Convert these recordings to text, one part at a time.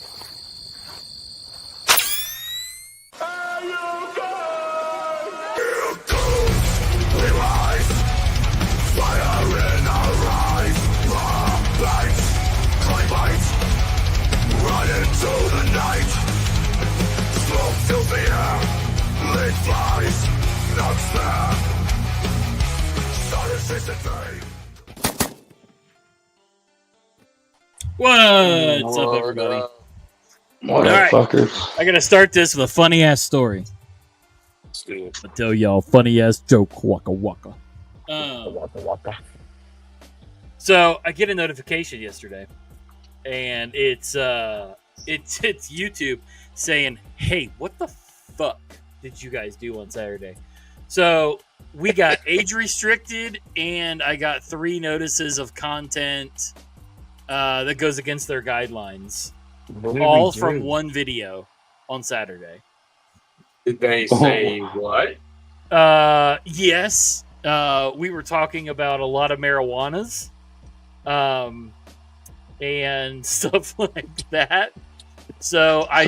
What's up, everybody? What up, fuckers? I gotta start this with a funny ass story. I'll tell y'all funny ass joke. Waka waka. So I get a notification yesterday, and it's YouTube saying, "Hey, what the fuck did you guys do on Saturday?" So we got age restricted, and I got 3 notices of content that goes against their guidelines, all from one video on Saturday. Did they say what? Yes. We were talking about a lot of marijuanas, and stuff like that. So I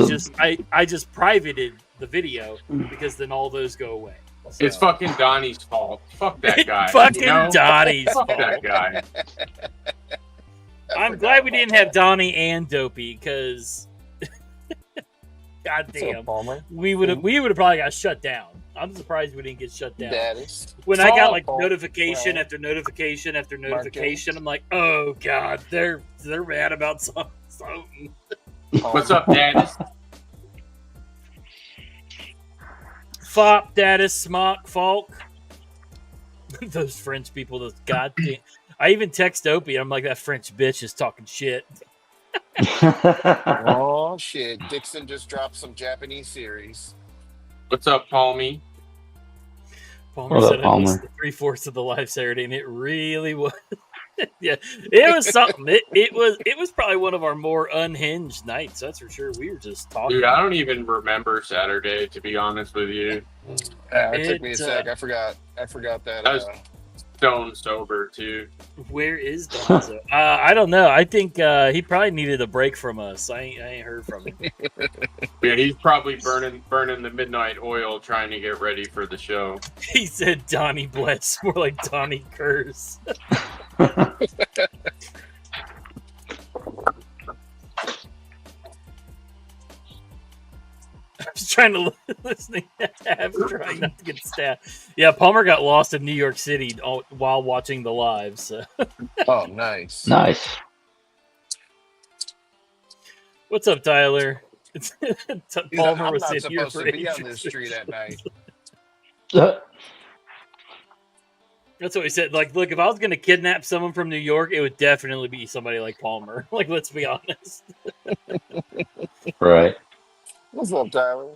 just privated the video because then all those go away. So. It's fucking Donnie's fault. Fuck that guy. Fucking Donnie's Fuck fault. that guy. I'm glad we didn't have Donnie and Dopey because, goddamn, we would have probably got shut down. I'm surprised we didn't get shut down. When I got like notification after notification after notification, I'm like, oh god, they're mad about something. What's up, Dadis? Fop, Dadis, Smock, Falk. Those French people, those goddamn. I even text Opie. I'm like, that French bitch is talking shit. Oh shit! Dixon just dropped some Japanese series. What's up, Palmy? Palmer said it was 3/4 of the live Saturday, and it really was. Yeah, it was something. It was probably one of our more unhinged nights. That's for sure. We were just talking. Dude, I don't even remember Saturday, to be honest with you. It took me a sec. I forgot that. I was stone sober too. Where is Donzo? I don't know. I think he probably needed a break from us. I ain't heard from him. Yeah, he's probably burning the midnight oil trying to get ready for the show. He said Donnie bless, more like Donnie curse. I'm just trying to listening. I'm trying not to get stabbed. Yeah, Palmer got lost in New York City while watching the live. So. Oh, nice. What's up, Tyler? Palmer was not in here supposed for to be on this street at night. That's what he said. Like, look, if I was going to kidnap someone from New York, it would definitely be somebody like Palmer. Like, let's be honest. Right. What's up, Tyler?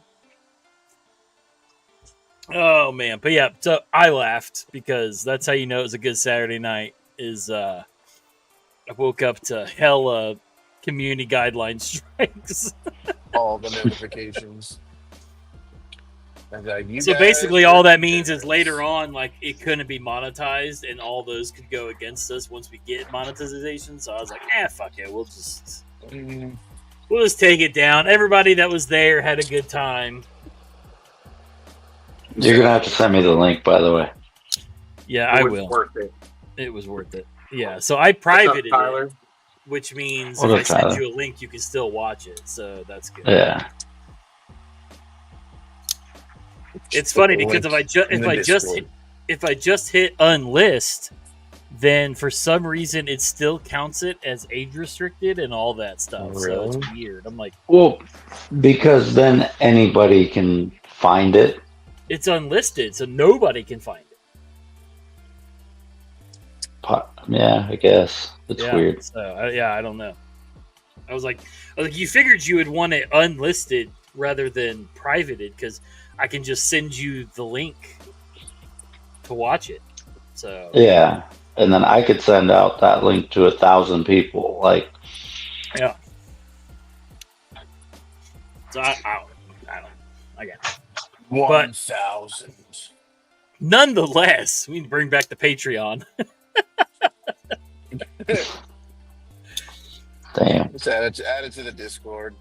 Oh man, but yeah, so I laughed because that's how you know it was a good Saturday night. Is I woke up to hella community guideline strikes. All the notifications. So basically, all that means is later on, like it couldn't be monetized, and all those could go against us once we get monetization. So I was like, fuck it, we'll just take it down. Everybody that was there had a good time. You're gonna have to send me the link, by the way. Yeah, I will. Worth it. It was worth it. Yeah, so I privated Tyler? it, which means What if I up, send Tyler? you a link, you can still watch it. So that's good. Yeah. It's funny because if I just hit unlist, then for some reason it still counts it as age restricted and all that stuff. Really? So it's weird. I'm like, Well, because then anybody can find it. it's unlisted, so nobody can find it. Yeah, I guess it's weird. So I don't know. I was like, you figured you would want it unlisted rather than privated because I can just send you the link to watch it. So Yeah, and then I could send out that link to 1,000 people. Like, yeah. So I got it. 1,000. Nonetheless, we need to bring back the Patreon. damn. Just add it to the Discord.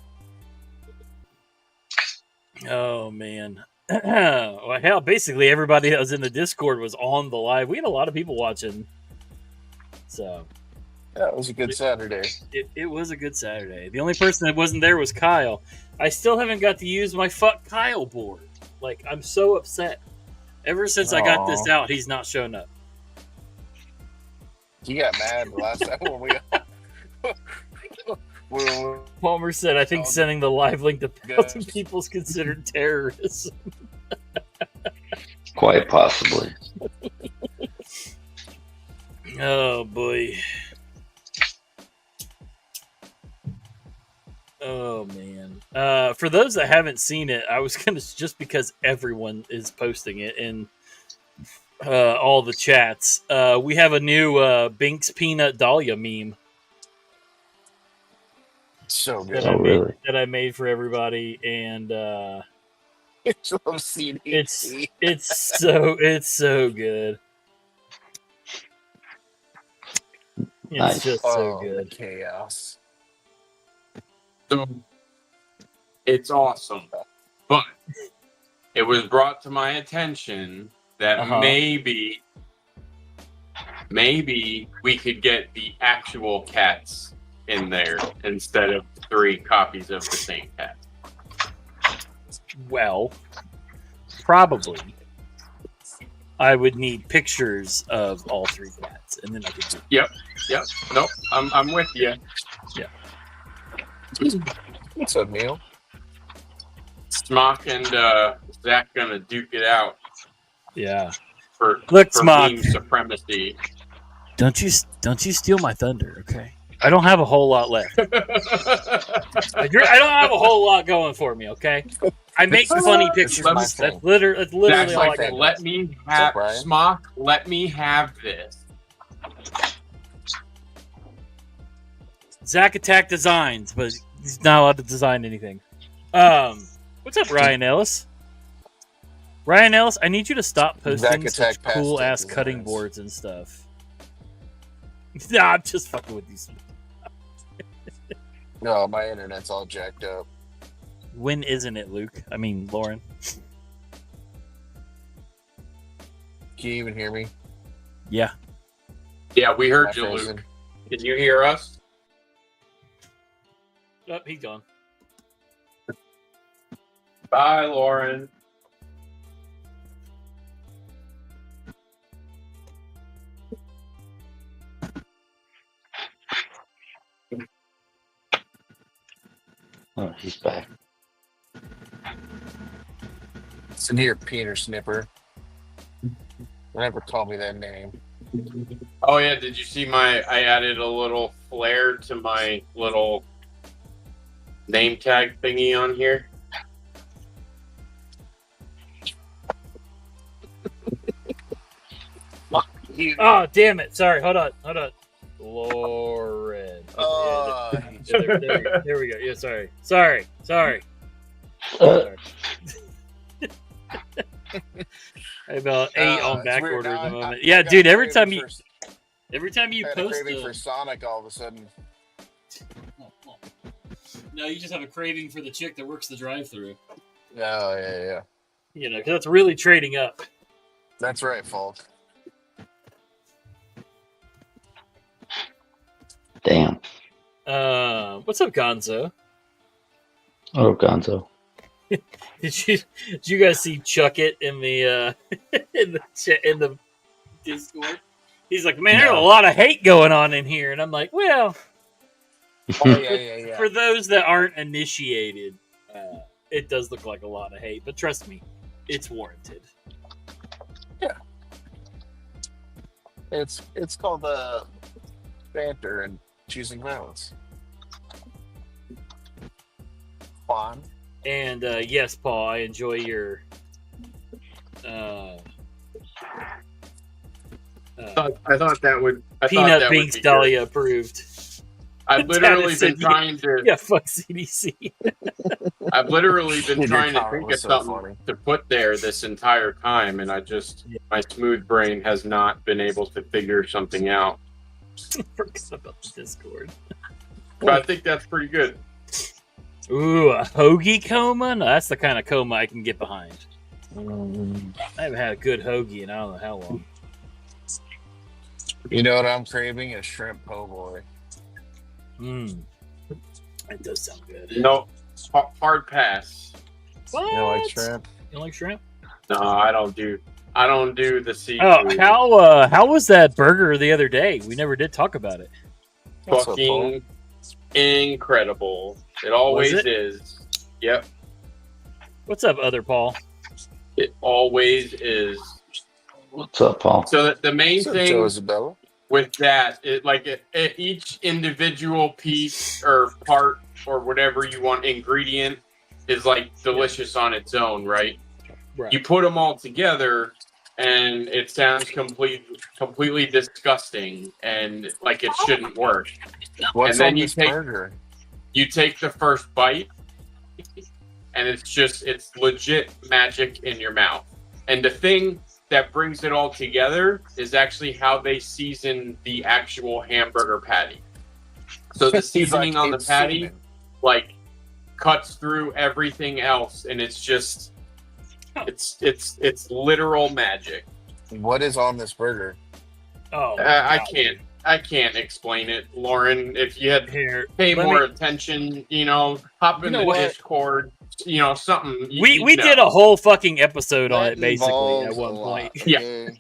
Oh man. Well, hell, basically everybody that was in the Discord was on the live. We had a lot of people watching, so Yeah, it was a good Saturday. it was a good Saturday. The only person that wasn't there was Kyle. I still haven't got to use my fuck Kyle board. Like, I'm so upset. Ever since I got this out, he's not shown up. He got mad the last time when Palmer said, "I think sending the live link to 1,000 people is considered terrorism." Quite possibly. Oh boy. Oh man. For those that haven't seen it, I was gonna, just because everyone is posting it in all the chats. We have a new Binks Peanut Dahlia meme. so good. That I made for everybody, and it's so good. It's Nice. just so good. Chaos. So it's awesome, but it was brought to my attention that maybe we could get the actual cats in there instead of 3 copies of the same cat. Well, probably. I would need pictures of all 3 cats, and then I could do it. Yep. Nope. I'm with you. Yeah. What's up, Neil? Smock and Zach gonna duke it out. Yeah. For Smock. meme supremacy. Don't you steal my thunder, okay? I don't have a whole lot left. I don't have a whole lot going for me, okay? I make funny pictures. That's literally That's all like, I got. let me have Smock. Let me have this. Zach Attack Designs, but he's not allowed to design anything. What's up, Ryan Ellis? Ryan Ellis, I need you to stop posting such cool ass cutting boards and stuff. Nah, I'm just fucking with these. No, my internet's all jacked up. When isn't it, Luke? I mean, Lauren. Can you even hear me? Yeah. Yeah, we heard you, Luke. Can you hear us? Oh, he's gone. Bye, Lauren. Oh, he's back. Listen here, Peter Snipper. Never call me that name. Oh yeah, did you see I added a little flair to my little name tag thingy on here? Oh, damn it. Sorry. Hold on. Lauren. There we go. Yeah, sorry. About 8 on back order at the moment. Yeah, dude, every time you post craving for Sonic all of a sudden. No, you just have a craving for the chick that works the drive-thru. Oh, yeah. You know, because that's really trading up. That's right, Falk. Damn. What's up, Gonzo? Oh, Gonzo. Did you guys see Chuck It in the in the Discord? He's like, man, there's a lot of hate going on in here, and I'm like, well, yeah. For those that aren't initiated, it does look like a lot of hate, but trust me, it's warranted. Yeah, it's called banter and choosing violence. Fun. And yes, Paul, I enjoy your I thought that would Peanut Binks Dahlia approved. I've literally been trying to. Yeah, fuck CDC. I've literally been trying to think of something to put there this entire time, and my smooth brain has not been able to figure something out. Forgot about the Discord. But I think that's pretty good. Ooh, a hoagie coma? No, that's the kind of coma I can get behind. I haven't had a good hoagie in I don't know how long. You know what I'm craving? A shrimp po' boy. That does sound good. No, hard pass. What? You like shrimp? You like shrimp? No, I don't do the Oh, seafood. how was that burger the other day? We never did talk about it. What's up, Paul? Fucking incredible. It always is. Yep. What's up, other Paul? It always is. What's up, Paul? So that the main What's up, thing Joe Isabella? with that, each individual piece or part or whatever you want ingredient is like delicious on its own, right? Right. You put them all together, and it sounds completely disgusting, and like it shouldn't work. What's and then on you this take burger? you take the first bite, and it's legit magic in your mouth. And the thing that brings it all together is actually how they season the actual hamburger patty. So the seasoning on the patty, like, cuts through everything else, and it's just, it's literal magic. What is on this burger? Oh, I can't explain it, Lauren. If you had here, pay more attention, hop in the Discord, something. We did a whole fucking episode on it basically at one point. Yeah.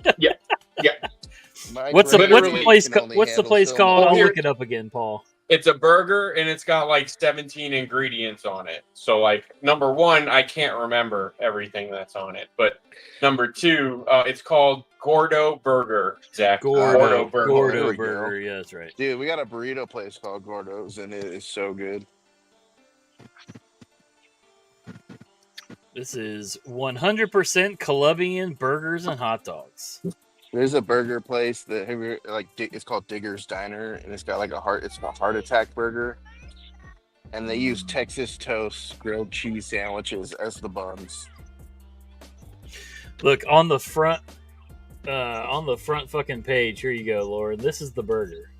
What's the place called? I'll look it up again, Paul. It's a burger and it's got like 17 ingredients on it. So like number one, I can't remember everything that's on it, but number two, it's called Gordo Burger. Zach. Gordo Burger. Yeah, that's right. Dude, we got a burrito place called Gordo's and it is so good. This is 100% Colombian burgers and hot dogs. There's a burger place that it's called Digger's Diner, and it's got like it's a heart attack burger, and they use Texas toast grilled cheese sandwiches as the buns. Look on the front fucking page. Here you go, Lauren. This is the burger.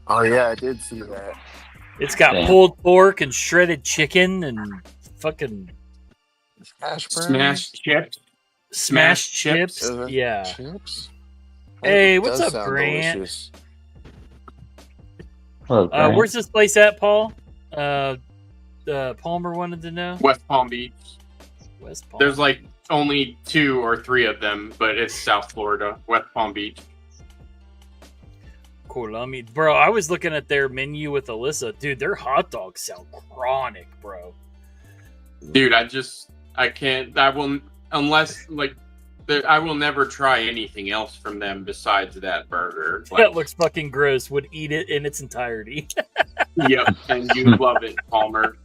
Oh yeah, I did see that. It's got pulled pork and shredded chicken and fucking smashed chips. Yeah. Chips? Hey, what's up, Grant? Delicious. Hello, Grant. Where's this place at, Paul? Palmer wanted to know. West Palm Beach. West Palm. There's like only 2 or 3 of them, but it's South Florida, West Palm Beach. Colombia. Bro, I was looking at their menu with Alyssa. Dude, their hot dogs sound chronic, bro. Dude, I can't. I will never try anything else from them besides that burger. That looks fucking gross. Would eat it in its entirety. Yep, and you love it, Palmer.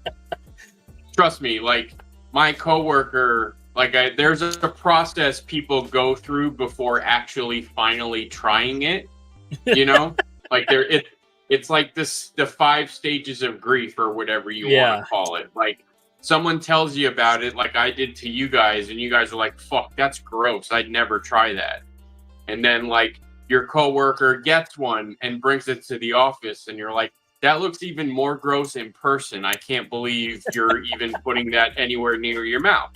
Trust me, like my coworker, there's a process people go through before actually finally trying it. It's like the 5 stages of grief or whatever you want to call it. Like someone tells you about it, like I did to you guys, and you guys are like, "Fuck, that's gross. I'd never try that." And then like your coworker gets one and brings it to the office, and you're like, "That looks even more gross in person. I can't believe you're even putting that anywhere near your mouth."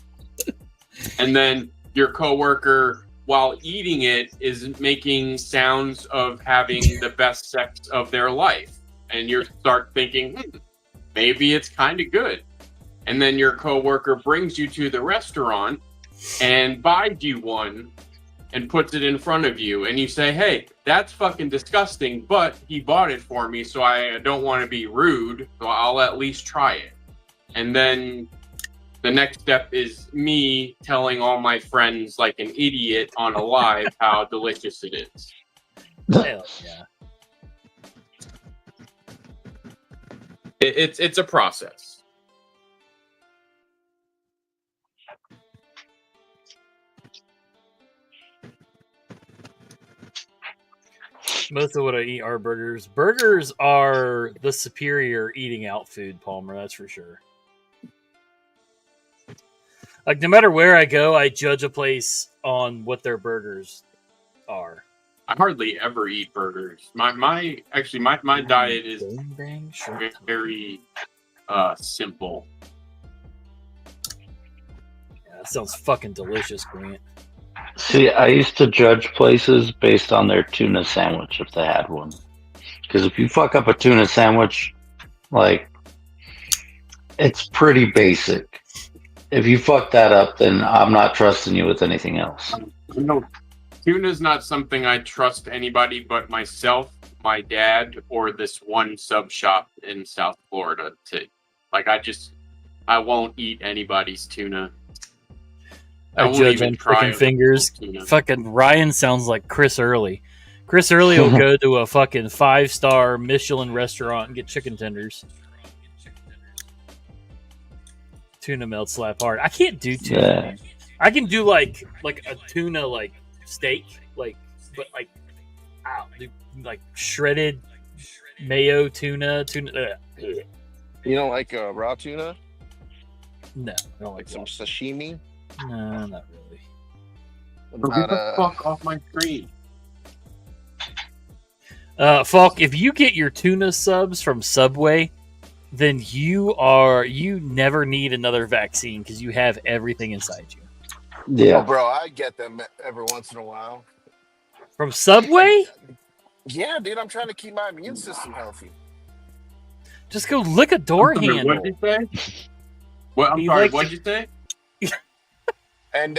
And then your coworker, while eating it, is making sounds of having the best sex of their life. And you start thinking, maybe it's kind of good. And then your coworker brings you to the restaurant and buys you one and puts it in front of you. And you say, "Hey, that's fucking disgusting, but he bought it for me, so I don't want to be rude, so I'll at least try it." And then the next step is me telling all my friends like an idiot on a live how delicious it is. Hell yeah. It's a process. Most of what I eat are burgers. Burgers are the superior eating out food, Palmer. That's for sure. Like, no matter where I go, I judge a place on what their burgers are. I hardly ever eat burgers. My diet is Bang, bang, shrimp. very simple. Yeah, that sounds fucking delicious, Grant. See, I used to judge places based on their tuna sandwich if they had one. Because if you fuck up a tuna sandwich, like, it's pretty basic. If you fuck that up, then I'm not trusting you with anything else. No, tuna's not something I trust anybody but myself, my dad, or this one sub shop in South Florida to. Like, I won't eat anybody's tuna. I won't judge even on try fucking a fingers. tuna. Fucking Ryan sounds like Chris Early. Chris Early will go to a fucking 5-star Michelin restaurant and get chicken tenders. Tuna melt slap hard. I can't do tuna. Yeah. Man. I can do like a tuna like steak, but like shredded mayo tuna. You don't like raw tuna? No, I don't Like like some some. sashimi? No, not really. What Get about, the fuck off my screen. Falk, if you get your tuna subs from Subway, then you never need another vaccine because you have everything inside you. Oh, Yeah. bro, I get them every once in a while. From Subway? Yeah, dude, I'm trying to keep my immune system healthy. Just go lick a door I'm sorry, handle. What'd you say? What? I'm You sorry. like What'd to- you say? And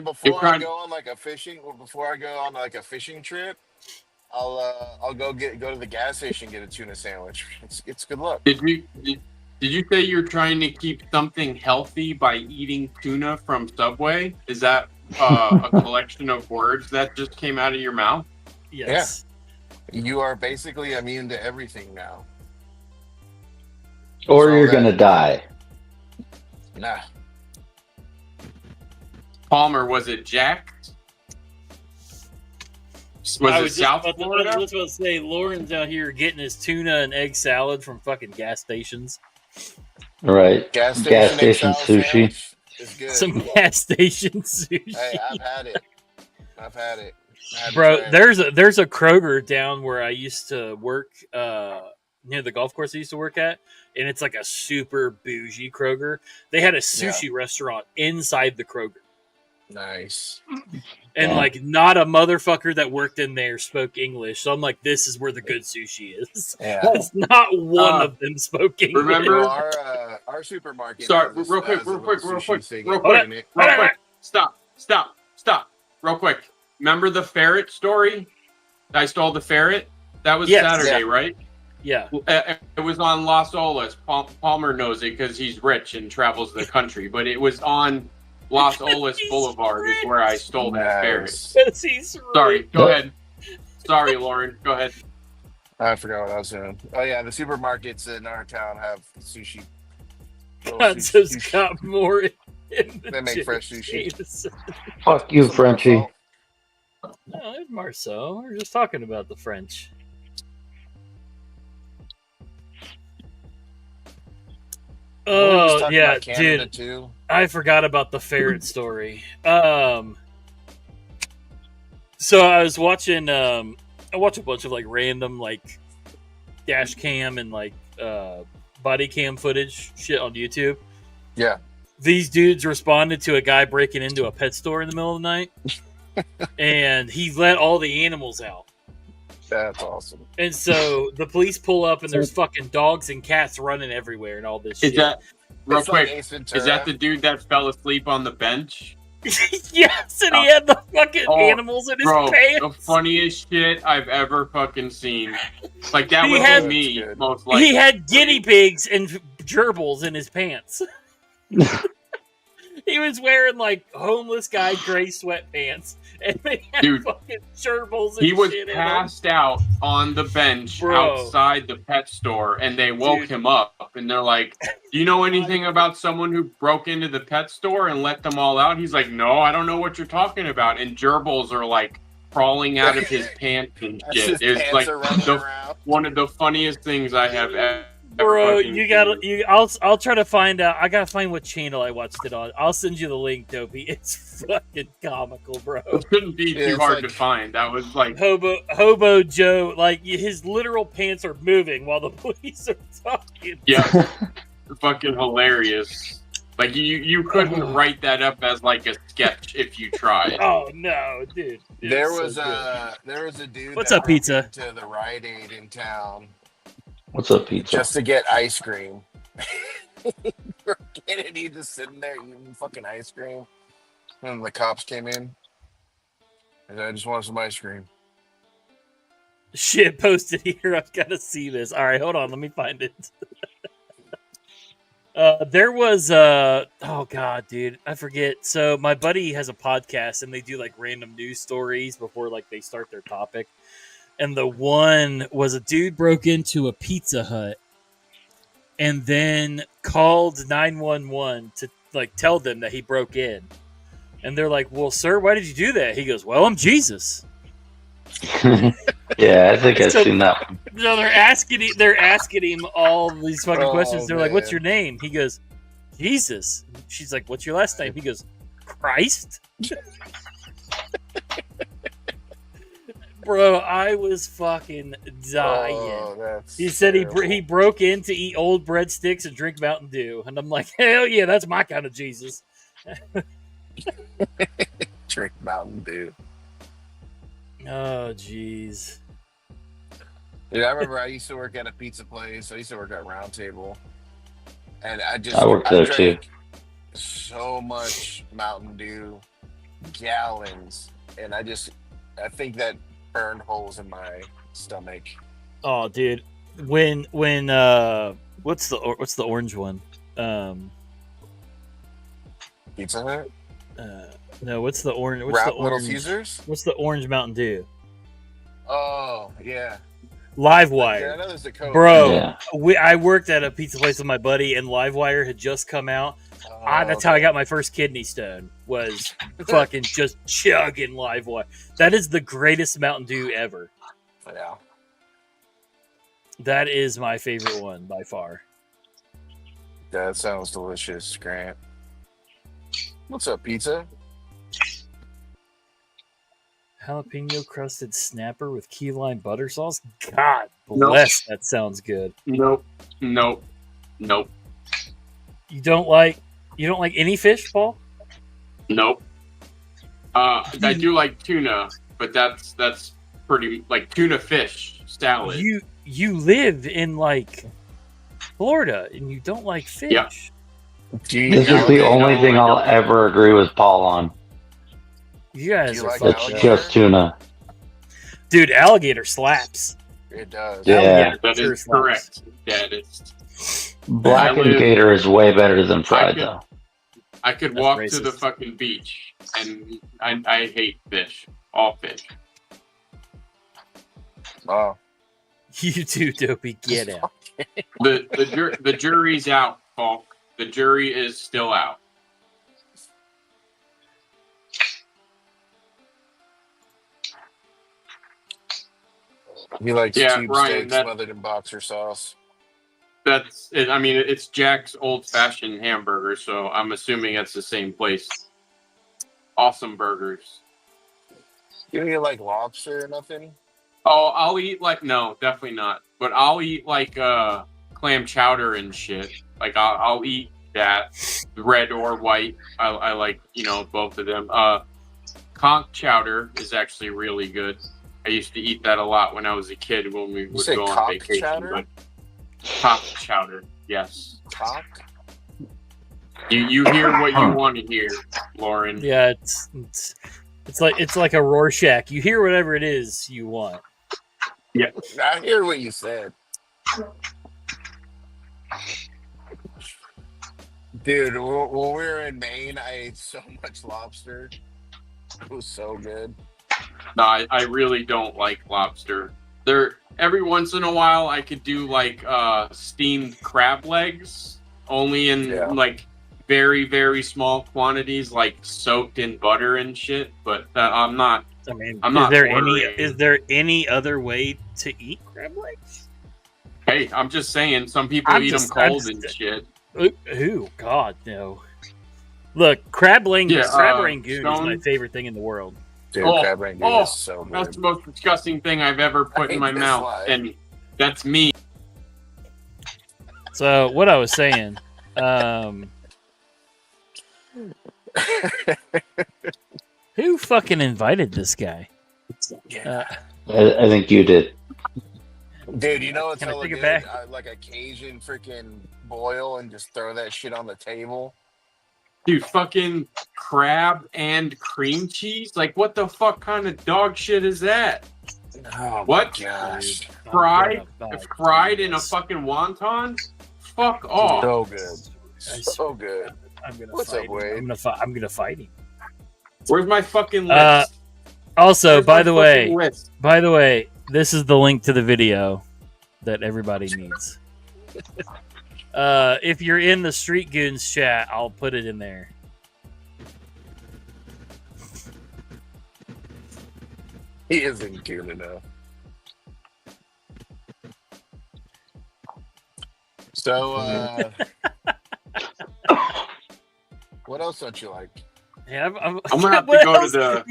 before You're I trying- go on like a fishing trip, I'll go to the gas station and get a tuna sandwich. It's good luck. Did you say you're trying to keep something healthy by eating tuna from Subway? Is that a collection of words that just came out of your mouth? Yes. You are basically immune to everything now. Or So you're that- going to die. Nah. Palmer, was it Jack? Was it South I Florida? was about to say, Lauren's out here getting his tuna and egg salad from fucking gas stations. Right. Gas Gas station, station egg salad sushi. sandwich is good. Some gas station sushi. Hey, I've had it. I had to Bro, try it. there's a Kroger down where I used to work near the golf course I used to work at, and it's like a super bougie Kroger. They had a sushi restaurant inside the Kroger. Nice. And Yeah. like not a motherfucker that worked in there spoke English. So I'm like, this is where the good sushi is. Yeah. It's not one of them spoke English. remember- Well, our supermarket. Sorry, has real quick, has a real quick, little real sushi quick, thing real in quick. it. Real quick. Stop. Real quick. Remember the ferret story? I stole the ferret? That was Yes. Saturday, Yeah. right? Yeah. It was on Las Olas. Palmer knows it because he's rich and travels the country. But it was on Las Olas He's Boulevard is where I stole that ferret. Nice. Yes, he's Sorry, right. go ahead. Sorry, Lauren. Go ahead. I forgot what I was doing. Oh yeah, the supermarkets in our town have sushi. Little God, sushi- just sushi- got more in the They make chicken fresh sushi. potatoes. Fuck you, some Frenchie. salt. No, it's Marceau. We're just talking about the French. We're just Oh talking yeah, about Canada dude. too. I forgot about the ferret story. So I was watching. I watch a bunch of like random like dash cam and like body cam footage shit on YouTube. Yeah. These dudes responded to a guy breaking into a pet store in the middle of the night, and he let all the animals out. That's awesome. And so the police pull up, and there's fucking dogs and cats running everywhere and all this Is shit. that real It's like quick? Ace Ventura. Is that the dude that fell asleep on the bench? Yes, and he had the fucking Oh, animals in his Bro, the pants. funniest shit I've ever fucking seen. Like that He was had- me, That's good. most likely. He had guinea pigs and gerbils in his pants. He was wearing like homeless guy gray sweatpants, and they had Dude, fucking gerbils and He was shit passed out on the bench Bro. outside the pet store, and they woke Dude. him up. And they're like, "Do you know anything about someone who broke into the pet store and let them all out?" He's like, "No, I don't know what you're talking about." And gerbils are like crawling out of his pants and That's shit. his It's pants like are running the around. one of the funniest things I have Bro, you gotta. I'll try to find out. I gotta find what channel I watched it on. I'll send you the link, Dopey. It's fucking comical, bro. It shouldn't be too it's hard like- to find. That was like Hobo Joe, like his literal pants are moving while the police are talking. yeah, fucking hilarious. Like you couldn't write that up as like a sketch if you tried. Oh no, dude. It There so was good. there was a dude. What's that up, Pizza? broke into the Rite Aid in town What's up, pizza? just to get ice cream. And he just sitting there eating fucking ice cream. And the cops came in. And I just wanted some ice cream. Shit posted here. I've got to see this. All right, hold on. Let me find it. There was oh god, dude, I forget. So my buddy has a podcast, and they do like random news stories before like they start their topic. And the one was a dude broke into a Pizza Hut, and then called 911 to like tell them that he broke in. And they're like, "Well, sir, why did you do that?" He goes, "Well, I'm Jesus." Yeah, I think I've seen that one. No, they're asking him all these fucking Oh, questions. They're like, "What's man. your name?" He goes, "Jesus." She's like, "What's your last name?" He goes, "Christ." Bro, I was fucking dying. Oh, that's He said he terrible. broke in to eat old breadsticks and drink Mountain Dew, and I'm like, hell yeah, that's my kind of Jesus. Drink Mountain Dew. Oh, jeez. Dude, I remember I used to work at a pizza place. I used to work at Round Table. And I worked there, drank so much Mountain Dew, gallons. And I think that burned holes in my stomach. Oh, dude, when what's the orange one? Pizza Hut? No, what's the orange? What's the Little orange? Caesars? What's the orange Mountain Dew? Oh, yeah. Live Yeah, I Wire, know there's a code. bro. Yeah. I worked at a pizza place with my buddy, and Live Wire had just come out. Oh, That's how I got my first kidney stone. Was fucking just chugging Live Wire. That is the greatest Mountain Dew ever. Yeah. That is my favorite one by far. That sounds delicious, Grant. What's up, pizza? Jalapeno crusted snapper with key lime butter sauce. God bless, that sounds good. Nope. You don't like any fish, Paul? Nope. I do like tuna, but that's pretty like tuna fish salad. You live in like Florida and you don't like fish. Yeah. This is the only thing I'll ever agree with Paul on. You guys Do you are like fucking- It's alligator? just tuna. dude, alligator slaps. It does. Yeah. Alligator That sure is slaps. correct. That is. Blackened gator is way better than fried, though. I could That's walk to the racist. fucking beach, and I hate fish. All fish. Oh. You too, Dopey. Get out. The jury's out, Falk. The jury is still out. He likes Yeah, tube Ryan, steak that- smothered in boxer sauce. That's it. I mean, it's Jack's Old Fashioned Hamburger, so I'm assuming it's the same place. Awesome burgers. You don't get like lobster or nothing? Oh, I'll eat no, definitely not. But I'll eat clam chowder and shit. Like I'll eat that, red or white. I like both of them. Conch chowder is actually really good. I used to eat that a lot when I was a kid when we would say go on conch vacation. chowder? But conch chowder, yes. Cock? You hear what you want to hear, Lauren. Yeah, it's like a Rorschach. You hear whatever it is you want. I hear what you said. Dude, when we were in Maine, I ate so much lobster. It was so good. No, I really don't like lobster. Every once in a while I could do steamed crab legs, only in very, very small quantities, like soaked in butter and shit. But I'm not. I mean, I'm not is ordering. there any other way to eat crab legs? Hey, I'm just saying, some people eat them cold and shit. Who? God, no. Look, crab rangoon is my favorite thing in the world. Dude, crab rangoon is so good. That's the most disgusting thing I've ever put in my mouth, and that's me. So, what I was saying, who fucking invited this guy? I think you did. Dude, you know what's Can I hella take it good? back? Like a Cajun freaking boil and just throw that shit on the table. Dude, fucking crab and cream cheese? Like, what the fuck kind of dog shit is that? Oh What? my gosh. Fried in a fucking wonton? Fuck off. So good. So good. What's up, Wade? I'm gonna fight him. Where's my fucking list? Also, by the way, this is the link to the video that everybody needs. If you're in the Street Goons chat, I'll put it in there. He isn't goon enough. So, what else don't you like? Yeah, I'm gonna have to go to the.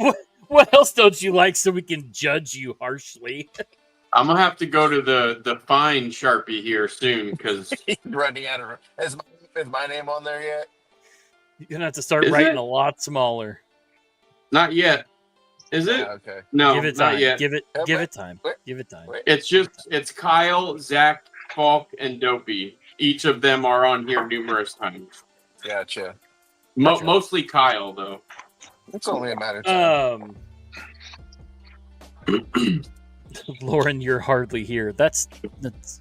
What else don't you like so we can judge you harshly? I'm gonna have to go to the fine Sharpie here soon because running out of. Is my name on there yet? You're gonna have to start writing a lot smaller. Not yet. Is it? Okay. No, give it time. not yet. Give it time. Give it time. It's Kyle, Zach, Falk, and Dopey. Each of them are on here numerous times. Gotcha. Mostly Kyle though. It's only a matter of time. Lauren, you're hardly here. That's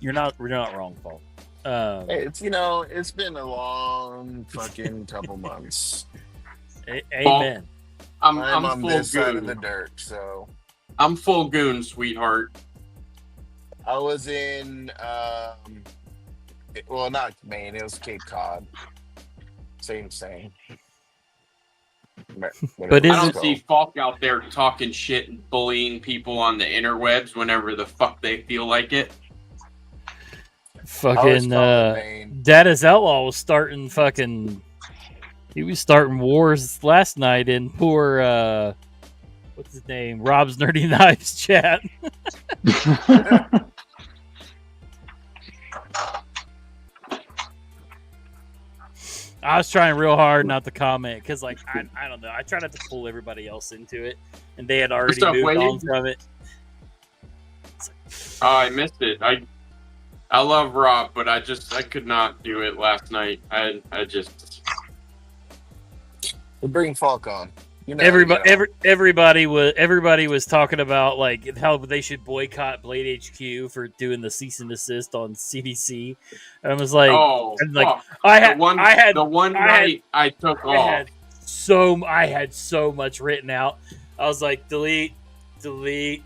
you're not wrong, Paul. Hey, it's been a long fucking couple months. Amen. I'm on full this goon. side of the dirt, so I'm full goon, sweetheart. I was in well, not Maine, it was Cape Cod. Same. But I don't see Falk out there talking shit and bullying people on the interwebs whenever the fuck they feel like it. Fucking Dada's Outlaw was starting he was starting wars last night in poor what's his name? Rob's Nerdy Knives chat. I was trying real hard not to comment because, I don't know. I try not to pull everybody else into it, and they had already moved on from it. Oh, I missed it. I love Rob, but I could not do it last night. I just. We'll bring Falk on. Everybody was talking about how they should boycott Blade HQ for doing the cease and desist on CDC. And I was like, I had so much written out. I was like, delete. The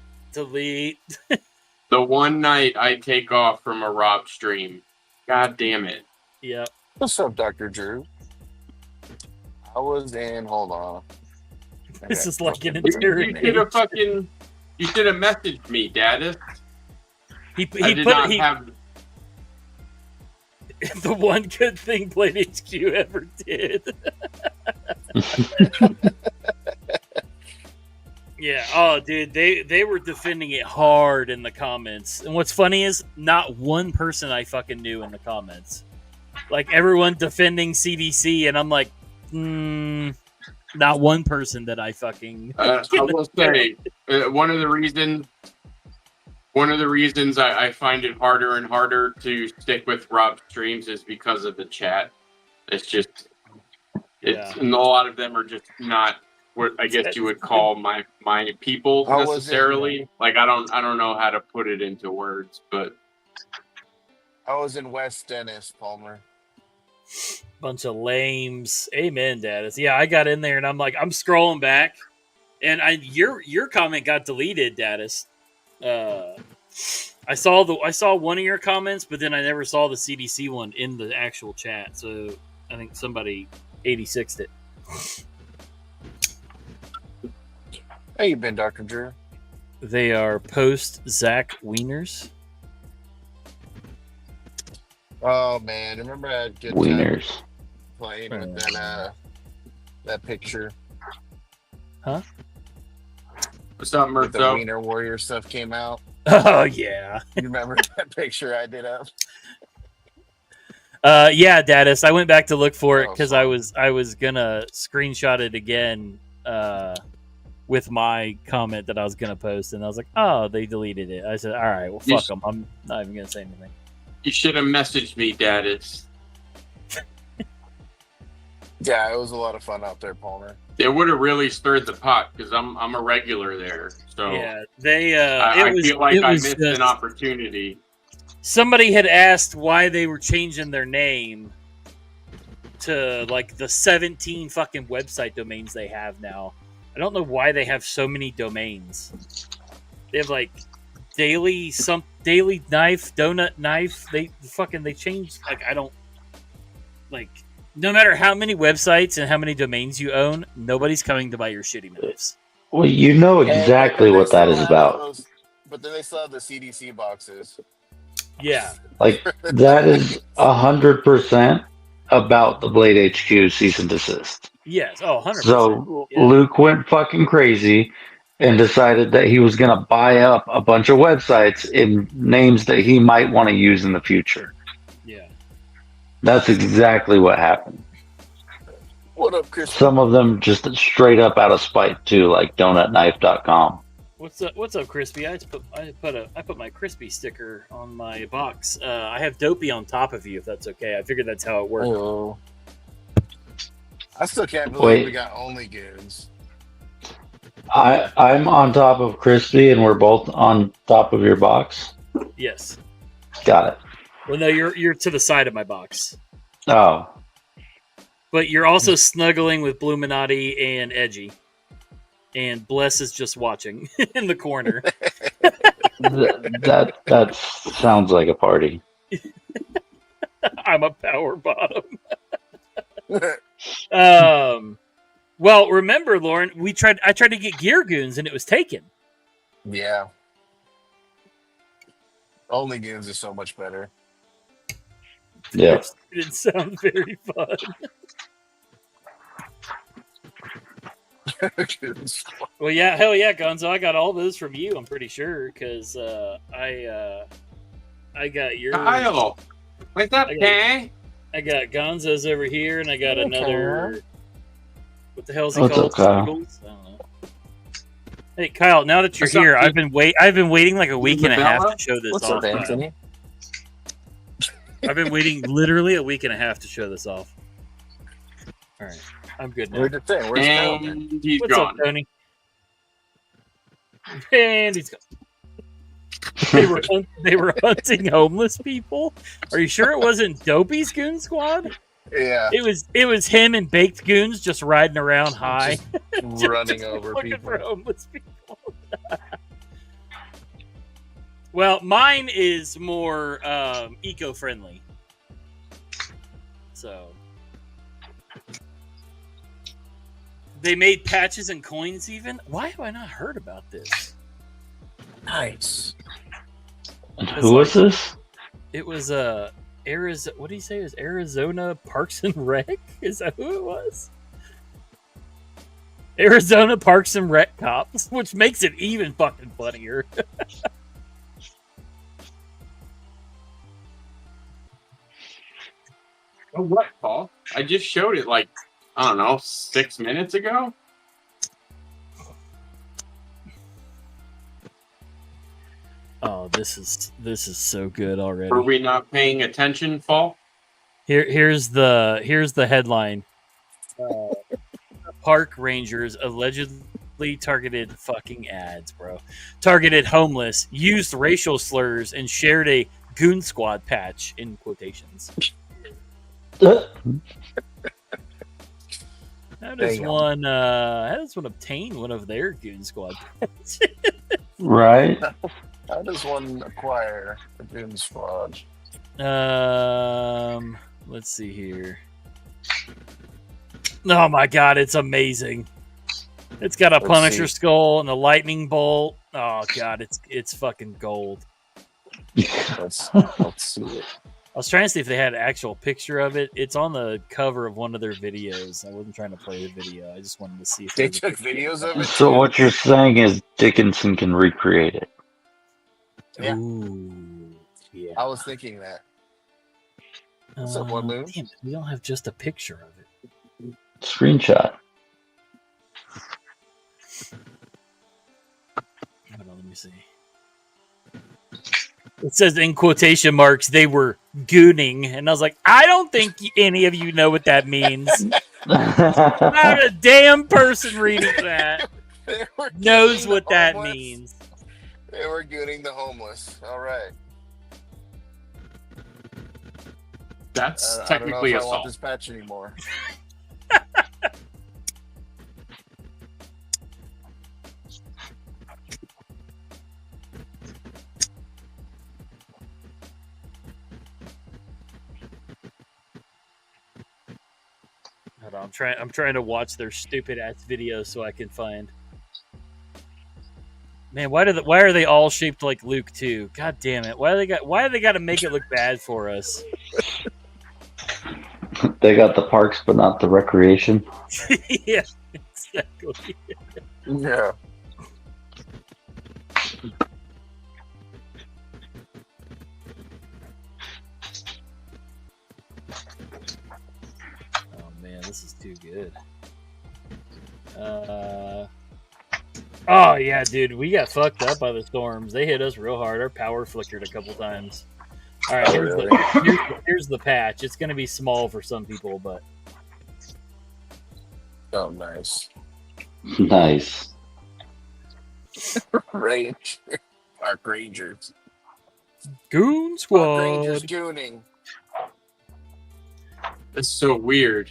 one night I take off from a Rob stream. God damn it. Yeah. What's up, Dr. Drew? I was in. Hold on. This is like an interrogation. You should have messaged me, Daddy. He have the one good thing Blade HQ ever did. Yeah. Oh, dude, they were defending it hard in the comments. And what's funny is not one person I fucking knew in the comments. Like everyone defending CDC, and I'm like, not one person that I fucking. I will say one of the reasons I find it harder and harder to stick with Rob streams is because of the chat. And a lot of them are just not what I guess you would call my people necessarily. I don't know how to put it into words, but I was in West Dennis, Palmer. Bunch of lames. Amen, Dadis. Yeah, I got in there and I'm scrolling back, and your comment got deleted, Dadis. I saw one of your comments, but then I never saw the CDC one in the actual chat. So I think somebody 86'd it. How you been, Dr. Drew? They are post Zach Wieners. Oh man, remember I had good time Wieners. playing with that picture. Huh? What's up, With the Murzo? Wiener Warrior stuff came out. Oh yeah. You remember that picture I did up? Yeah, Dadis. I went back to look for it Oh, because fun. I was gonna screenshot it again with my comment that I was gonna post, and I was like, oh, they deleted it. I said, all right, well, fuck them. I'm not even gonna say anything. You should have messaged me, Dadis. Yeah, it was a lot of fun out there, Palmer. It would have really stirred the pot because I'm a regular there. So Yeah, they. I feel like I missed just, an opportunity. Somebody had asked why they were changing their name to like the 17 fucking website domains they have now. I don't know why they have so many domains. They have like daily knife, donut knife. They changed, like, I don't, like, no matter how many websites and how many domains you own, nobody's coming to buy your shitty moves. Well, you know exactly what that is about. But then they still have the CDC boxes. Yeah. Like, that is 100% about the Blade HQ cease and desist. Yes. Oh, 100%. So Yeah. Luke went fucking crazy and decided that he was going to buy up a bunch of websites in names that he might want to use in the future. Yeah. That's exactly what happened. What up, Chris? Some of them just straight up out of spite too, like donutknife.com. What's up, Crispy? I put my Crispy sticker on my box. I have Dopey on top of you, if that's okay. I figured that's how it worked. Oh. I still can't believe we got only goons. I'm on top of Crispy, and we're both on top of your box. Yes. Got it. Well, no, you're to the side of my box, Oh, but you're also snuggling with Bluminati and Edgy, and Bless is just watching in the corner. that sounds like a party. I'm a power bottom. Well, remember, Lauren, I tried to get Gear Goons and it was taken. Yeah. Only goons is so much better. Yeah. It didn't sound very fun. Well, yeah, hell yeah, Gonzo. I got all those from you, I'm pretty sure, because I got yours. Kyle, what's up, Kay? I got Gonzo's over here, and I got another. What the hell is he What's called? up, Kyle? Squiggles? I don't know. Hey, Kyle. Now that you're here, I've been waiting like a week and a half to show this What's off. up, Anthony? I've been waiting literally a week and a half to show this off. All right, I'm good now. Where's the thing? Where's the And he's What's gone. up, Tony? And he's gone. They were hunting homeless people. Are you sure it wasn't Dopey's Goon Squad? Yeah. It was him and Baked Goons just riding around high, Just running over looking people. for homeless people. Well, mine is more eco-friendly. So they made patches and coins even. Why have I not heard about this? Nice. Who was this? It was Arizona. What do you say? It was Arizona Parks and Rec? Is that who it was? Arizona Parks and Rec cops, which makes it even fucking funnier. Oh, what, Paul? I just showed it like, I don't know, 6 minutes ago. Oh, this is so good already. Were we not paying attention, Paul? Here's the headline. Park rangers allegedly targeted fucking ads, bro. Targeted homeless, used racial slurs, and shared a Goon Squad patch in quotations. How does one obtain one of their Goon Squad patches? Right? How does one acquire a Goon Squad? Let's see here. Oh my god, it's amazing. It's got a Punisher skull and a lightning bolt. Oh god, it's fucking gold. Let's see it. was trying to see if they had an actual picture of it. It's on the cover of one of their videos. I wasn't trying to play the video. I just wanted to see if They there was a took picture videos of it. So too? what you're saying is Dickinson can recreate it. Yeah. Ooh, yeah. I was thinking that. What's up, One Moon? Damn it, we don't have just a picture of it. Screenshot. Hold on, let me see. It says in quotation marks, they were gooning. And I was like, I don't think any of you know what that means. Not a damn person reading that They were knows gooning what the that homeless. means. They were gooning the homeless. All right. That's I don't know technically if I want assault. this patch anymore. Hold on, I'm trying to watch their stupid ass videos so I can find. Man, why are they all shaped like Luke too? God damn it! Why do they got to make it look bad for us? They got the parks, but not the recreation. Yeah, exactly. Yeah. Oh man, this is too good. Oh yeah, dude, we got fucked up by the storms. They hit us real hard. Our power flickered a couple times. All right, here's the patch. It's gonna be small for some people, but Oh, nice. Nice. Range. Park Rangers. Goon Park Squad. Rangers gooning. That's so weird.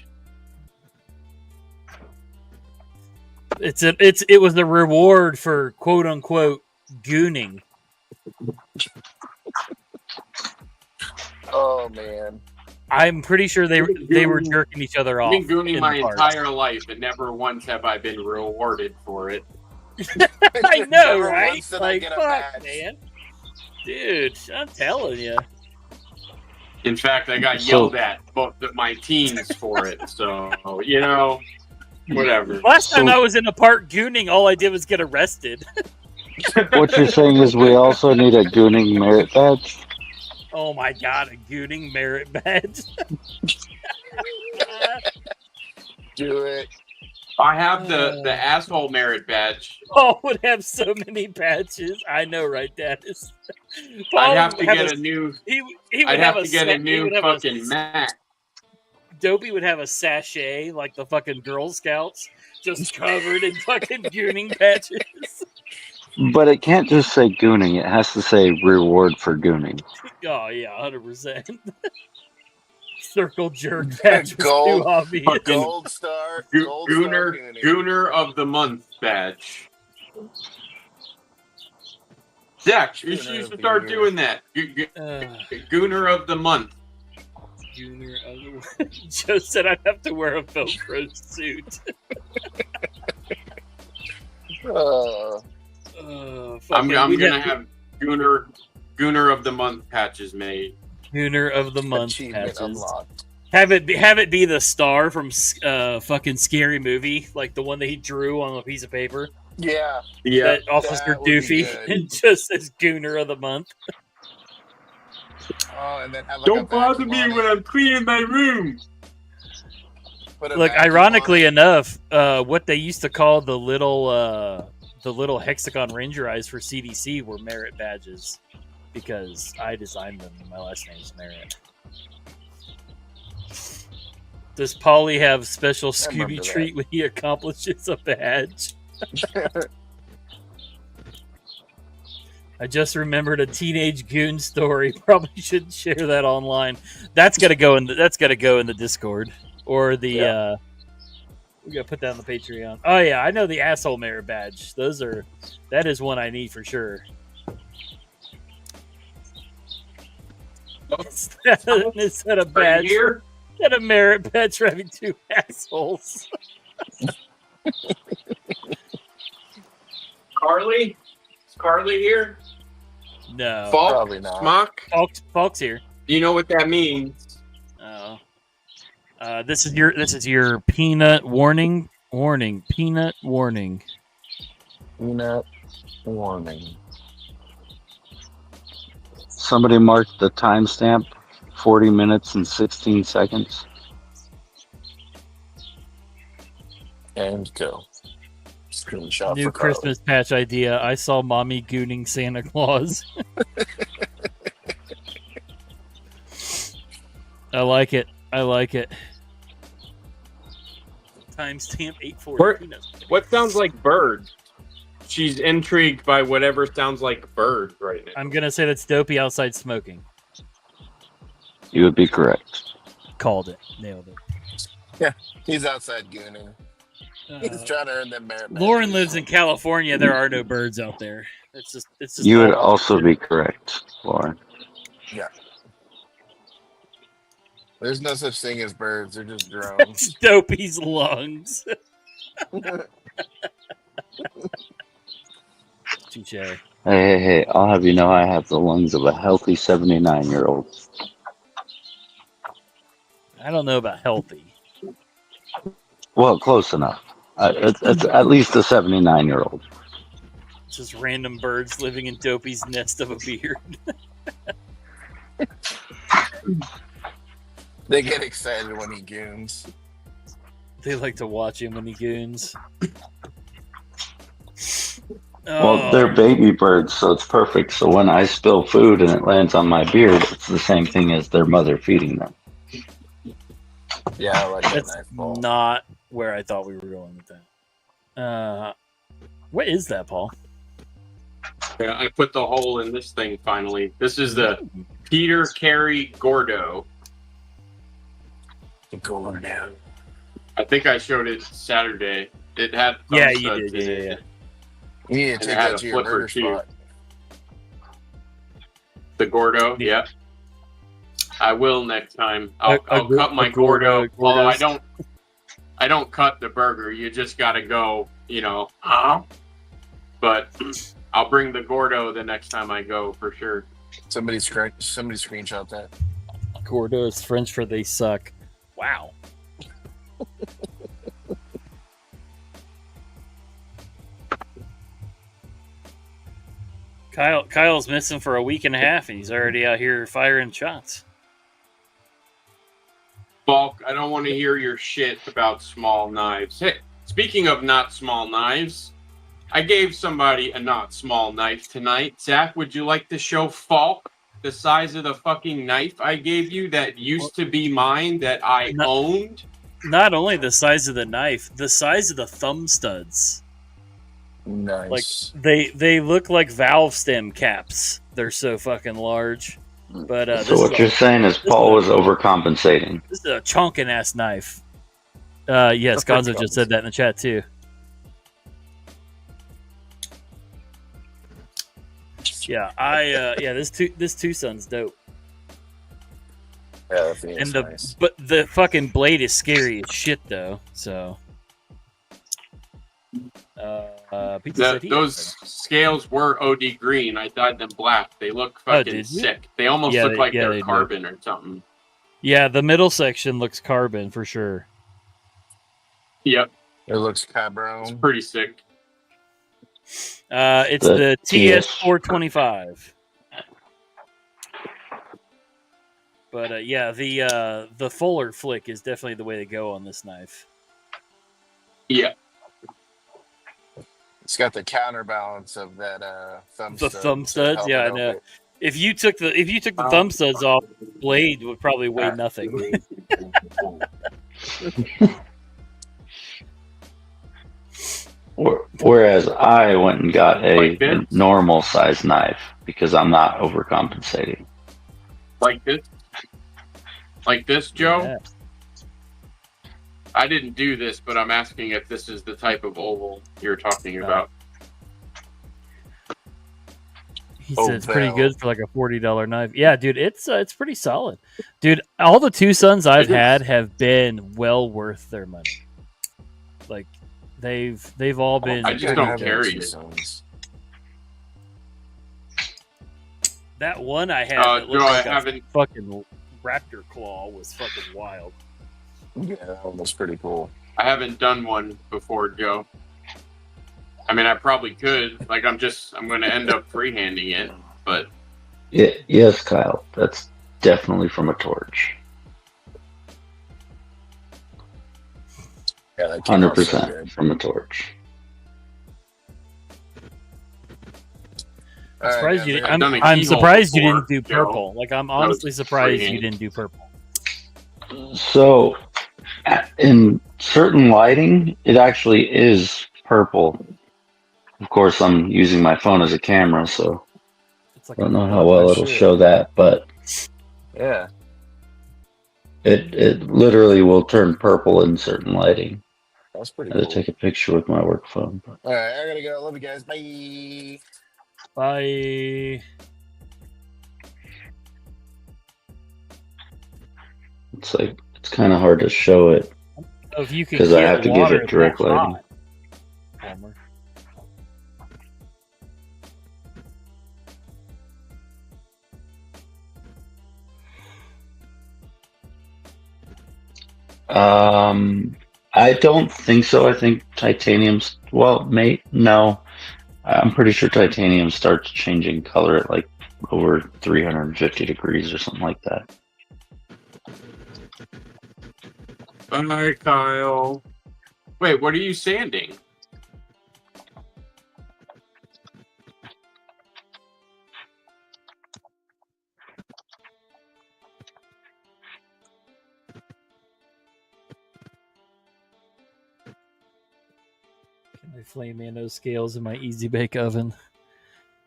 It was the reward for quote unquote gooning. Oh man. I'm pretty sure they were jerking each other off. I've been gooning in my the park. entire life, and never once have I been rewarded for it. I know, Never right? once did I Like, get a fuck, badge. man. Dude, I'm telling you. In fact, I got So- yelled at both of my teens for it. So, you know, whatever. Last time So- I was in a park gooning, all I did was get arrested. What you're saying is we also need a gooning merit badge? Oh my god, a gooning merit badge. Do it. I have the asshole merit badge. Paul would have so many badges. I know, right, Dennis? I'd have to get a new. He would I'd have to get a he new would have fucking mat. Dopey would have a sachet like the fucking Girl Scouts, just covered in fucking gooning badges. But it can't just say gooning. It has to say reward for gooning. Oh yeah, 100%. Circle jerk badge was Gold- too obvious. fucking- Gold star. Gold star gooning. Gooner of the month badge. Zach, you Gooner should of the start year. doing that. Gooner of the month. Junior of Joe said I'd have to wear a Velcro suit. Uh, I'm Fucking- gonna have Gooner of the month patches made. Gooner of the month achievement patches. unlocked. Have it be the star from fucking Scary Movie, like the one that he drew on a piece of paper. Yeah. That Officer that would be Doofy, good. and just says Gooner of the month. Oh, and then have like Don't bother me when I'm cleaning my room. Look, ironically enough, what they used to call the little hexagon ranger eyes for CDC were merit badges because I designed them. My last name's Merritt. Does Polly have special remember Scooby that. treat when he accomplishes a badge? I just remembered a teenage goon story. Probably shouldn't share that online. That's gotta go in the Discord or the. We gotta put that on the Patreon. Oh yeah, I know the asshole merit badge. That is one I need for sure. Is that a Right badge? here. Is that a merit badge for having two assholes? Carly? Is Carly here? No. Falk? Probably not. Smock? Falk's here. You know what that means? Oh. This is your peanut warning. Warning. Peanut warning. Peanut warning. Somebody marked the timestamp 40 minutes and 16 seconds. And go. Screenshot New for Carly. Christmas patch idea. I saw mommy gooning Santa Claus. I like it. I like it. Timestamp 840 peanuts. What sounds like bird? She's intrigued by whatever sounds like bird right now. I'm gonna say that's Dopey outside smoking. You would be correct. Called it. Nailed it. He's outside gooning. He's trying to earn them merit. Lauren lives in California. There are no birds out there. It's just You would all- also be correct, Lauren. There's no such thing as birds. They're just drones. Dopey's lungs. Touche. Hey, I'll have you know I have the lungs of a healthy 79-year-old. I don't know about healthy. Well, close enough. It's at least a 79-year-old. Just random birds living in Dopey's nest of a beard. They get excited when he goons. They like to watch him when he goons. Well, they're baby birds, so it's perfect. So when I spill food and it lands on my beard, it's the same thing as their mother feeding them. Yeah, I like that That's knife ball. not where I thought we were going with that. What is that, Paul? Yeah, I put the hole in this thing finally. This is the Peter Carey Gordo. Gordo. I think I showed it Saturday. It had Yeah, thumb you studs did. in it. Yeah. You need And to it take had that a to your flipper, burger too. spot. The Gordo, yeah. I will next time. I'll cut my a Gordo. Gordo. Although I don't cut the burger. You just gotta go, But I'll bring the Gordo the next time I go for sure. Somebody screenshot that. Gordo is French for they suck. Wow. Kyle's missing for a week and a half, and he's already out here firing shots. Falk, I don't want to hear your shit about small knives. Hey, speaking of not small knives, I gave somebody a not small knife tonight. Zach, would you like to show Falk the size of the fucking knife I gave you that used to be mine that I owned? Not only the size of the knife, the size of the thumb studs. Nice. Like they look like valve stem caps. They're so fucking large. But So what you're saying is Paul was overcompensating. This is a chonkin' ass knife. Yes, Gonzo just said that in the chat too. Yeah, this two son's dope. Yeah, that thing is And nice. but the fucking blade is scary as shit though. So Pizza said he Those scales were OD green. I dyed them black. They look fucking did you? sick. They almost Yeah, look like they they're do. carbon or something. Yeah, the middle section looks carbon for sure. Yep, It looks it's cabron. pretty sick. It's The the TS425. But yeah, the Fuller flick is definitely the way to go on this knife. Yeah, It's got the counterbalance of that thumb The stud thumb to studs, help yeah, it I know. open. If you took the thumb studs off, the blade would probably weigh nothing. Whereas I went and got Like a this? normal size knife because I'm not overcompensating. like this, Joe. Yeah. I didn't do this, but I'm asking if this is the type of oval you're talking about. He said it's pretty Oval. good for like a $40 knife. Yeah, dude, it's pretty solid. Dude, all the two sons I've It is. had have been well worth their money. Like they've all been I just Yeah, don't have carry two it. sons. That one I had that Joe, looked I like a haven't. fucking raptor claw was fucking wild. Yeah, that one was pretty cool. I haven't done one before, Joe. I mean, I probably could. Like, I'm going to end up freehanding it, but Yes, Kyle. That's definitely from a torch. Yeah, that came out so 100% good. from a torch. I'm surprised you. I've done a I'm keyhole surprised you before, didn't do Joe. purple. Like I'm honestly surprised you freehand. didn't do purple. So, in certain lighting, it actually is purple. Of course, I'm using my phone as a camera, so It's like I don't know a how well Oh, it'll shit. show that, but Yeah. it literally will turn purple in certain lighting. That's pretty I had cool. to take a picture with my work phone. But All right, I gotta go. Love you guys. Bye. Bye. it's kind of hard to show it Oh, if you could because I have to give water it direct that lighting. hot, Palmer. I don't think so. I think titanium's no. I'm pretty sure titanium starts changing color at like over 350 degrees or something like that. Bye, Kyle. Wait, what are you sanding? My flame nano scales in my easy bake oven.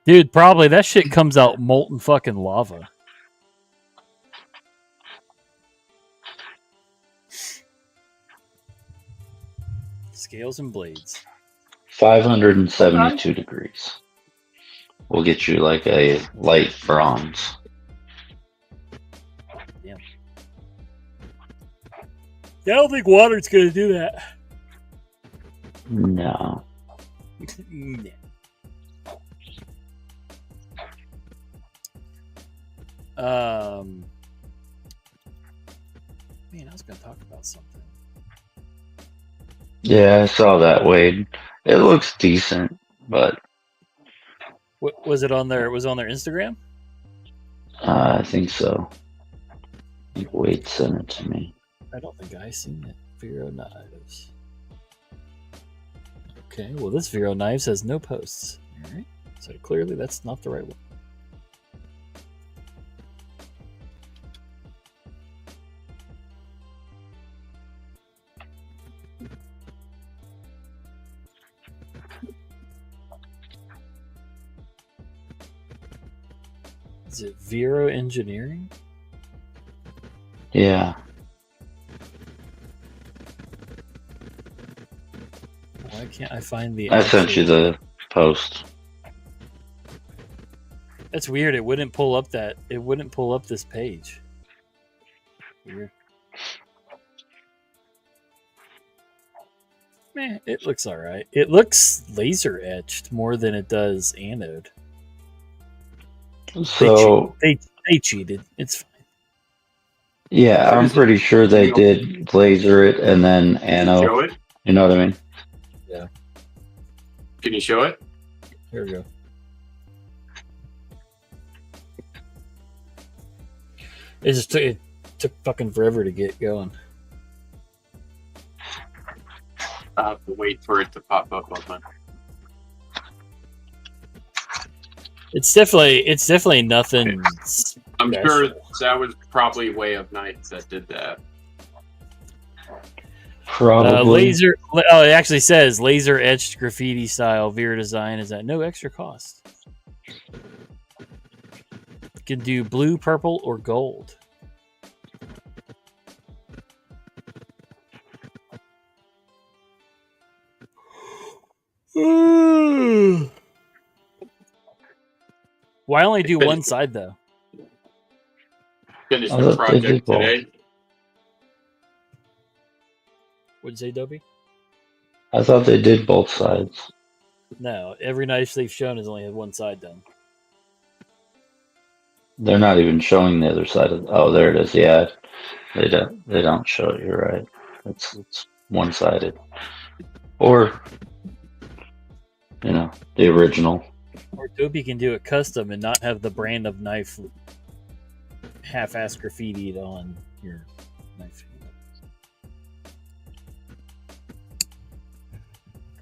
Dude, probably that shit comes out molten fucking lava. Scales and blades. 572 degrees. We'll get you like a light bronze. Yeah, I don't think water's gonna do that. No. Nah. Man, I was gonna talk about something. Yeah, I saw that, Wade. It looks decent, but What was it on their? Was it on their Instagram? I think so. I think Wade sent it to me. I don't think I seen it. Vero Knives. Okay, well this Vero Knives has no posts. All right, so clearly that's not the right one. Is it Vero Engineering? Yeah. Why can't I find the? I sent you the post. That's weird. It wouldn't pull up that. It wouldn't pull up this page. Weird. Man, it looks all right. It looks laser etched more than it does anode. So They cheated. It's fine. yeah, What I'm is it? pretty sure they did laser it and then Can you show anode. it? You know what I mean? Can you show it? Here we go. It took fucking forever to get going. I'll have to wait for it to pop up on my. It's definitely nothing. I'm special. sure that was probably Way of Nights that did that. Probably. Laser. Oh, it actually says laser etched graffiti style Vera design is at no extra cost. You can do blue, purple, or gold. Why only do one side though? Finished I the thought they did project both. today. What'd you say, Dopey? I thought they did both sides. No, every knife they've shown has only had one side done. They're not even showing the other side of. Oh, there it is. Yeah, they don't. They don't show it. You're right. It's one sided, or the original. Or Toby can do it custom and not have the brand of knife half-ass graffitied on your knife.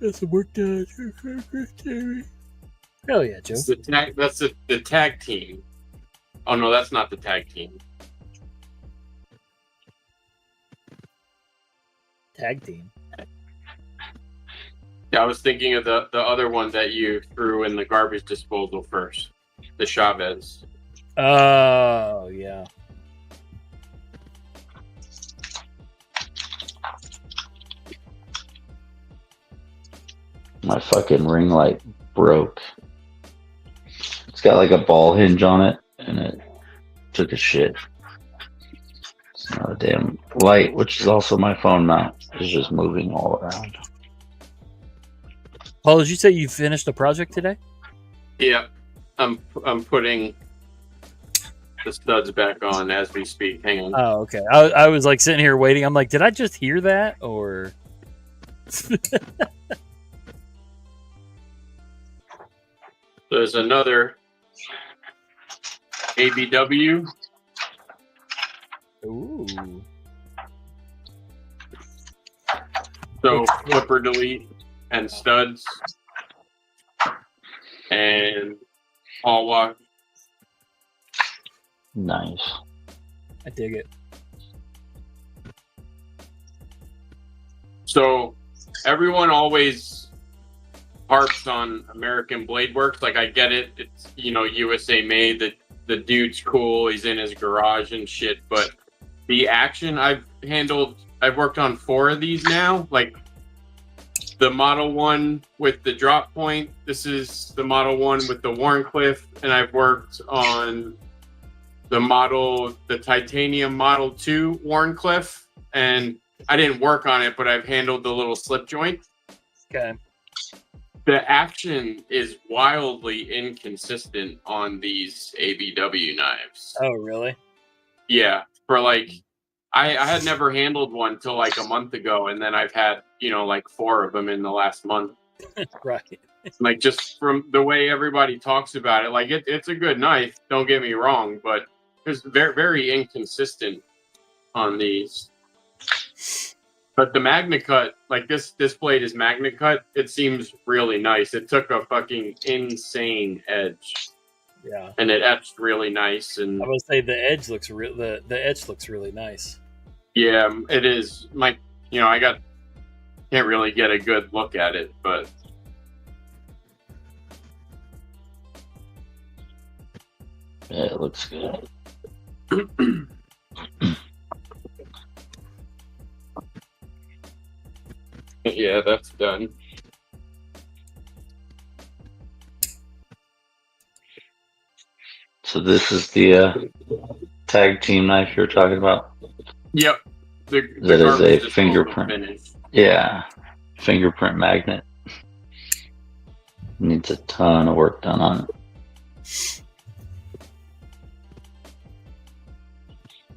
Got some work done. Hell yeah, Joe. That's the tag team. Oh no, that's not the tag team. Tag team. Yeah, I was thinking of the other one that you threw in the garbage disposal first. The Chavez. Oh, yeah. My fucking ring light broke. It's got like a ball hinge on it, and it took a shit. It's not a damn light, which is also my phone mount. It's just moving all around. Paul, did you say you finished a project today? Yeah, I'm putting the studs back on as we speak. Hang on. Oh, okay. I was like sitting here waiting. I'm like, did I just hear that? Or There's another ABW. ooh, So flipper delete and studs and all walk. Nice. I dig it. So everyone always harps on American Blade Works. Like, I get it. It's, USA made. The dude's cool. He's in his garage and shit. But the action I've worked on 4 of these now. Like, the Model 1 with the drop point. This is the Model 1 with the Warncliffe. And I've worked on the Titanium Model 2 Warncliffe. And I didn't work on it, but I've handled the little slip joint. Okay. The action is wildly inconsistent on these ABW knives. Oh, really? Yeah. For like, I had never handled one till like a month ago, and then I've had, like 4 of them in the last month. Right. Like, just from the way everybody talks about it, like it's a good knife, don't get me wrong, but it's very, very inconsistent on these. But the Magna Cut, like this blade is Magna Cut. It seems really nice. It took a fucking insane edge. Yeah. And it etched really nice. And I would say the edge looks the edge looks really nice. yeah, it is. I can't really get a good look at it, but Yeah, it looks good. yeah, that's done. So this is the tag team knife you're talking about? Yep. That is a garbage fingerprint. finish. Yeah, fingerprint magnet. Needs a ton of work done on it.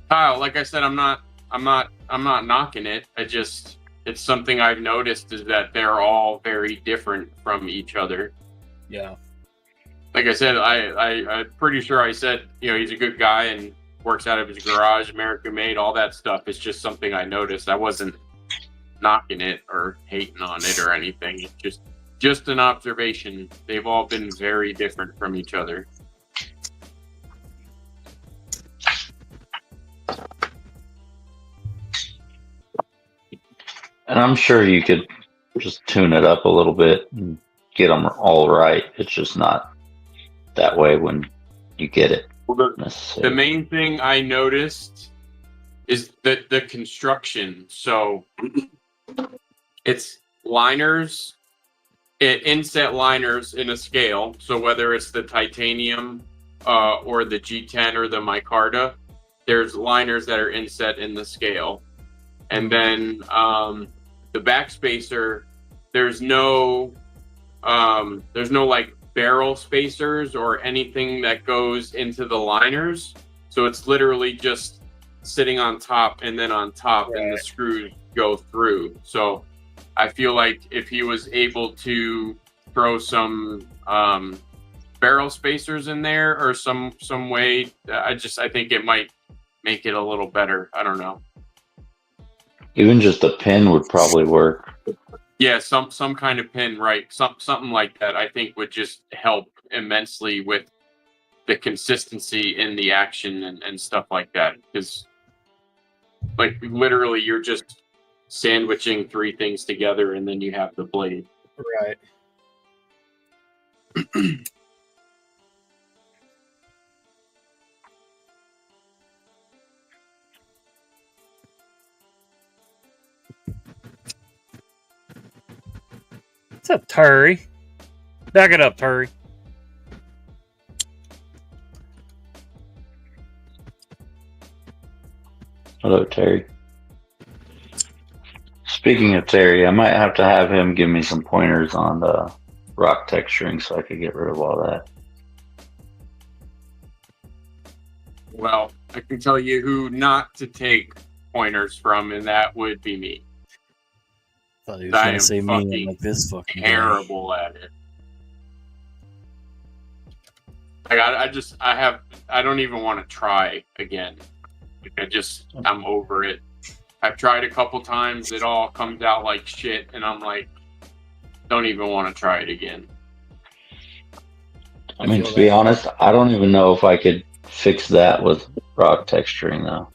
Kyle, like I said, I'm not knocking it. It's something I've noticed is that they're all very different from each other. Yeah. Like I said, I'm pretty sure I said, he's a good guy and works out of his garage, American made, all that stuff. It's just something I noticed. I wasn't knocking it or hating on it or anything. It's just an observation. They've all been very different from each other. And I'm sure you could just tune it up a little bit and get them all right. It's just not that way when you get it. Well, the main thing I noticed is the construction. So it's liners, inset liners in a scale. So whether it's the titanium or the G10 or the micarta, there's liners that are inset in the scale. And then the backspacer, there's no like barrel spacers or anything that goes into the liners. So it's literally just sitting on top and then on top, and the screws go through. So I feel like if he was able to throw some barrel spacers in there or some way, I think it might make it a little better. I don't know. Even just a pin would probably work. Yeah, some kind of pin, right? Something like that. I think would just help immensely with the consistency in the action and stuff like that. Because, like, literally, you're just sandwiching three things together, and then you have the blade. Right. What's up, Terry? Back it up, Terry. Hello, Terry. Speaking of Terry, I might have to have him give me some pointers on the rock texturing so I could get rid of all that. Well, I can tell you who not to take pointers from, and that would be me. I thought he was going to say me like this fucking terrible at it. Like I don't even want to try again. Like I'm over it. I've tried a couple times. It all comes out like shit, and I'm like, don't even want to try it again. I mean, to be honest, I don't even know if I could fix that with rock texturing, though.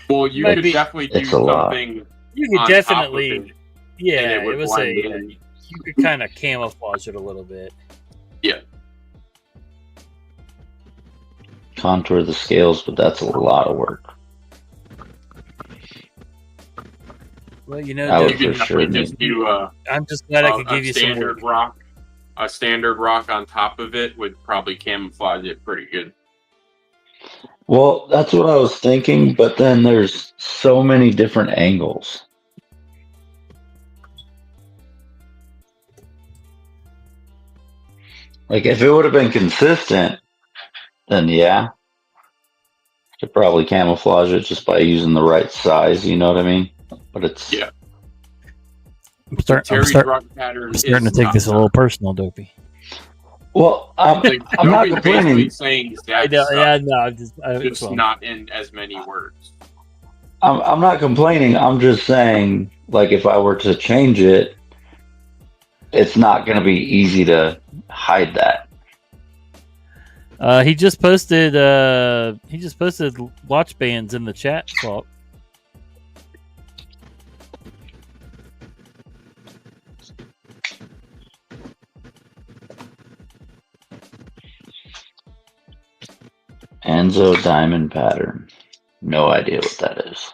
Well, you could definitely do something. You could definitely, it was you could kind of camouflage it a little bit. Yeah. Contour the scales, but that's a lot of work. Well, you know, you could definitely just do I'm just glad I could give you some standard rock. A standard rock on top of it would probably camouflage it pretty good. Well, that's what I was thinking, but then there's so many different angles. Like, if it would have been consistent, then yeah. Could probably camouflage it just by using the right size, you know what I mean? But it's... Yeah. I'm starting to take this a little personal, Dopey. Well, I'm not complaining. Saying just not in as many words. I'm not complaining. I'm just saying, like, if I were to change it, it's not going to be easy to hide that. He just posted watch bands in the chat swap. Enzo diamond pattern. No idea what that is.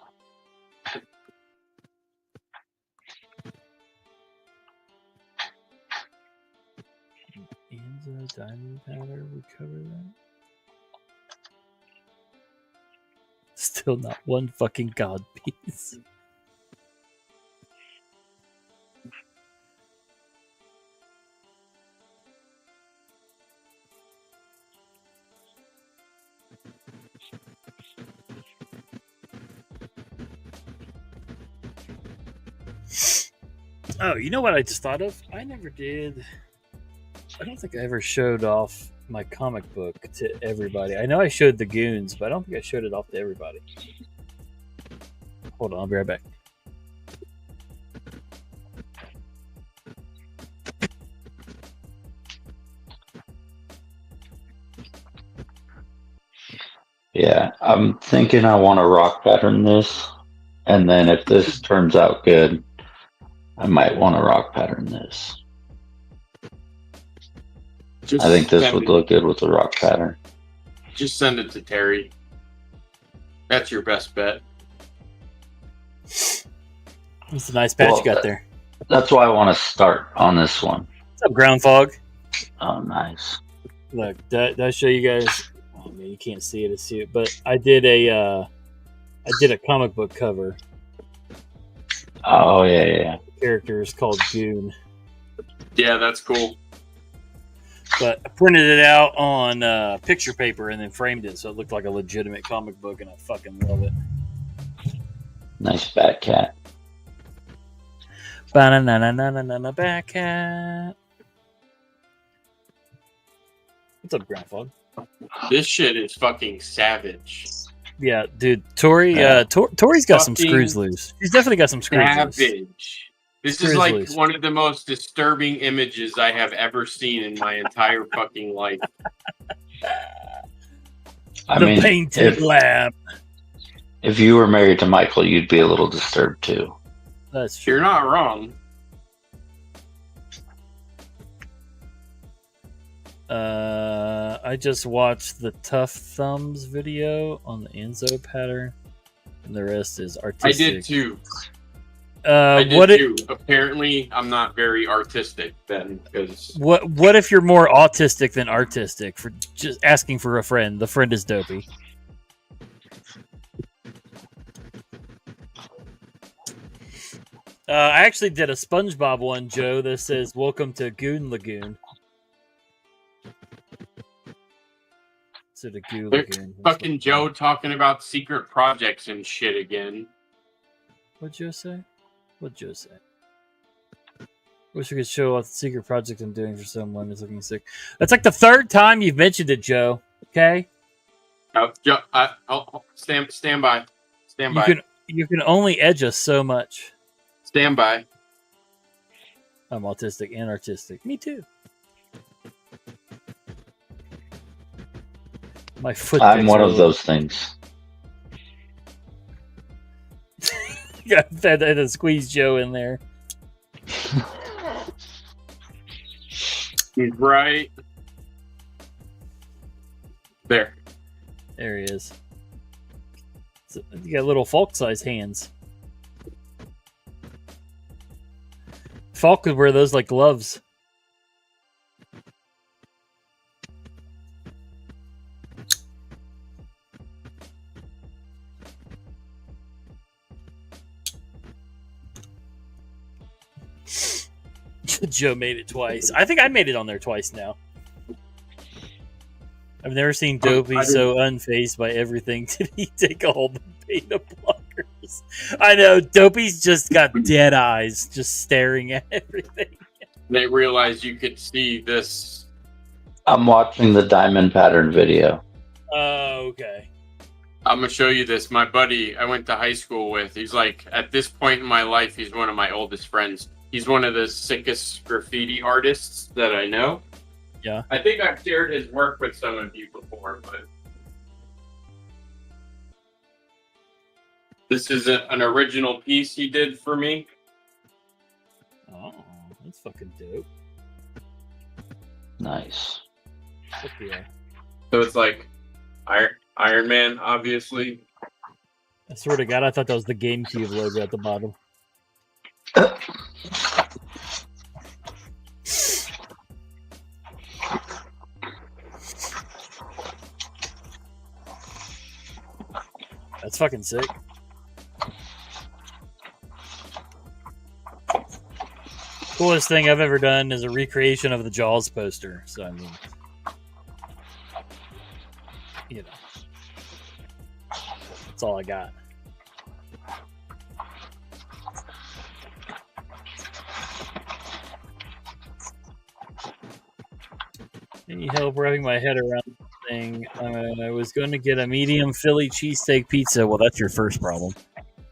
Enzo diamond pattern. We cover that. Still not one fucking god piece. Oh, you know what I just thought of? I don't think I ever showed off my comic book to everybody. I know I showed the Goons, but I don't think I showed it off to everybody. Hold on, I'll be right back. Yeah, I'm thinking I want to rock pattern this, and then if this turns out good, I might want to rock pattern this. I think this would look good with the rock pattern. Just send it to Terry. That's your best bet. It's a nice patch you got there. That's why I want to start on this one. What's up, Ground Fog? Oh, nice. Look, did I show you guys? Oh man, you can't see it, but I did a comic book cover. Oh yeah. The character is called Goon. Yeah, that's cool. But I printed it out on picture paper and then framed it so it looked like a legitimate comic book, and I fucking love it. Nice fat cat. Ba-na-na-na-na-na-na, back cat. What's up, Grandpa? This shit is fucking savage. Yeah, dude. Tori's got some screws loose. He's definitely got some screws loose. Savage. This Screws is like loose. one of the most disturbing images I have ever seen in my entire fucking life. I The mean, painted lamp. if you were married to Michael, you'd be a little disturbed too. That's true. You're not wrong. I just watched the Tough Thumbs video on the Enzo pattern, and the rest is artistic. I did too. What too. Apparently, I'm not very artistic then, because what if you're more autistic than artistic for just asking for a friend? The friend is dopey. I actually did a SpongeBob one, Joe, that says "Welcome to Goon Lagoon." So the Goo Lagoon. fucking Joe talking about secret projects and shit again. What'd Joe say? What'd Joe say? Wish I could show off the secret project I'm doing for someone who's looking sick. That's like the third time you've mentioned it, Joe. Okay? Oh, Joe, stand by. Stand by. You can only edge us so much. Stand by. I'm autistic and artistic. Me too. My foot. I'm one of those things. Got that to squeeze Joe in there. He's right there. There he is. So, you got little Falk-sized hands. Falk could wear those like gloves. Joe made it twice. I think I made it on there twice now. I've never seen Dopey so unfazed by everything. Did he take all the beta blockers? I know. Dopey's just got dead eyes, just staring at everything. They realized you could see this. I'm watching the diamond pattern video. Oh, okay. I'm going to show you this. My buddy I went to high school with, he's like, at this point in my life, he's one of my oldest friends. He's one of the sickest graffiti artists that I know. Yeah. I think I've shared his work with some of you before, but this is an original piece he did for me. Oh, that's fucking dope. Nice. Fuck yeah. So it's like Iron Man, obviously. I swear to God, I thought that was the GameCube logo at the bottom. That's fucking sick. Coolest thing I've ever done is a recreation of the Jaws poster. So, I mean, you know, that's all I got. Any help wrapping my head around the thing? I was going to get a medium Philly cheesesteak pizza. Well, that's your first problem.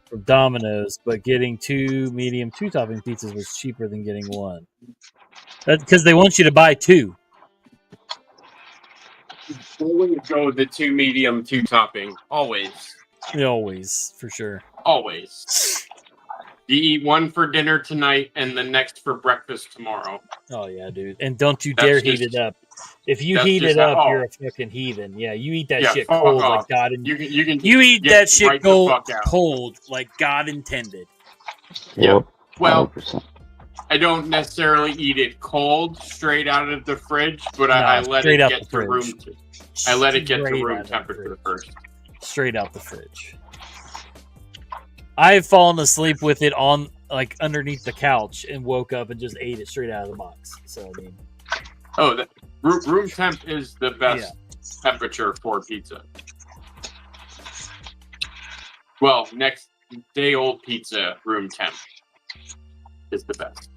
From Domino's, but getting 2 medium 2-topping pizzas was cheaper than getting 1. That's because they want you to buy 2. Always go with the 2 medium, 2 topping. Always. Always, for sure. Always. You eat one for dinner tonight and the next for breakfast tomorrow. Oh, yeah, dude. And don't you dare heat it up. If you heat it up, you're a fucking heathen. Yeah, you eat that shit cold like God. You eat that shit cold like God intended. Yep. Well, 100%. I don't necessarily eat it cold straight out of the fridge, but I let it get to room. I let it get to room temperature first. Straight out the fridge. I've fallen asleep with it on like underneath the couch and woke up and just ate it straight out of the box. So I mean, Room temp is the best temperature for pizza. Well, next day old pizza, room temp is the best.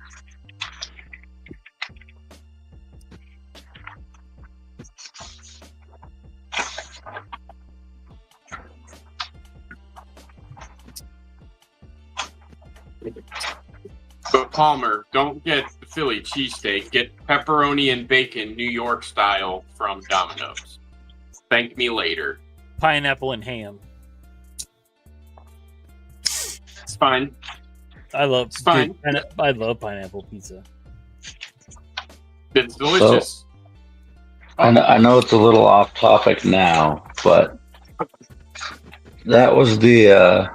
But Palmer, don't get the Philly cheesesteak. Get pepperoni and bacon, New York style from Domino's. Thank me later. Pineapple and ham. It's fine. I love. It's fine. I love pineapple pizza. It's delicious. I know it's a little off topic now, but that was the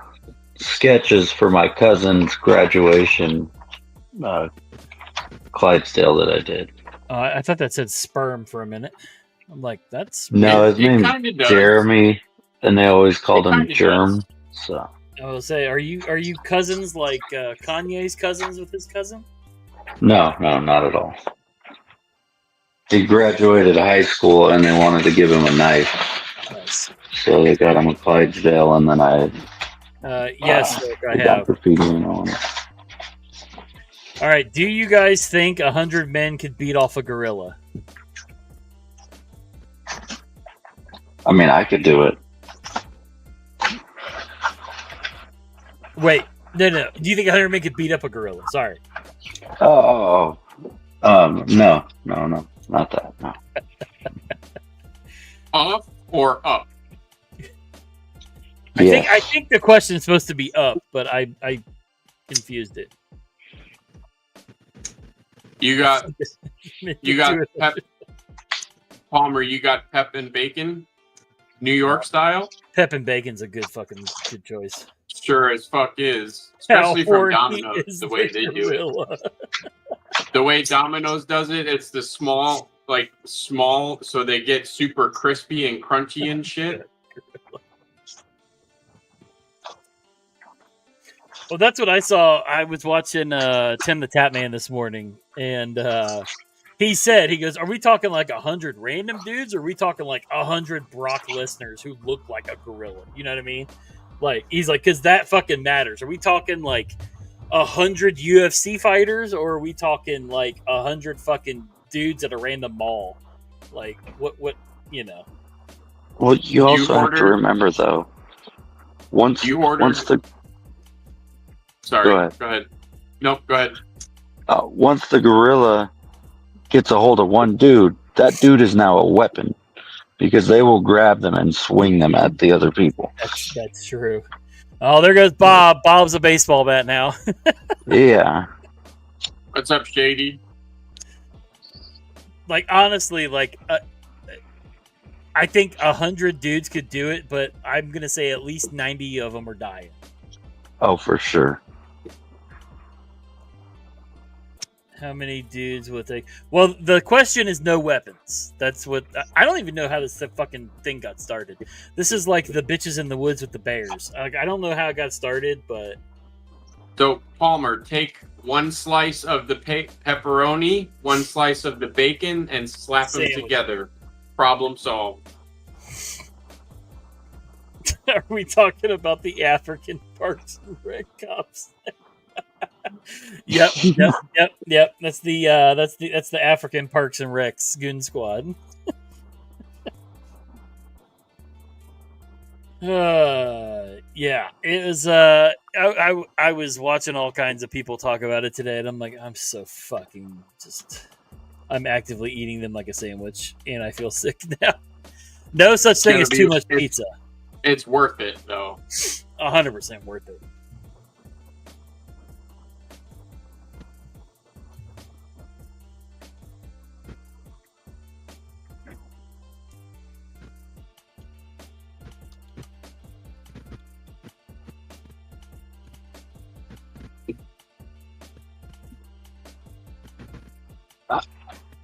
sketches for my cousin's graduation Clydesdale that I did. I thought that said sperm for a minute. I'm like, that's No, his It name's kinda does. Jeremy, and they always called It him kinda Germ. does. So I will say, are you cousins like Kanye's cousins with his cousin? no, not at all. He graduated high school, and they wanted to give him a knife, Nice. so they got him a Clydesdale, and then I Yes, Rick, I the have. Dr. Feeding on it. All right. Do you guys think 100 men could beat off a gorilla? I mean, I could do it. Wait, no. Do you think 100 men could beat up a gorilla? Sorry. No, not that. No. Off or up? I think the question is supposed to be up, but I confused it. You got pep. Palmer, you got pep and bacon, New York style. Pep and bacon's a good choice. Sure as fuck is, especially How from horny Domino's. is The way they do it, gorilla? the way Domino's does it, it's the small, so they get super crispy and crunchy and shit. Well, that's what I saw. I was watching Tim the Tapman this morning, and he goes, are we talking like 100 random dudes, or are we talking like 100 Brock listeners who look like a gorilla? You know what I mean? Like, he's like, because that fucking matters. Are we talking like 100 UFC fighters, or are we talking like 100 fucking dudes at a random mall? Like, what, you know? Well, you also have to remember, though, once the Sorry, Go ahead. Nope, go ahead. Once the gorilla gets a hold of one dude, that dude is now a weapon, because they will grab them and swing them at the other people. That's true. Oh, there goes Bob. Bob's a baseball bat now. Yeah. What's up, Shady? Like, honestly, I think 100 dudes could do it, but I'm gonna say at least 90 of them are dying. Oh, for sure. How many dudes would they? Well, the question is no weapons. That's what I don't even know how this fucking thing got started. This is like the bitches in the woods with the bears. Like, I don't know how it got started, but So Palmer, take one slice of the pepperoni, one slice of the bacon, and slap them together. Problem solved. Are we talking about the African Parks and Rec cops? Yep. That's the African Parks and Recs Goon Squad. Yeah, it was. I was watching all kinds of people talk about it today, and I'm like, I'm so fucking just. I'm actively eating them like a sandwich, and I feel sick now. No such thing as too much pizza. It's worth it, though. 100% worth it.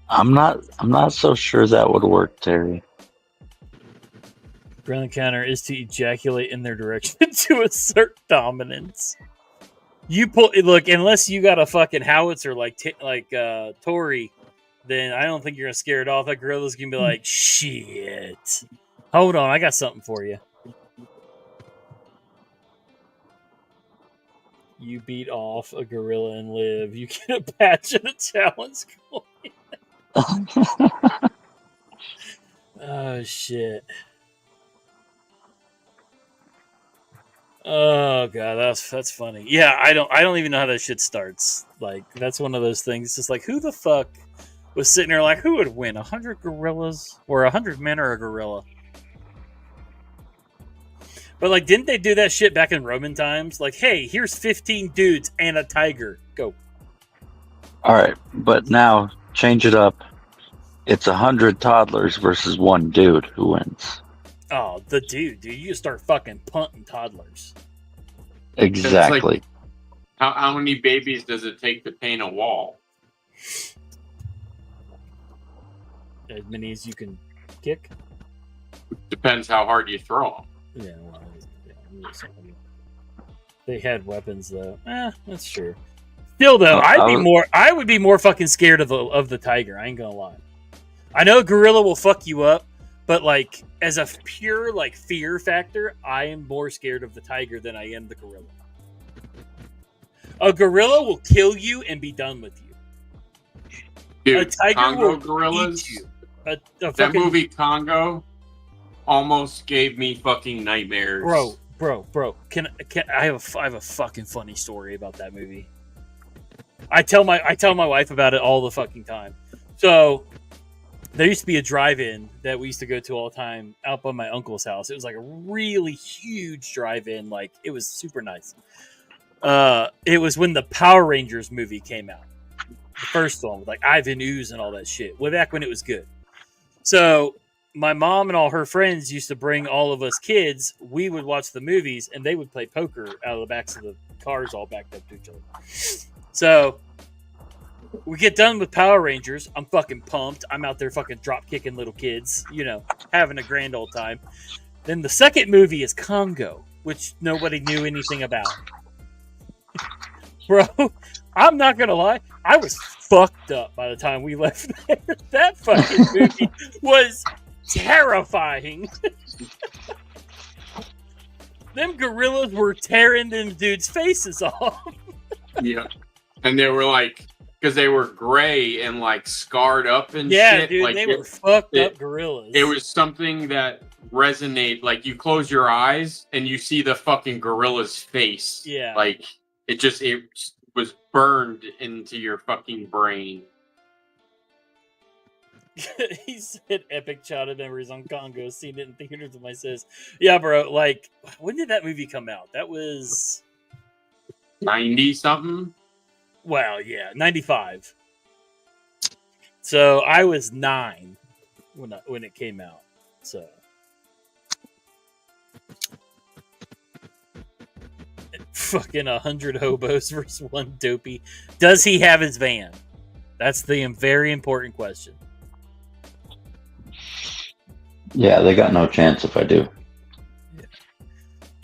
I'm not so sure that would work, Terry. Ground encounter is to ejaculate in their direction to assert dominance. You look, unless you got a fucking howitzer like Tory, then I don't think you're gonna scare it off. That gorilla's gonna be like, shit. Hold on, I got something for you. You beat off a gorilla and live. You get a patch and a challenge coin. Oh shit. Oh god, that's funny. Yeah, I don't even know how that shit starts. Like, that's one of those things. Just like, who the fuck was sitting there like, who would win, 100 gorillas or 100 men or a gorilla? But like, didn't they do that shit back in Roman times? Like, hey, here's 15 dudes and a tiger. Go. All right, but now change it up. It's 100 toddlers versus one dude. Who wins? Oh, the dude. You start fucking punting toddlers. Exactly. How many babies does it take to paint a wall? As many as you can kick. Depends how hard you throw them. Yeah, well, they had weapons though. That's true. Still though, I would be more fucking scared of the tiger. I ain't gonna lie. I know a gorilla will fuck you up, but like as a pure like fear factor, I am more scared of the tiger than I am the gorilla. A gorilla will kill you and be done with you. Dude, a tiger Congo will gorillas. eat you. That movie Congo almost gave me fucking nightmares. Bro. Can I have a fucking funny story about that movie. I tell my wife about it all the fucking time. So there used to be a drive-in that we used to go to all the time out by my uncle's house. It was like a really huge drive-in. Like, it was super nice. It was when the Power Rangers movie came out. The first one with like Ivan Ooze and all that shit. Way back when it was good. So my mom and all her friends used to bring all of us kids. We would watch the movies and they would play poker out of the backs of the cars all backed up to each other. So we get done with Power Rangers. I'm fucking pumped. I'm out there fucking drop kicking little kids, having a grand old time. Then the second movie is Congo, which nobody knew anything about. Bro, I'm not gonna lie, I was fucked up by the time we left there. That fucking movie was terrifying. Them gorillas were tearing them dudes' faces off. Yeah. And they were like, because they were gray and like scarred up and shit. Yeah, dude, like, they were fucked up gorillas. It was something that resonate. Like, you close your eyes and you see the fucking gorilla's face. Yeah. Like, it was burned into your fucking brain. He said epic childhood memories on Congo, seen it in theaters with my sis. Yeah, bro, like, when did that movie come out? That was 90 something. Well, yeah, 95. So I was 9 when it came out. So fucking 100 hobos versus one dopey. Does he have his van? That's the very important question. Yeah, they got no chance if I do.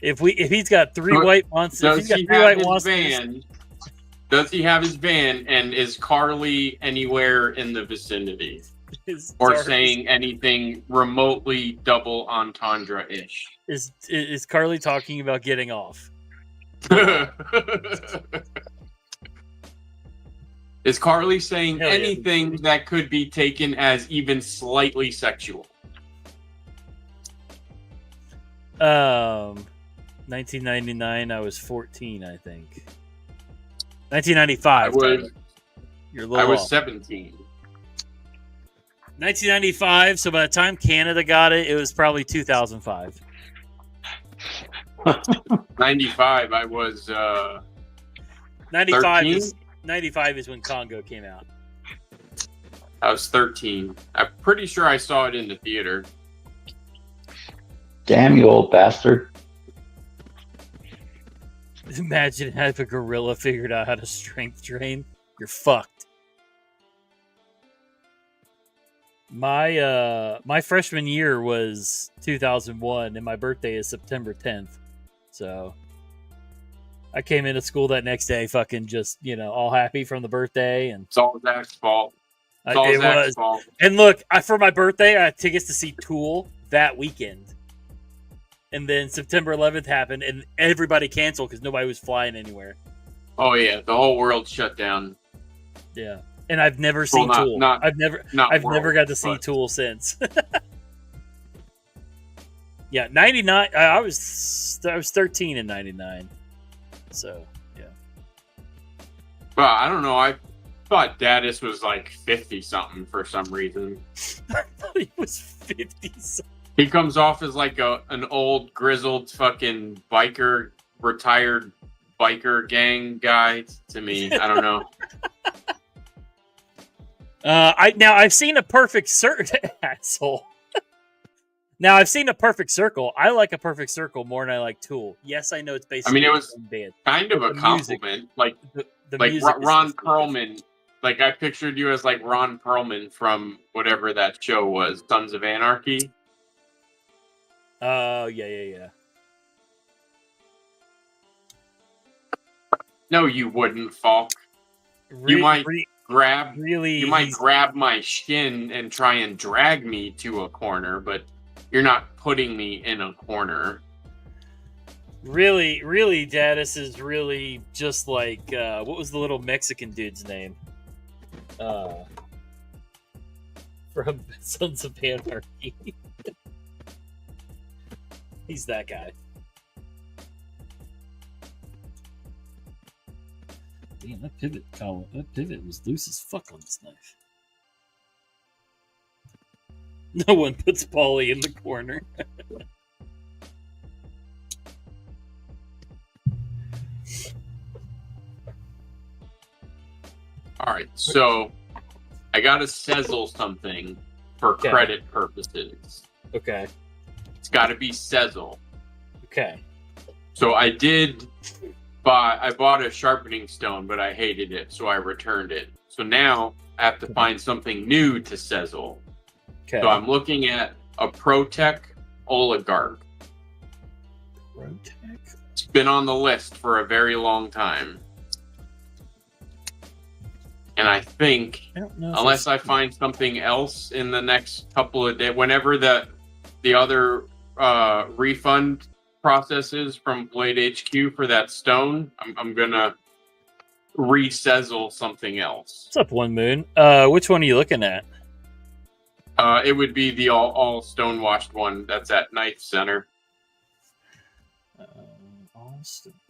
If he's got three white monsters, Does he have his van, and is Carly anywhere in the vicinity? Or saying anything remotely double entendre-ish? Is Carly talking about getting off? Is Carly saying anything that could be taken as even slightly sexual? 1999, I was 14, I think. 1995. I was 17. 1995. So by the time Canada got it, it was probably 2005. 95. I was 95 95 is when Congo came out. I was 13. I'm pretty sure I saw it in the theater. Damn you, old bastard. Imagine if a gorilla figured out how to strength train. You're fucked. My freshman year was 2001, and my birthday is September 10th. So I came into school that next day, fucking just, all happy from the birthday. And it's all Zach's fault. It's all It Zach's was. fault. And look, for my birthday, I had tickets to see Tool that weekend. And then September 11th happened, and everybody canceled because nobody was flying anywhere. Oh yeah, the whole world shut down. Yeah, and I've never seen Tool. I've never got to see Tool since. Yeah, 99. I was 13 in 99. So yeah. Well, I don't know. I thought Dadis was like 50 something for some reason. I thought he was 50 something. He comes off as like an old grizzled fucking retired biker gang guy to me. I don't know. I've seen a perfect circle. Asshole. Now I've seen a perfect circle. I like a perfect circle more than I like Tool. Yes, I know it's basically. I mean, it was band, kind of a compliment. Like Ron Perlman. Like I pictured you as like Ron Perlman from whatever that show was, Sons of Anarchy. Oh yeah. No, you wouldn't, Falk. You might grab my shin and try and drag me to a corner, but you're not putting me in a corner. Really, Dadis is really just like what was the little Mexican dude's name? From Sons of Anarchy. He's that guy. Damn, that pivot was loose as fuck on this knife. No one puts Paulie in the corner. All right, so I gotta sizzle something for credit purposes. Okay. It's gotta be sizzle. Okay. So I bought a sharpening stone, but I hated it, so I returned it. So now I have to find something new to sizzle. Okay. So I'm looking at a ProTech Oligarch. ProTech? It's been on the list for a very long time. And I think, unless I find something else in the next couple of days, whenever the other refund processes from Blade HQ for that stone, I'm gonna re-sizzle something else. What's up, One Moon? Which one are you looking at? It would be the all stone-washed one that's at Knife Center.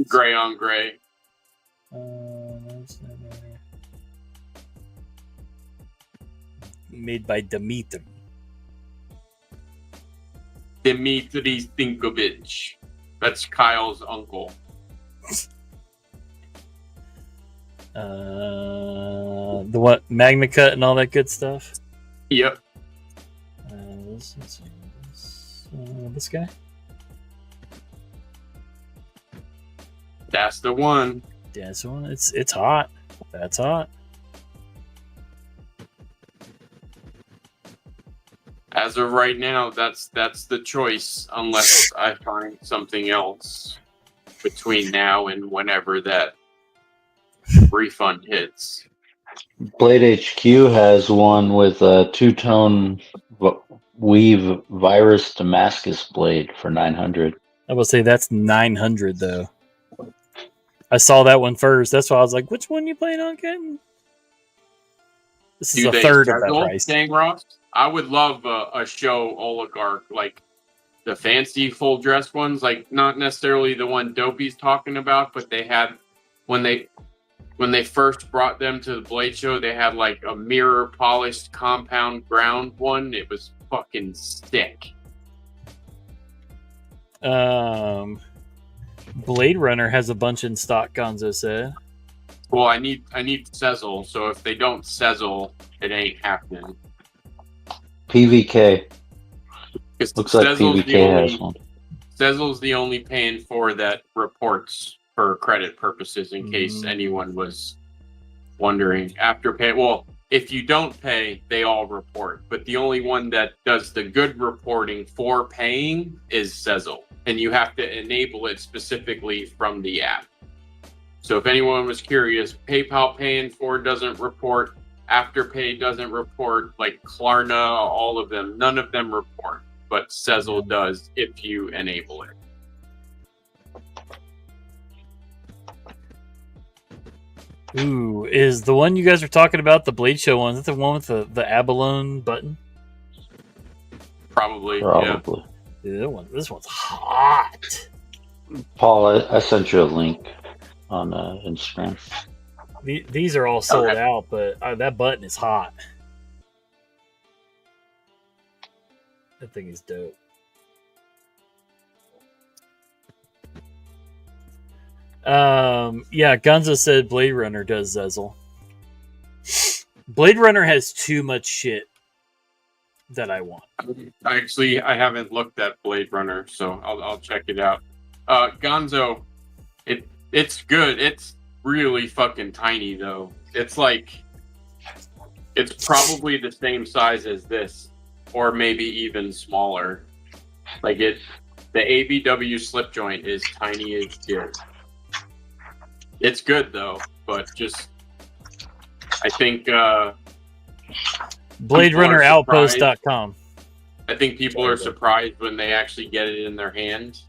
Gray on gray. Made by Dimitri. Dimitri Stinkovich. That's Kyle's uncle. The what? Magna Cut and all that good stuff? Yep. This guy? That's the one. Yeah, that's the one. It's hot. That's hot. As of right now, that's the choice, unless I find something else between now and whenever that refund hits. Blade HQ has one with a two-tone weave virus Damascus blade for 900. I will say that's 900 though. I saw that one first. That's why I was like, "Which one you playing on, Ken?" This is a third of that price. Dang, Ross. I would love a show Oligarch, like the fancy full dress ones, like not necessarily the one Dopey's talking about, but they had when they first brought them to the Blade Show, they had like a mirror polished compound ground one. It was fucking sick. Blade Runner has a bunch in stock, Gonzo said. Well, I need sizzle, so if they don't sizzle, it ain't happening. PVK. Looks like PVK has one. Sizzle's the only paying for that reports for credit purposes, in case anyone was wondering. After pay, well, if you don't pay, they all report. But the only one that does the good reporting for paying is Sizzle, and you have to enable it specifically from the app. So if anyone was curious, PayPal paying for doesn't report. Afterpay doesn't report, like Klarna, all of them. None of them report, but Sezzle does if you enable it. Ooh, is the one you guys were talking about, the Blade Show one, is that the one with the abalone button? Probably. Probably. Yeah, this one's hot. Paul, I sent you a link on Instagram. These are all sold Okay. out, but that button is hot. That thing is dope. Yeah, Gunza said Blade Runner does Zezel. Blade Runner has too much shit that I want. I haven't looked at Blade Runner, so I'll check it out. Gonzo, it's good. It's really fucking tiny though. It's probably the same size as this, or maybe even smaller. Like the ABW slip joint is tiny as shit. It's good though, but just I think BladeRunnerOutpost.com. I think people are surprised when they actually get it in their hand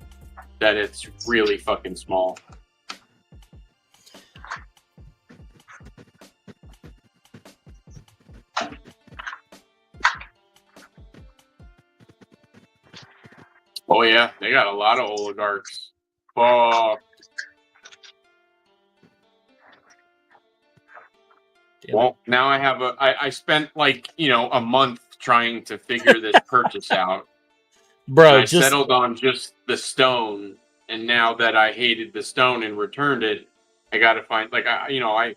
that it's really fucking small. Oh yeah, they got a lot of oligarchs. Oh. Well, now I have I spent a month trying to figure this purchase out. Bro, I settled on just the stone, and now that I hated the stone and returned it, I got to find I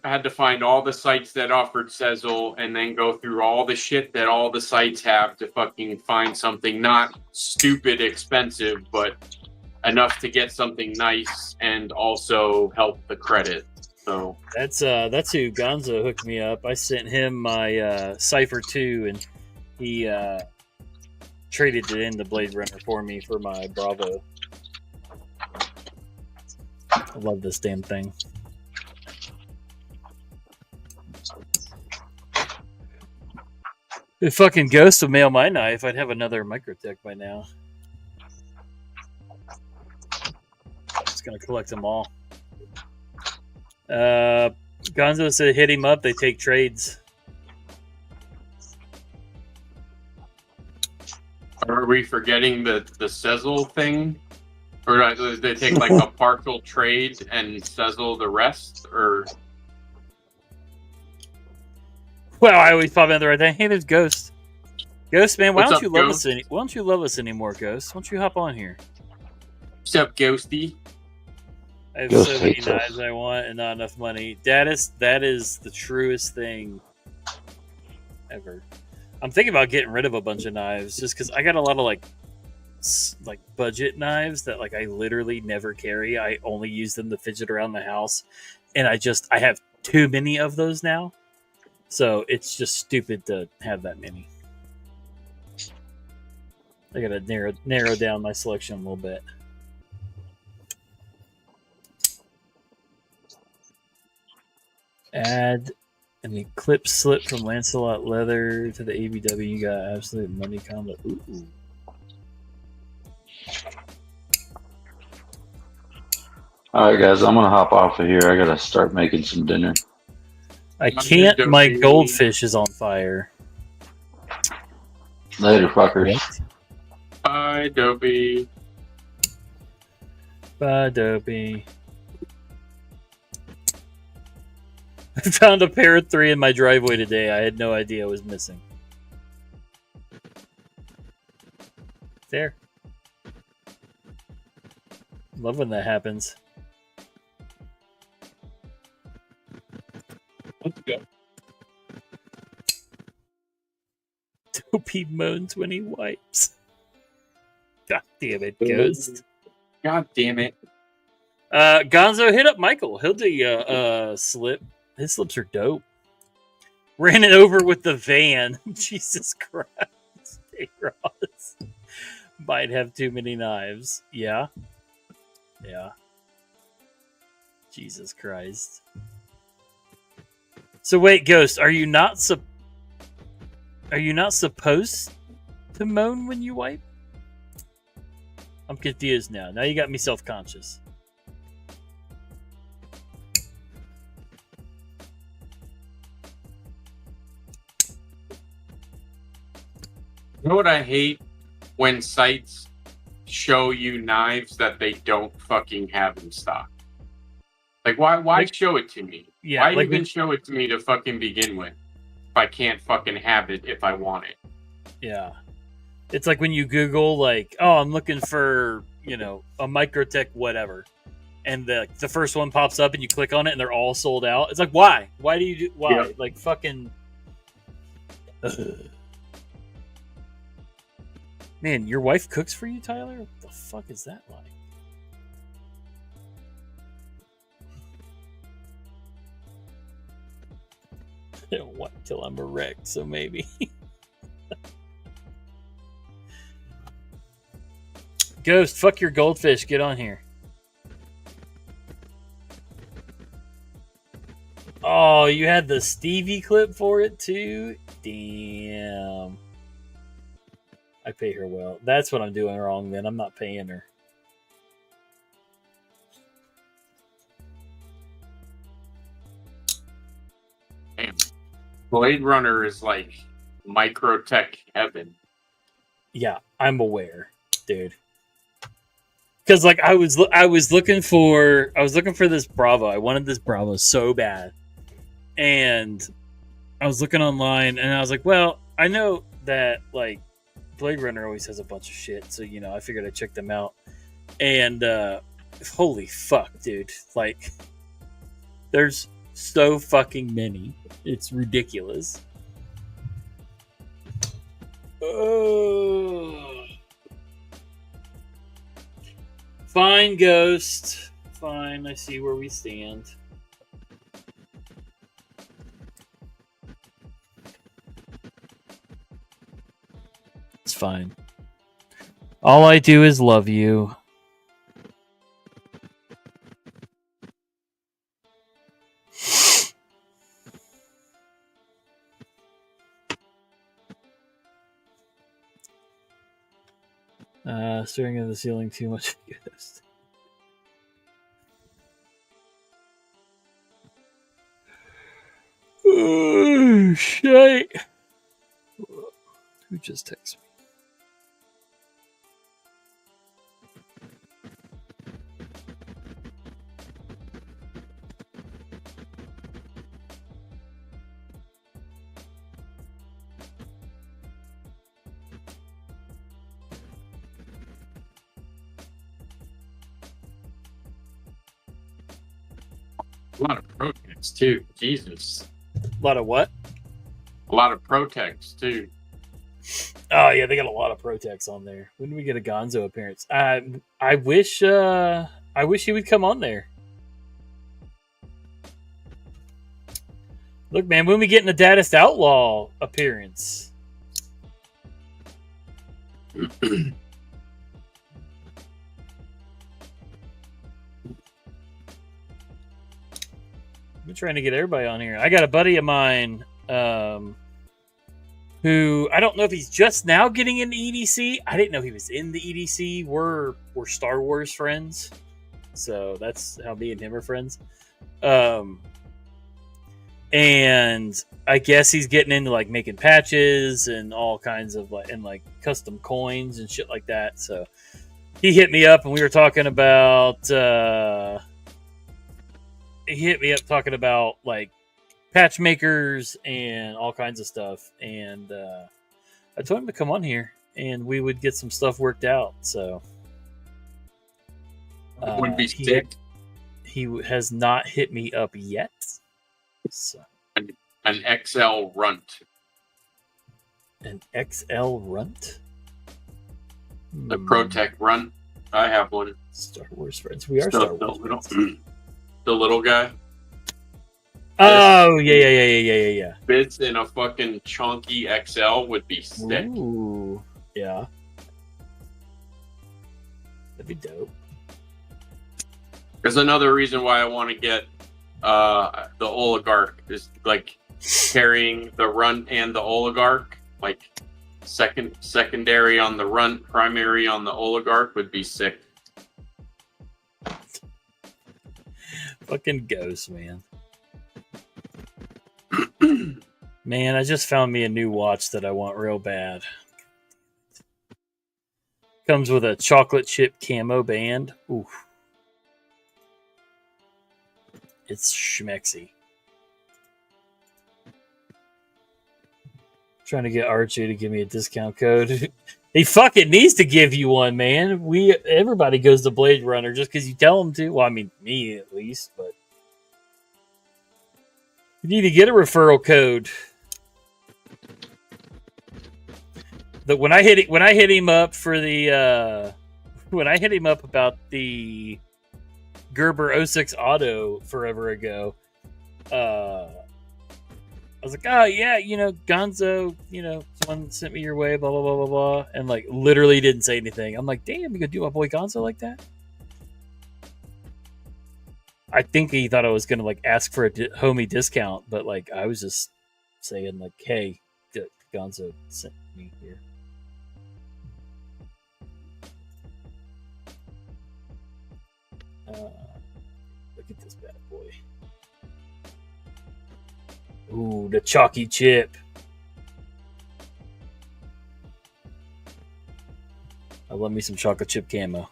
had to find all the sites that offered Sezzle, and then go through all the shit that all the sites have to fucking find something not stupid expensive, but enough to get something nice and also help the credit. So that's who Gonzo hooked me up. I sent him my Cypher 2, and he traded it into Blade Runner for me for my Bravo. I love this damn thing. If fucking Ghost would mail my knife, I'd have another Microtech by now. Just gonna collect them all. Gonzo said hit him up, they take trades. are we forgetting the Sezzle thing? Or do they take like a partial trade and Sezzle the rest? Or Well, I always pop in the right thing. Hey, there's Ghost. Ghost, man, why What's don't up, you love Ghost? us Why don't you love us anymore, Ghost? Why don't you hop on here? what's up, Ghosty? I have Ghost so many hates us. knives I want and not enough money. That is the truest thing ever. I'm thinking about getting rid of a bunch of knives just because I got a lot of like budget knives that like I literally never carry. I only use them to fidget around the house, and I have too many of those now. So it's just stupid to have that many. I gotta narrow down my selection a little bit. Add an Eclipse slip from Lancelot Leather to the ABW. You got absolute money combo. Ooh. All right, guys, I'm gonna hop off of here. I gotta start making some dinner. I can't. My goldfish is on fire. Later, fuckers. What? Bye, Dopey. Bye, Dopey. I found a Parrot 3 in my driveway today. I had no idea it was missing. There. Love when that happens. Let's go. Dopey moans when he wipes. God damn it, Ghost. God damn it. Gonzo, hit up Michael. He'll do you a slip. His slips are dope. Ran it over with the van. Jesus Christ. Hey, Ross. Might have too many knives. Yeah. Jesus Christ. So wait, Ghost, are you not supposed to moan when you wipe? I'm confused now. Now you got me self-conscious. You know what I hate? When sites show you knives that they don't fucking have in stock. Like, why show it to me? Yeah, why like even show it to me to fucking begin with? If I can't fucking have it if I want it. Yeah. It's like when you Google, like, oh, I'm looking for, you know, a Microtech whatever. And the first one pops up and you click on it and they're all sold out. It's like, why? Why do you do, why? Yeah. Like, fucking. Man, your wife cooks for you, Tyler? What the fuck is that like? I don't want till I'm erect, so maybe. Ghost, fuck your goldfish. Get on here. Oh, you had the Stevie clip for it too? Damn. I pay her well. That's what I'm doing wrong then. I'm not paying her. Damn. Blade Runner is like Microtech heaven. Yeah, I'm aware, dude. Because like I was looking for this Bravo. I wanted this Bravo so bad, and I was looking online, and I was like, well, I know that like Blade Runner always has a bunch of shit, so you know, I figured I'd check them out. And holy fuck, dude! Like, there's so fucking many. It's ridiculous. Oh. Fine, Ghost. Fine, I see where we stand. It's fine. All I do is love you. Staring at the ceiling too much. Ghost. Oh, shit. Who just texted me? A lot of Protex too. Jesus. A lot of what? A lot of Protex too. Oh yeah, they got a lot of Protex on there. When do we get a Gonzo appearance? I wish he would come on there. Look, man, when we getting a Daddest Outlaw appearance? I'm trying to get everybody on here. I got a buddy of mine who I don't know if he's just now getting into EDC. I didn't know he was in the EDC. We're Star Wars friends, so that's how me and him are friends. And I guess he's getting into like making patches and all kinds of like custom coins and shit like that. So he hit me up and we were talking about. He hit me up talking about like patch makers and all kinds of stuff, and I told him to come on here and we would get some stuff worked out. So Would be sick. He has not hit me up yet. So An XL runt. an XL runt. The Protec runt. I have one. Star Wars friends. We are Star Wars friends. The little guy. Oh yeah. Fits in a fucking chunky XL would be sick. Ooh, yeah. That'd be dope. There's another reason why I want to get the oligarch is like carrying the runt and the oligarch, like secondary on the runt, primary on the oligarch would be sick. Fucking ghost, man. Man, I just found me a new watch that I want real bad. Comes with a chocolate chip camo band. Oof. It's schmexy. Trying to get Archie to give me a discount code. He fucking needs to give you one, man. Everybody goes to Blade Runner just because you tell them to. Well, I mean, me at least, but you need to get a referral code. When I hit him up for the when I hit him up about the Gerber 06 Auto forever ago, I was like, oh yeah, Gonzo, someone sent me your way, blah blah blah blah blah, and like literally didn't say anything. I'm like, damn, you gonna do my boy Gonzo like that? I think he thought I was gonna like ask for a homie discount, but like I was just saying like, hey, Gonzo sent me here. Look at this bad boy. Ooh, the chalky chip. I love me some chocolate chip camo.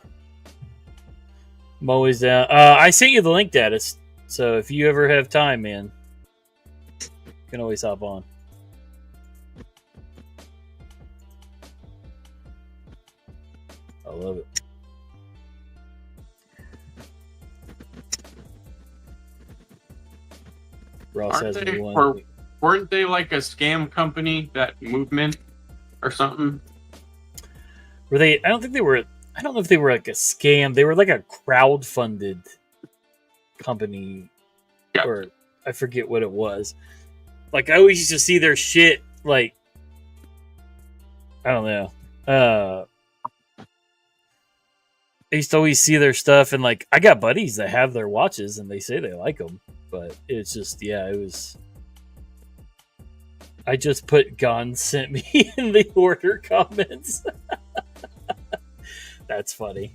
I'm always down. I sent you the link, Dadis. So if you ever have time, man, you can always hop on. I love it. Ross has me one. Weren't they like a scam company, that movement or something? Were they? I don't think they were. I don't know if they were like a scam. They were like a crowd-funded company, Yep. or I forget what it was. Like I always used to see their shit. Like I don't know. I used to always see their stuff, and like I got buddies that have their watches, and they say they like them, but it's just it was. I just put "GOONZ sent me" in the order comments. That's funny.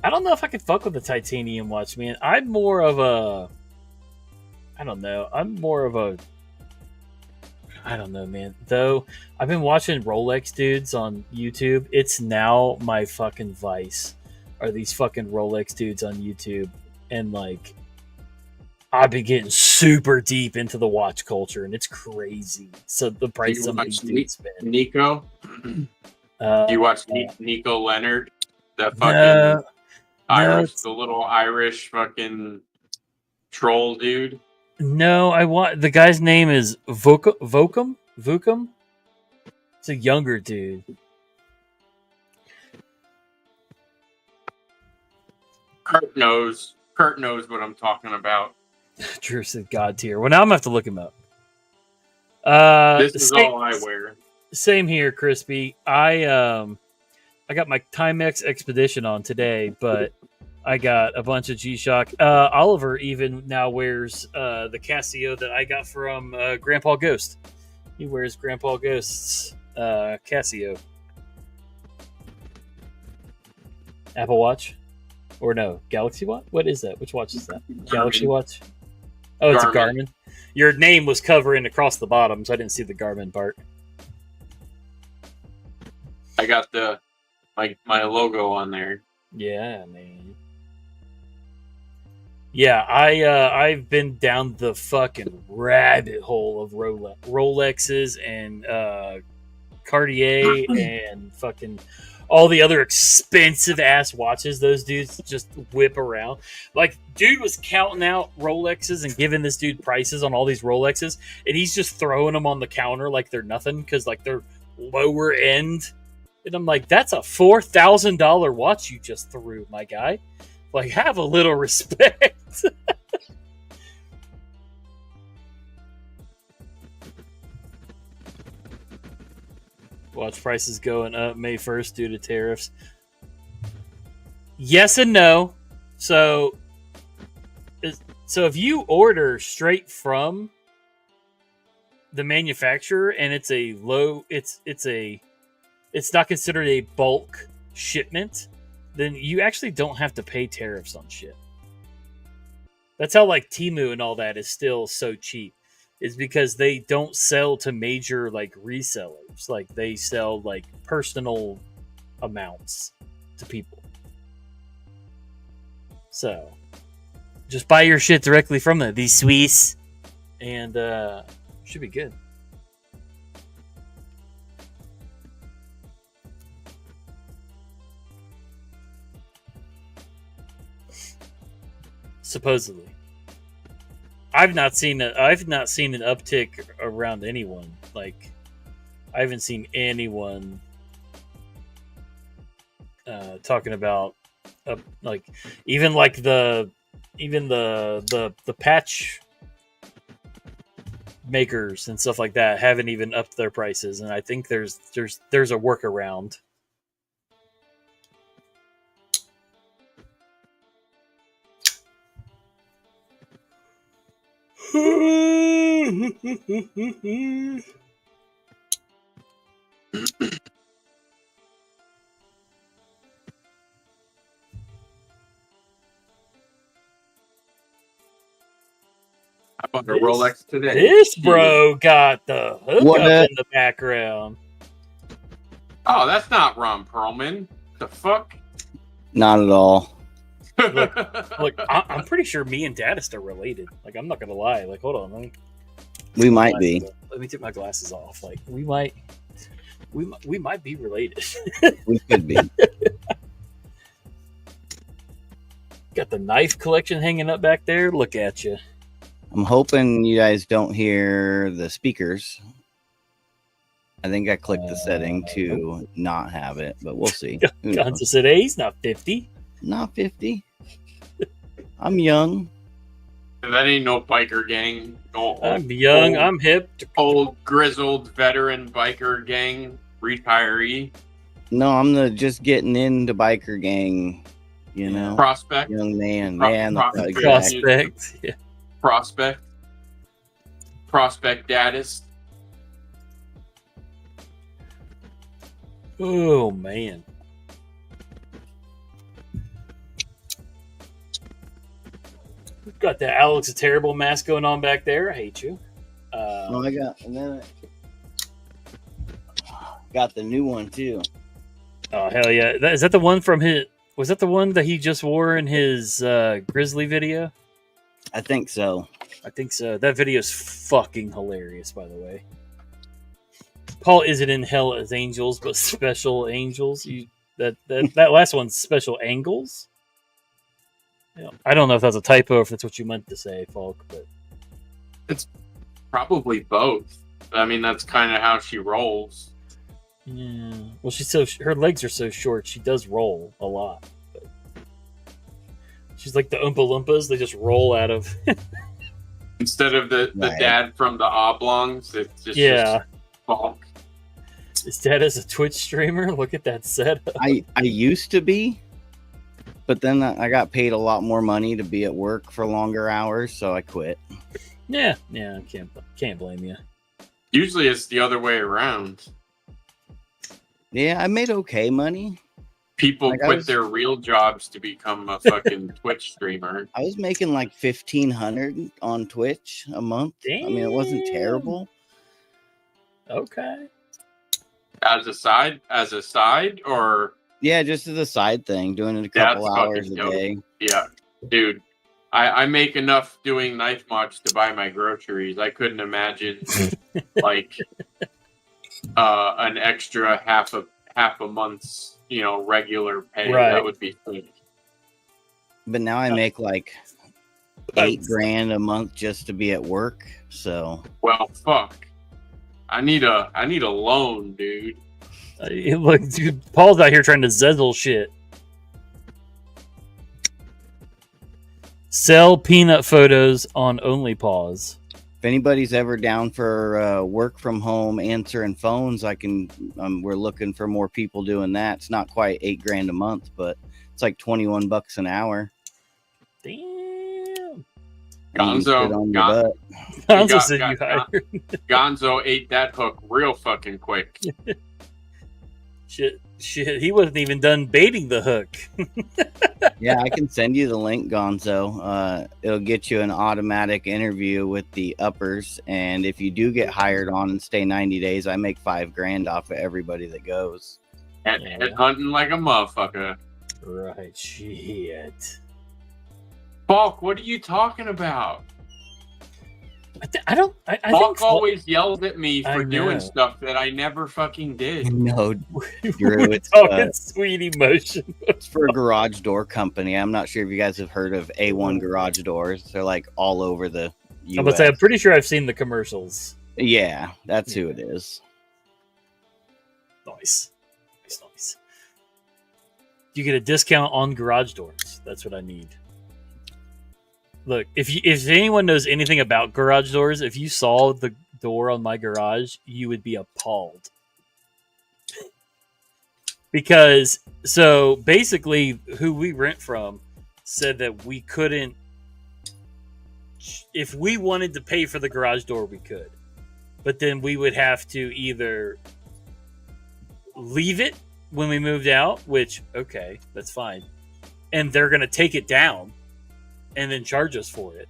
I don't know if I could fuck with the titanium watch, man. I'm more of a. I don't know. I don't know, man. Though I've been watching Rolex dudes on YouTube. It's now my fucking vice. Are these fucking Rolex dudes on YouTube? And like, I've been getting super deep into the watch culture, and it's crazy. So the price of these dudes spend. Nico? Do you watch Nico Leonard? That fucking the little Irish fucking troll dude? No, I want the guy's name is Vokum. It's a younger dude. Kurt knows what I'm talking about. Drew said God tier. Well, now I'm gonna have to look him up. This is all I wear. Same here, Crispy. I got my Timex Expedition on today, but I got a bunch of G-Shock. Oliver even now wears the Casio that I got from Grandpa Ghost. He wears Grandpa Ghost's Casio. Apple Watch? Or no, Galaxy Watch? What is that? Which watch is that? Galaxy Watch? Oh, it's Garmin. a Garmin. Your name was covering across the bottom, so I didn't see the Garmin part. I got my logo on there. Yeah, man. Yeah, I've been down the fucking rabbit hole of Rolexes and Cartier and fucking all the other expensive ass watches those dudes just whip around. Like, dude was counting out Rolexes and giving this dude prices on all these Rolexes, and he's just throwing them on the counter like they're nothing because like they're lower end. And I'm like, that's a $4,000 watch you just threw, my guy. Like, have a little respect. Watch prices going up May 1st due to tariffs. Yes and no. So, so if you order straight from the manufacturer and it's a low, it's not considered a bulk shipment, then you actually don't have to pay tariffs on shit. That's how like Temu and all that is still so cheap. Is because they don't sell to major like resellers. Like they sell like personal amounts to people. So just buy your shit directly from them, these Swiss, and should be good. Supposedly. I've not seen an uptick around anyone. Like, I haven't seen anyone talking about like even the patch makers and stuff like that haven't even upped their prices, and I think there's a workaround. I bought a Rolex today. This bro got the hookup in the background. Oh, that's not Ron Perlman. The fuck? Not at all. Look, I'm pretty sure me and Dadist are related. Like, I'm not gonna lie. Like, hold on, We might be. Let me take my glasses off. Like, we might be related. We could be. Got the knife collection hanging up back there. Look at you. I'm hoping you guys don't hear the speakers. I think I clicked the setting to not have it, but we'll see. GOONZ said, "Hey, he's not 50. Not 50. I'm young. That ain't no biker gang. I'm young. I'm hip. Old grizzled veteran biker gang retiree. No, I'm just getting into biker gang. You know, Prospect. young man. Prospect. Yeah. Prospect Dadist. Oh man. We've got the Alex a Terrible mask going on back there. I hate you. Oh, I got the new one too. Oh hell yeah! Is that the one from his? Was that the one that he just wore in his Grizzly video? I think so. I think so. That video is fucking hilarious, by the way. Paul isn't in hell as angels, but special angels. That last one's special angles. Yeah. I don't know if that's a typo or if that's what you meant to say, Falk, but it's probably both. I mean, that's kind of how she rolls. Yeah. Well, her legs are so short. She does roll a lot. But she's like the Oompa Loompas. They just roll out of. Instead of the dad from the Oblongs, it's just Falk. His dad is a Twitch streamer. Look at that setup. I used to be, but then I got paid a lot more money to be at work for longer hours, so I quit. Yeah, I can't blame you. Usually, it's the other way around. Yeah, I made okay money. People quit their real jobs to become a fucking Twitch streamer. I was making like $1,500 on Twitch a month. Damn. I mean, it wasn't terrible. Okay. As a side, or yeah, just as a side thing, doing it a couple hours a day. Yeah, dude, I make enough doing knife mods to buy my groceries. I couldn't imagine like an extra half a month's regular pay. Right. That would be sick. But now I make like $8,000 a month just to be at work. So well, fuck. I need a loan, dude. Look, dude, Paul's out here trying to zezzle shit. Sell peanut photos on OnlyPause. if anybody's ever down for work from home answering phones, we're looking for more people doing that. It's not quite $8,000 a month, but it's like $21 an hour. Damn. And you sit on your butt. Gonzo said you hired. Gonzo ate that hook real fucking quick. Shit. He wasn't even done baiting the hook. Yeah, I can send you the link, Gonzo. It'll get you an automatic interview with the uppers, and if you do get hired on and stay 90 days, I make $5,000 off of everybody that goes. And hunting like a motherfucker. Right, shit. Falk, what are you talking about? I Falk think always yells at me I for doing know. stuff that I never fucking did. No, we're Drew, it's talking sweet emotion. it's for a garage door company. I'm not sure if you guys have heard of A1 garage doors. They're like all over the US. I'm gonna say I'm pretty sure I've seen the commercials. Yeah, that's who it is. Nice. You get a discount on garage doors. That's what I need. Look, if anyone knows anything about garage doors, if you saw the door on my garage, you would be appalled. Because so basically, who we rent from said that we couldn't. If we wanted to pay for the garage door, we could, but then we would have to either leave it when we moved out, which okay, that's fine, and they're gonna take it down and then charge us for it,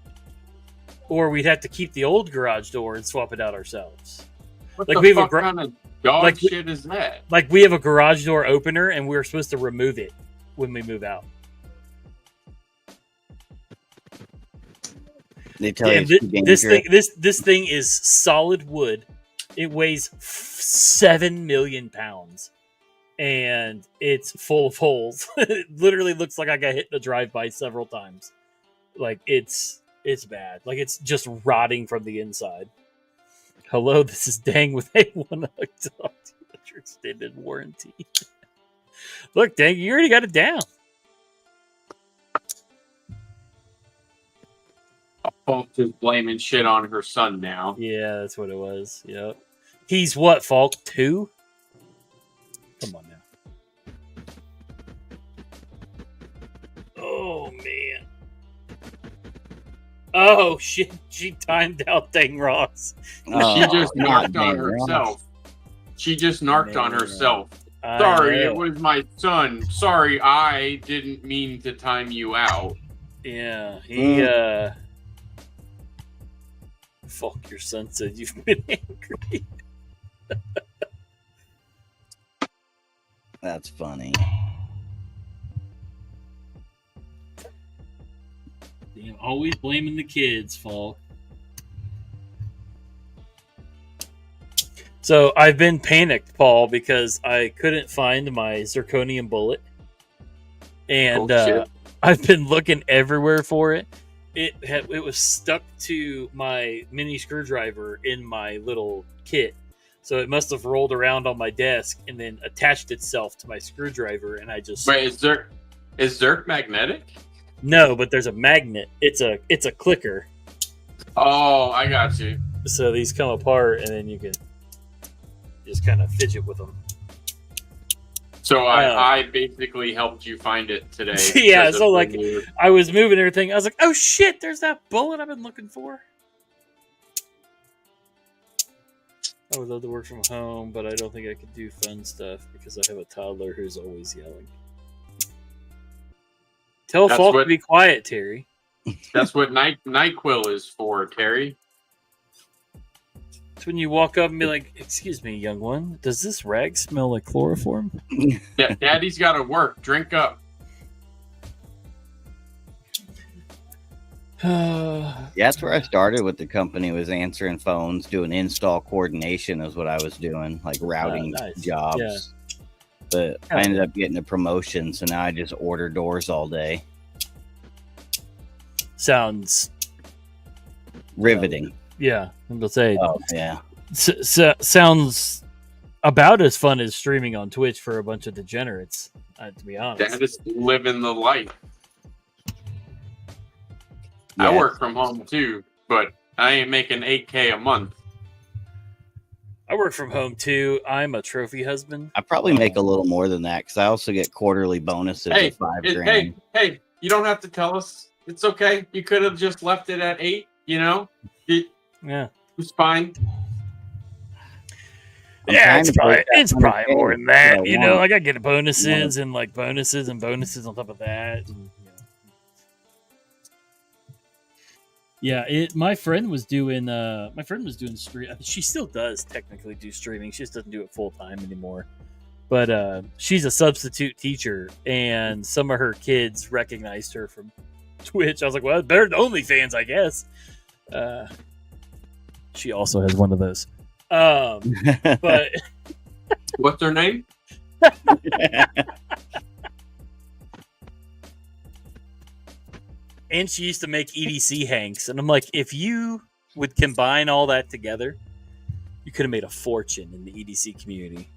or we'd have to keep the old garage door and swap it out ourselves. What Like the we have a fuck kind of dog like we- shit is that? Like we have a garage door opener, and we're supposed to remove it when we move out. They tell And you it's too dangerous. this thing is solid wood. It weighs 7 million pounds, and it's full of holes. It literally looks like I got hit in a drive-by several times. Like it's bad. Like it's just rotting from the inside. Hello, this is Dang with A1 your extended warranty. Look, Dang, you already got it down. Falk is blaming shit on her son now. Yeah, that's what it was. Yep. He's what, Falk? 2? Come on now. Oh man. Oh shit! She timed out Dang Ross. She just God narked on damn, herself. She just narked on Man. herself. I Sorry, know. it was my son. Sorry, I didn't mean to time you out. Yeah, he Fuck, your son said you've been angry. That's funny. Damn, always blaming the kids, Falk. So I've been panicked, Paul, because I couldn't find my zirconium bullet, and Bullshit. I've been looking everywhere for it. It was stuck to my mini screwdriver in my little kit, so it must have rolled around on my desk and then attached itself to my screwdriver. And I just Wait, is Zerk magnetic? no, but there's a magnet. It's a clicker, Oh, I got you. so these come apart, and then you can just kind of fidget with them. So I basically helped you find it today. Yeah, because so, of like, the new- I was moving everything. I was like, oh shit, there's that bullet I've been looking for. I would love to work from home, but I don't think I could do fun stuff because I have a toddler who's always yelling. Tell That's Falk what- to be quiet, Terry. That's what NyQuil is for, Terry. It's when you walk up and be like, excuse me, young one, does this rag smell like chloroform? Daddy's got to work. Drink up. Yeah, that's where I started with the company, was answering phones, doing install coordination is what I was doing, like routing nice. jobs. Yeah. But I ended up getting a promotion, so now I just order doors all day. Sounds, Riveting. yeah, I'm going to say, Oh, yeah. sounds about as fun as streaming on Twitch for a bunch of degenerates, to be honest. Dad is living the life. Yeah. I work from home too, but I ain't making $8K a month. I work from home too. I'm a trophy husband. I probably make a little more than that because I also get quarterly bonuses Hey, of $5,000. Hey, you don't have to tell us. It's okay. You could have just left it at 8. Yeah. It's fine. Yeah, it's probably $100K more than what that. I You know, want. like I get bonuses and like bonuses and bonuses on top of that. And, yeah, my friend was doing stream. She still does technically do streaming. She just doesn't do it full time anymore. But she's a substitute teacher, and some of her kids recognized her from Twitch. I was like, well, it's better than OnlyFans, I guess. She also has one of those. But What's her name? and she used to make EDC hanks, and I'm like, if you would combine all that together, you could have made a fortune in the EDC community.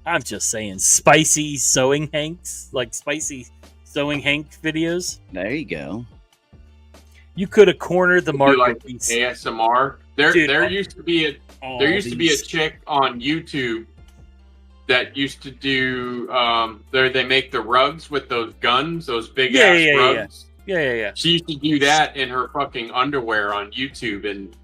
I'm just saying, spicy sewing hanks, like spicy sewing hank videos. There you go. You could have cornered the Do market. like ASMR. There used to be a chick on YouTube that used to do they make the rugs with those guns, those big ass rugs. Yeah. She used to do that in her fucking underwear on YouTube, and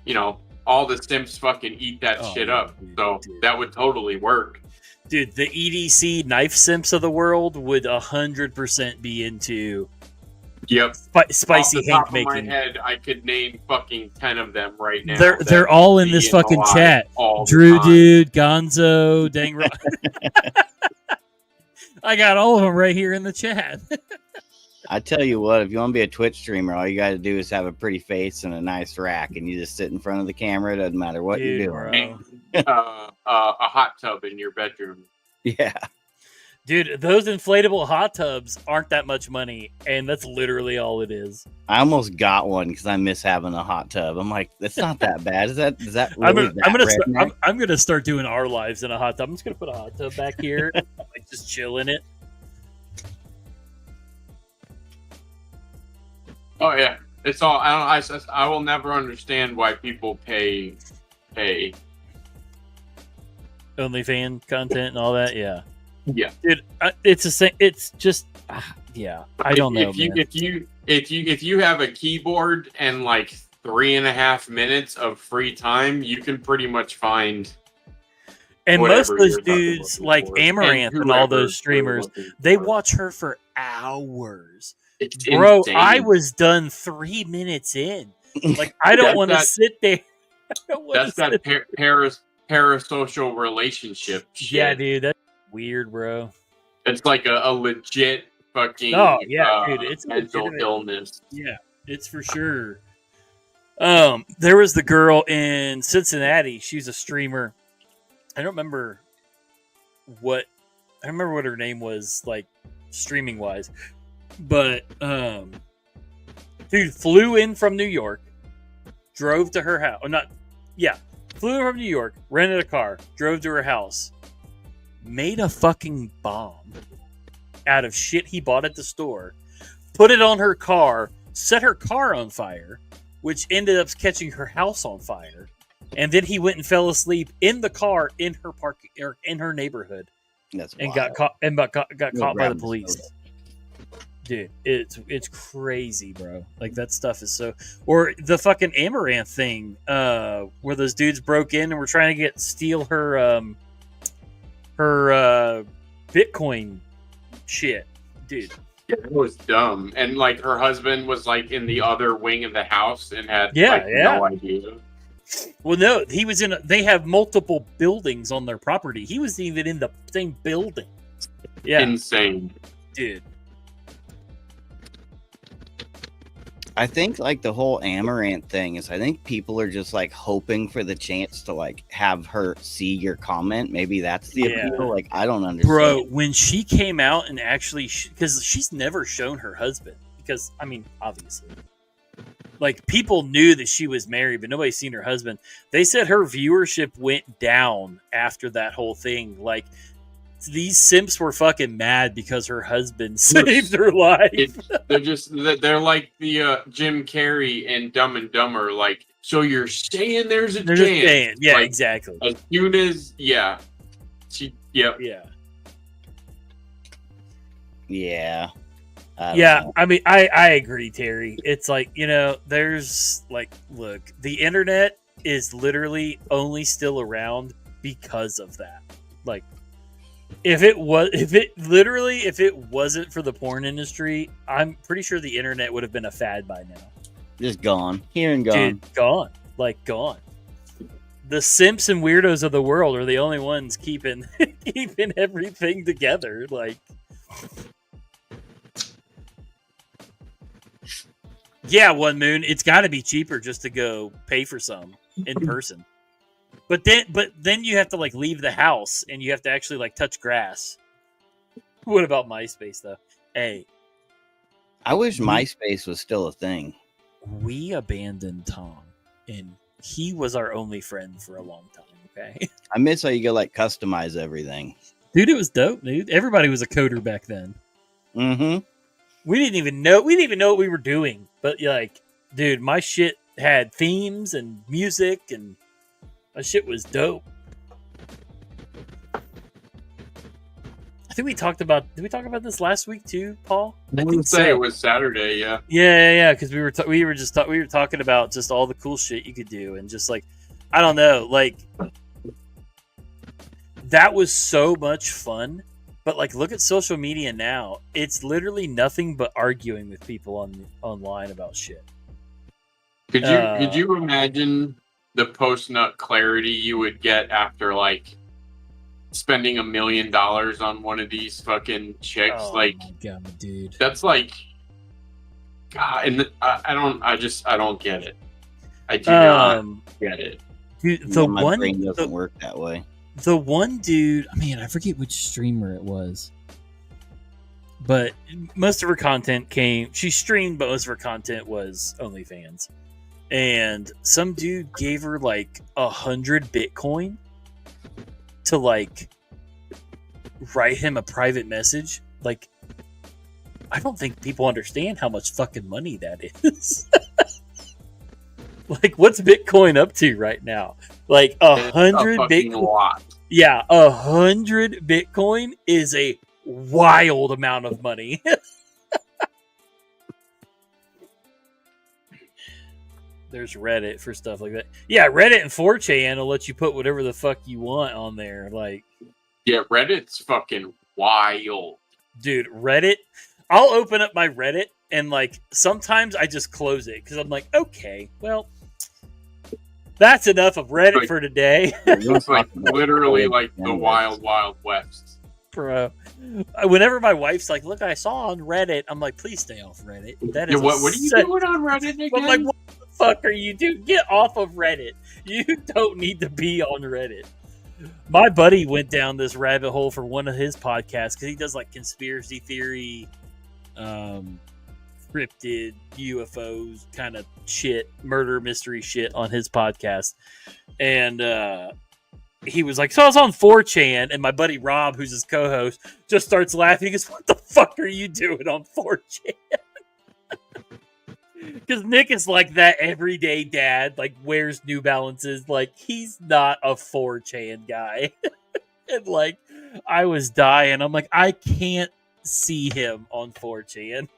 all the simps fucking eat that shit up. So that would totally work. Dude, the EDC knife simps of the world would 100% be into Yep. Spicy Off the hank top making. of my head, I could name fucking 10 of them right now. They're all in this fucking chat. Drew, dude, Gonzo, Dang Rock. I got all of them right here in the chat. I tell you what, if you want to be a Twitch streamer, all you got to do is have a pretty face and a nice rack, and you just sit in front of the camera. It doesn't matter what Dude, you're doing. A hot tub in your bedroom. Yeah. Dude, those inflatable hot tubs aren't that much money, and that's literally all it is. I almost got one because I miss having a hot tub. I'm like, that's not that bad. Is that really I'm gonna start doing our lives in a hot tub. I'm just gonna put a hot tub back here, like just chill in it. Oh yeah, it's all. I will never understand why people pay. OnlyFans content and all that. Yeah. Yeah, dude, it's the same. It's just, yeah. I don't know. If you have a keyboard and like 3.5 minutes of free time, you can pretty much find. And most of those dudes, like Amaranth and all those streamers, they watch her for hours. It's Bro, insane. I was done 3 minutes in. Like, I don't want to sit there. That's that parasocial relationship shit. Yeah, dude, that's weird, bro. It's like a legit fucking dude, it's mental illness. Yeah, it's for sure. There was the girl in Cincinnati. She's a streamer. I don't remember what her name was, like streaming wise, but dude flew in from New York, drove to her house. Flew in from New York, rented a car, drove to her house, made a fucking bomb out of shit he bought at the store, put it on her car, set her car on fire, which ended up catching her house on fire. And then he went and fell asleep in the car in her parking or in her neighborhood. That's and wild. got caught by the police. Dude, it's crazy, bro. Like that stuff is so. Or the fucking Amaranth thing, where those dudes broke in and were trying to steal her Bitcoin shit, dude. Yeah, it was dumb. And like her husband was like in the other wing of the house and had no idea. Well, no, he was in. They have multiple buildings on their property. He was even in the same building. Yeah, insane, dude. I think like the whole Amaranth thing is, I think people are just like hoping for the chance to like have her see your comment. Maybe that's the appeal. Like, I don't understand. Bro, when she came out and actually, because she's never shown her husband, because I mean, obviously, like people knew that she was married, but nobody's seen her husband. They said her viewership went down after that whole thing. Like, these simps were fucking mad because her husband saved her life. They're like the Jim Carrey in Dumb and Dumber. Like, so you're saying there's a chance? Yeah, like, exactly. As soon as Yeah. I don't Yeah, know. I mean, I agree, Terry. It's like, there's like, look, the internet is literally only still around because of that. Like, if it wasn't for the porn industry, I'm pretty sure the internet would have been a fad by now. Just gone. Here and gone. Dude, gone. Like, gone. The simps and weirdos of the world are the only ones keeping everything together. Like, yeah, One Moon, it's got to be cheaper just to go pay for some in person. But then you have to like leave the house and you have to actually like touch grass. What about MySpace though? Hey, I wish MySpace was still a thing. we abandoned Tom and he was our only friend for a long time, okay? I miss how you could like customize everything. Dude, it was dope, dude. Everybody was a coder back then. Mm-hmm. We didn't even know what we were doing. But like, dude, my shit had themes and music and my shit was dope. I think did we talk about this last week too, Paul? I would say it was Saturday, yeah. Yeah, because we were talking about just all the cool shit you could do and just like, I don't know, like that was so much fun. But like, look at social media now. It's literally nothing but arguing with people online about shit. Could you imagine the post-nut clarity you would get after like spending $1 million on one of these fucking chicks? Oh like, my God, dude, that's like, God, and I don't get it. I do not get it. Dude, My brain doesn't work that way. The one dude, man, I forget which streamer it was, but most of her content she streamed, but most of her content was OnlyFans. And some dude gave her like 100 Bitcoin to like write him a private message. Like, I don't think people understand how much fucking money that is. Like, what's Bitcoin up to right now? Like 100 Bitcoin. Yeah, 100 Bitcoin is a wild amount of money. There's Reddit for stuff like that. Yeah, Reddit and 4chan will let you put whatever the fuck you want on there. Like, yeah, Reddit's fucking wild. Dude, Reddit. I'll open up my Reddit and like sometimes I just close it because I'm like, okay, well, that's enough of Reddit for today. It's like literally like the wild, wild west. Bro, whenever my wife's like, look, I saw on Reddit, I'm like, please stay off Reddit. That is what are you doing on Reddit again? I'm like, what the fuck are you doing? Get off of Reddit. You don't need to be on Reddit. My buddy went down this rabbit hole for one of his podcasts because he does like conspiracy theory, cryptid UFOs kind of shit, murder mystery shit on his podcast. And he was like, so I was on 4chan, and my buddy Rob, who's his co-host, just starts laughing. He goes, what the fuck are you doing on 4chan? Because Nick is like that everyday dad, like wears New Balances. Like, he's not a 4chan guy. And like, I was dying. I'm like, I can't see him on 4chan.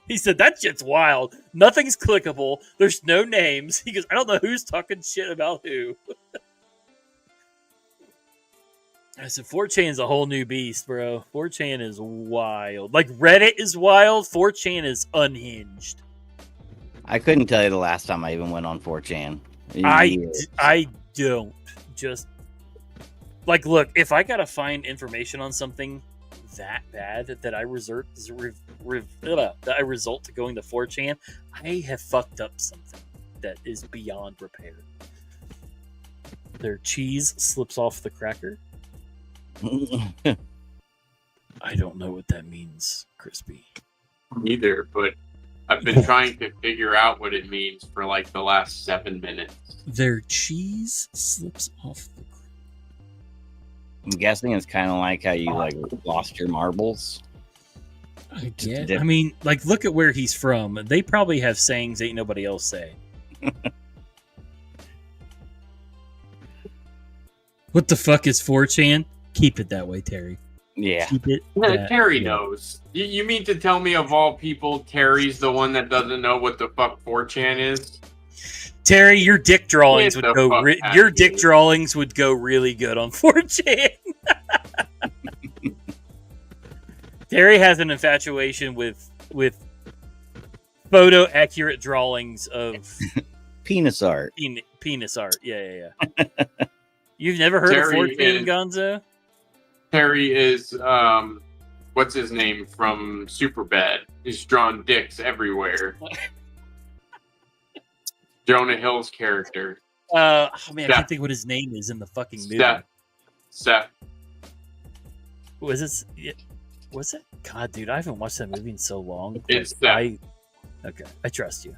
He said, that shit's wild. Nothing's clickable. There's no names. He goes, I don't know who's talking shit about who. I said, 4chan is a whole new beast, bro. 4chan is wild. Like, Reddit is wild. 4chan is unhinged. I couldn't tell you the last time I even went on 4chan. I don't. Just, like, look, if I gotta find information on something that bad that I resort to going to 4chan, I have fucked up something that is beyond repair. Their cheese slips off the cracker. I don't know what that means, Crispy. Neither, but I've been trying to figure out what it means for like the last 7 minutes. Their cheese slips off the cracker. I'm guessing it's kind of like how you like lost your marbles. I get. I mean, like, look at where he's from. They probably have sayings ain't nobody else say. What the fuck is 4chan? Keep it that way, Terry. Yeah. Keep it. Terry knows. You mean to tell me, of all people, Terry's the one that doesn't know what the fuck 4chan is? Terry, your dick drawings Get would the go. fuck outta Your dick here. drawings would go really good on 4chan. Terry has an infatuation with photo accurate drawings of Penis art. penis art. Yeah. You've never heard Terry of 4chan, is- Gonzo? Terry is what's his name from Superbad? He's drawn dicks everywhere. Jonah Hill's character. Oh man, I Seth. can't think what his name is in the fucking movie. Seth. Was it? Was it? God, dude, I haven't watched that movie in so long. It's I trust you.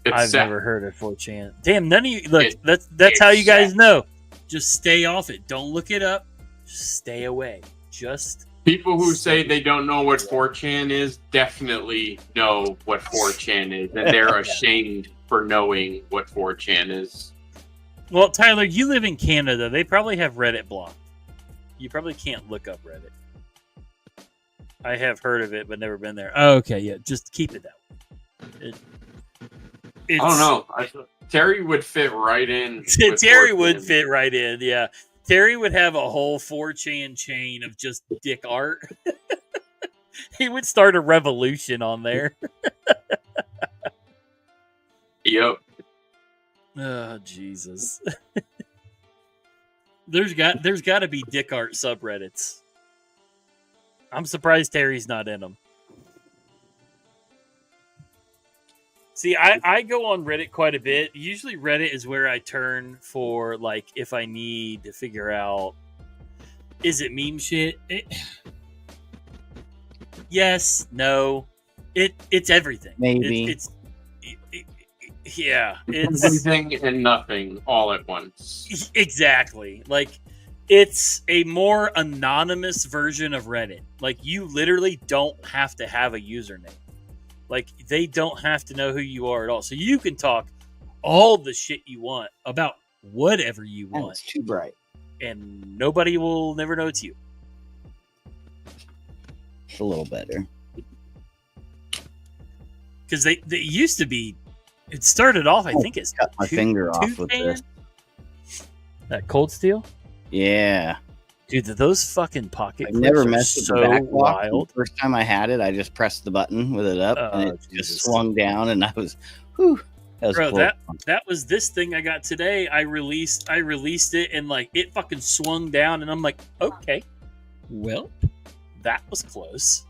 It's I've Seth. never heard of 4chan. Damn, none of you look. That's it's how you guys Seth. know. Just stay off it. Don't look it up. Just stay away. Just People who say they don't know what 4chan is definitely know what 4chan is, and they're ashamed for knowing what 4chan is. well, Tyler, you live in Canada. They probably have Reddit blocked. You probably can't look up Reddit. I have heard of it, but never been there. Oh, okay, yeah. Just keep it that way. I don't know. Terry would fit right in. with Terry 4chan. would fit right in. Yeah, Terry would have a whole 4chan chain of just dick art. He would start a revolution on there. Yep. Oh Jesus. There's got to be dick art subreddits. I'm surprised Terry's not in them. See, I go on Reddit quite a bit. Usually Reddit is where I turn for, like, if I need to figure out, is it meme shit? Yes, no. It's everything. Maybe. Yeah. It's Everything and nothing all at once. exactly. Like, it's a more anonymous version of Reddit. Like, you literally don't have to have a username. Like, they don't have to know who you are at all. So you can talk all the shit you want about whatever you Oh, want. it's too bright. And nobody will never know it's you. It's a little better. Because they used to be, it started off, I think it's Cut my finger off with Toucan? this. That Cold Steel? Yeah. Dude, those fucking pocket I've clips never are messed with so the back lock. wild. The first time I had it, I just pressed the button with it up, and Oh, it Jesus. just swung down, and I was, whew, that was Bro, cool. that was this thing I got today. I released it, and like it fucking swung down, and I'm like, okay, well, that was close.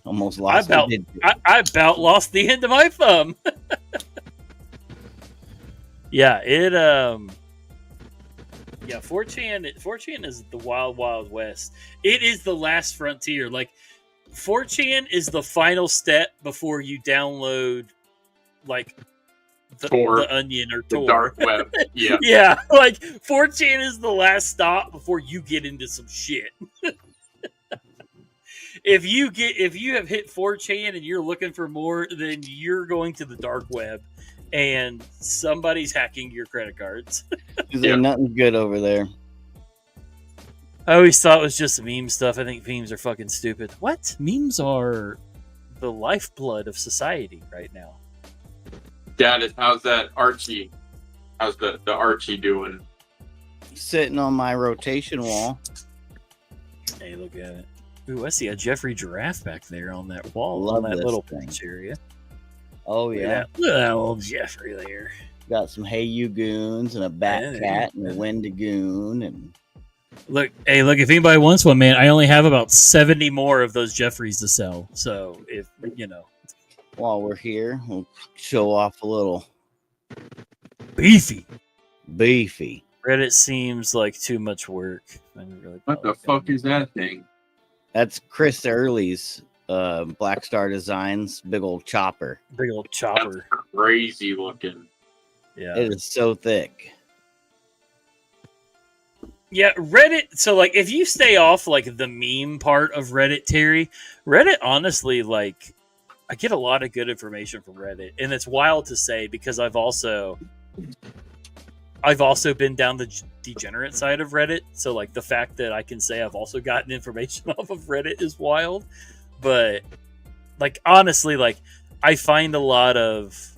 Almost lost about- it. I about lost the end of my thumb. Yeah, it yeah, 4chan is the wild, wild west. It is the last frontier. Like, 4chan is the final step before you download, like, Tor. the Onion or The Tor. dark web. Yeah. Yeah, like, 4chan is the last stop before you get into some shit. If you have hit 4chan and you're looking for more, then you're going to the dark web. And somebody's hacking your credit cards. There's nothing good over there. I always thought it was just meme stuff. I think memes are fucking stupid. What? Memes are the lifeblood of society right now. Dad, how's that Archie? How's the Archie doing? Sitting on my rotation wall. Hey, look at it. Ooh, I see a Jeffrey giraffe back there on that wall, Love on that this little thing. bench area. Oh yeah, Look at that little Jeffrey there. got some Hey You Goons and a Bat Yeah. Cat and a Wendigoon and Look, if anybody wants one, man, I only have about 70 more of those Jeffreys to sell. So if you know, while we're here, we'll show off a little beefy. Reddit seems like too much work. I don't really What the follow fuck is that thing? That's Chris Early's Black Star Designs big old chopper. big old That's chopper. crazy looking. Yeah. It is so thick. Yeah, Reddit. So, like, if you stay off like the meme part of Reddit, Terry, Reddit, honestly, like, I get a lot of good information from Reddit, and it's wild to say because I've also been down degenerate side of Reddit. So like the fact that I can say I've also gotten information off of Reddit is wild. But like honestly, like I find a lot of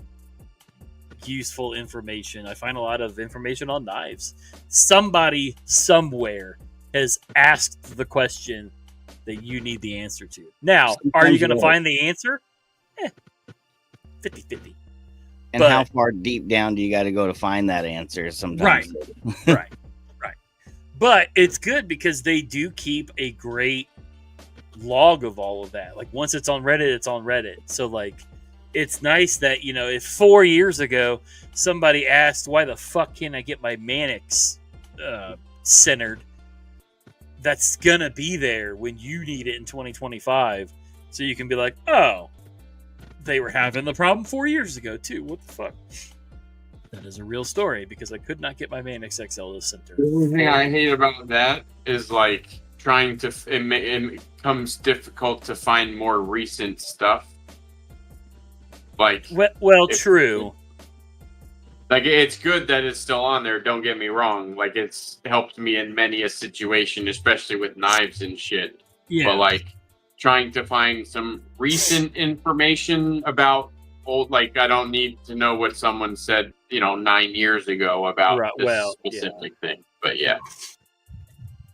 useful information. I find a lot of information on knives. Somebody somewhere has asked the question that you need the answer to. Now, are you going to find the answer? 50-50. And how far deep down do you got to go to find that answer sometimes? Right. But it's good because they do keep a great log of all of that. Like once it's on Reddit, it's on Reddit. So like it's nice that, you know, if 4 years ago somebody asked why the fuck can't I get my Mannix centered, that's gonna be there when you need it in 2025. So you can be like, oh, they were having the problem 4 years ago too. What the fuck? That is a real story because I could not get my Mannix XL to center. The only thing I hate about that is like trying to. It becomes difficult to find more recent stuff. Like, well, true. Like it's good that it's still on there. Don't get me wrong. Like it's helped me in many a situation, especially with knives and shit. Yeah. But like trying to find some recent information about old, like I don't need to know what someone said, 9 years ago about this specific thing. But yeah,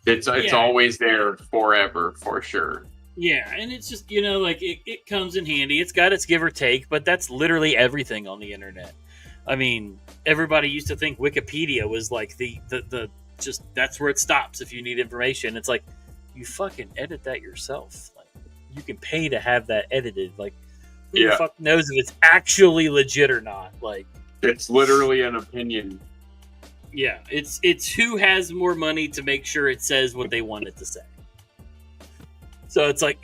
it's always there forever for sure. Yeah, and it's just, like it comes in handy. It's got its give or take, but that's literally everything on the internet. I mean, everybody used to think Wikipedia was like the just that's where it stops if you need information. It's like you fucking edit that yourself. Like you can pay to have that edited. Like who the fuck knows if it's actually legit or not? Like it's literally an opinion. Yeah, it's who has more money to make sure it says what they want it to say. So it's like,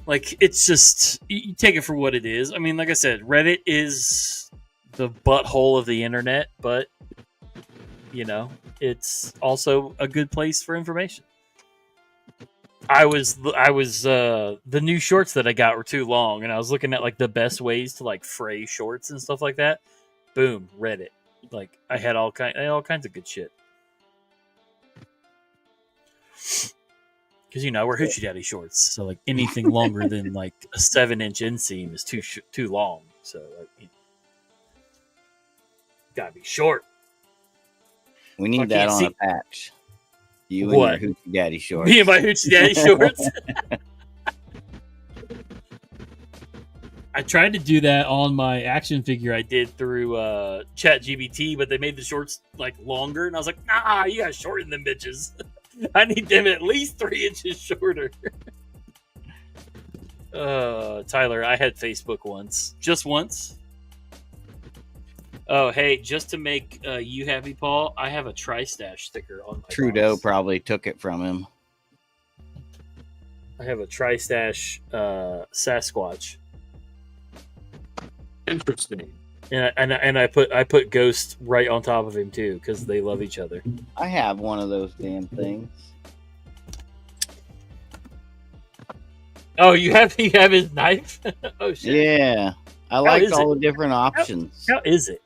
like it's just you take it for what it is. I mean, like I said, Reddit is the butthole of the internet, but it's also a good place for information. I was the new shorts that I got were too long, and I was looking at like the best ways to like fray shorts and stuff like that. Boom, Reddit. Like I had all kinds of good shit. Because I wear hoochie daddy shorts, so like anything longer than like a 7-inch inseam is too long. So like, gotta be short. We need that on a patch. You what? And your hoochie daddy shorts. Me and my hoochie daddy shorts. I tried to do that on my action figure I did through ChatGPT, but they made the shorts like longer, and I was like, nah, you gotta shorten them bitches. I need them at least 3 inches shorter. Tyler, I had Facebook once. Just once. Oh, hey, just to make you happy, Paul, I have a Tri-Stash sticker on my Trudeau box. probably took it from him. I have a Tri-Stash Sasquatch. Interesting. And I put Ghost right on top of him too because they love each other. I have one of those damn things. Oh, you have his knife? Oh shit! Yeah, I liked all the different options. How is it?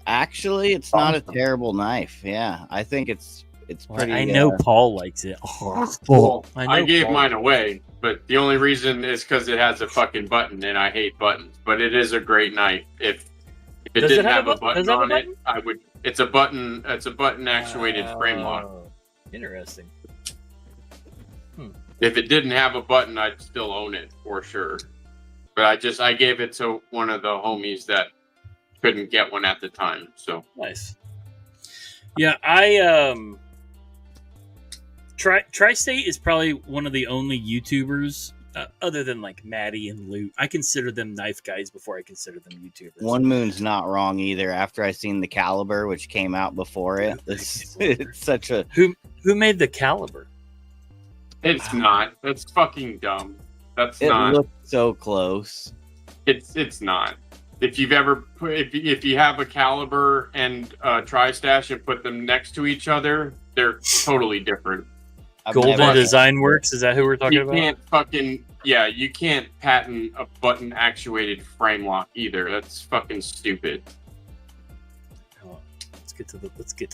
Actually, it's not a terrible knife. Yeah, I think it's pretty. I know Paul likes it. Well, I gave mine away, but the only reason is because it has a fucking button, and I hate buttons. But it is a great knife. If it didn't have a button on it, I would. It's a button. It's a button actuated frame lock. Interesting. If it didn't have a button, I'd still own it for sure. But I gave it to one of the homies that couldn't get one at the time. So nice. Yeah, I Tri-State is probably one of the only YouTubers other than like Maddie and Loot. I consider them knife guys before I consider them YouTubers. One Moon's not wrong either. After I seen the Caliber, which came out before it, it's such a who made the Caliber. It's not. That's fucking dumb. It looked so close. It's not. If you've ever if you have a Caliber and a Tri-Stash and put them next to each other, they're totally different. Golden Design Works, is that who we're talking about? You can't patent a button actuated frame lock either. That's fucking stupid. Let's get to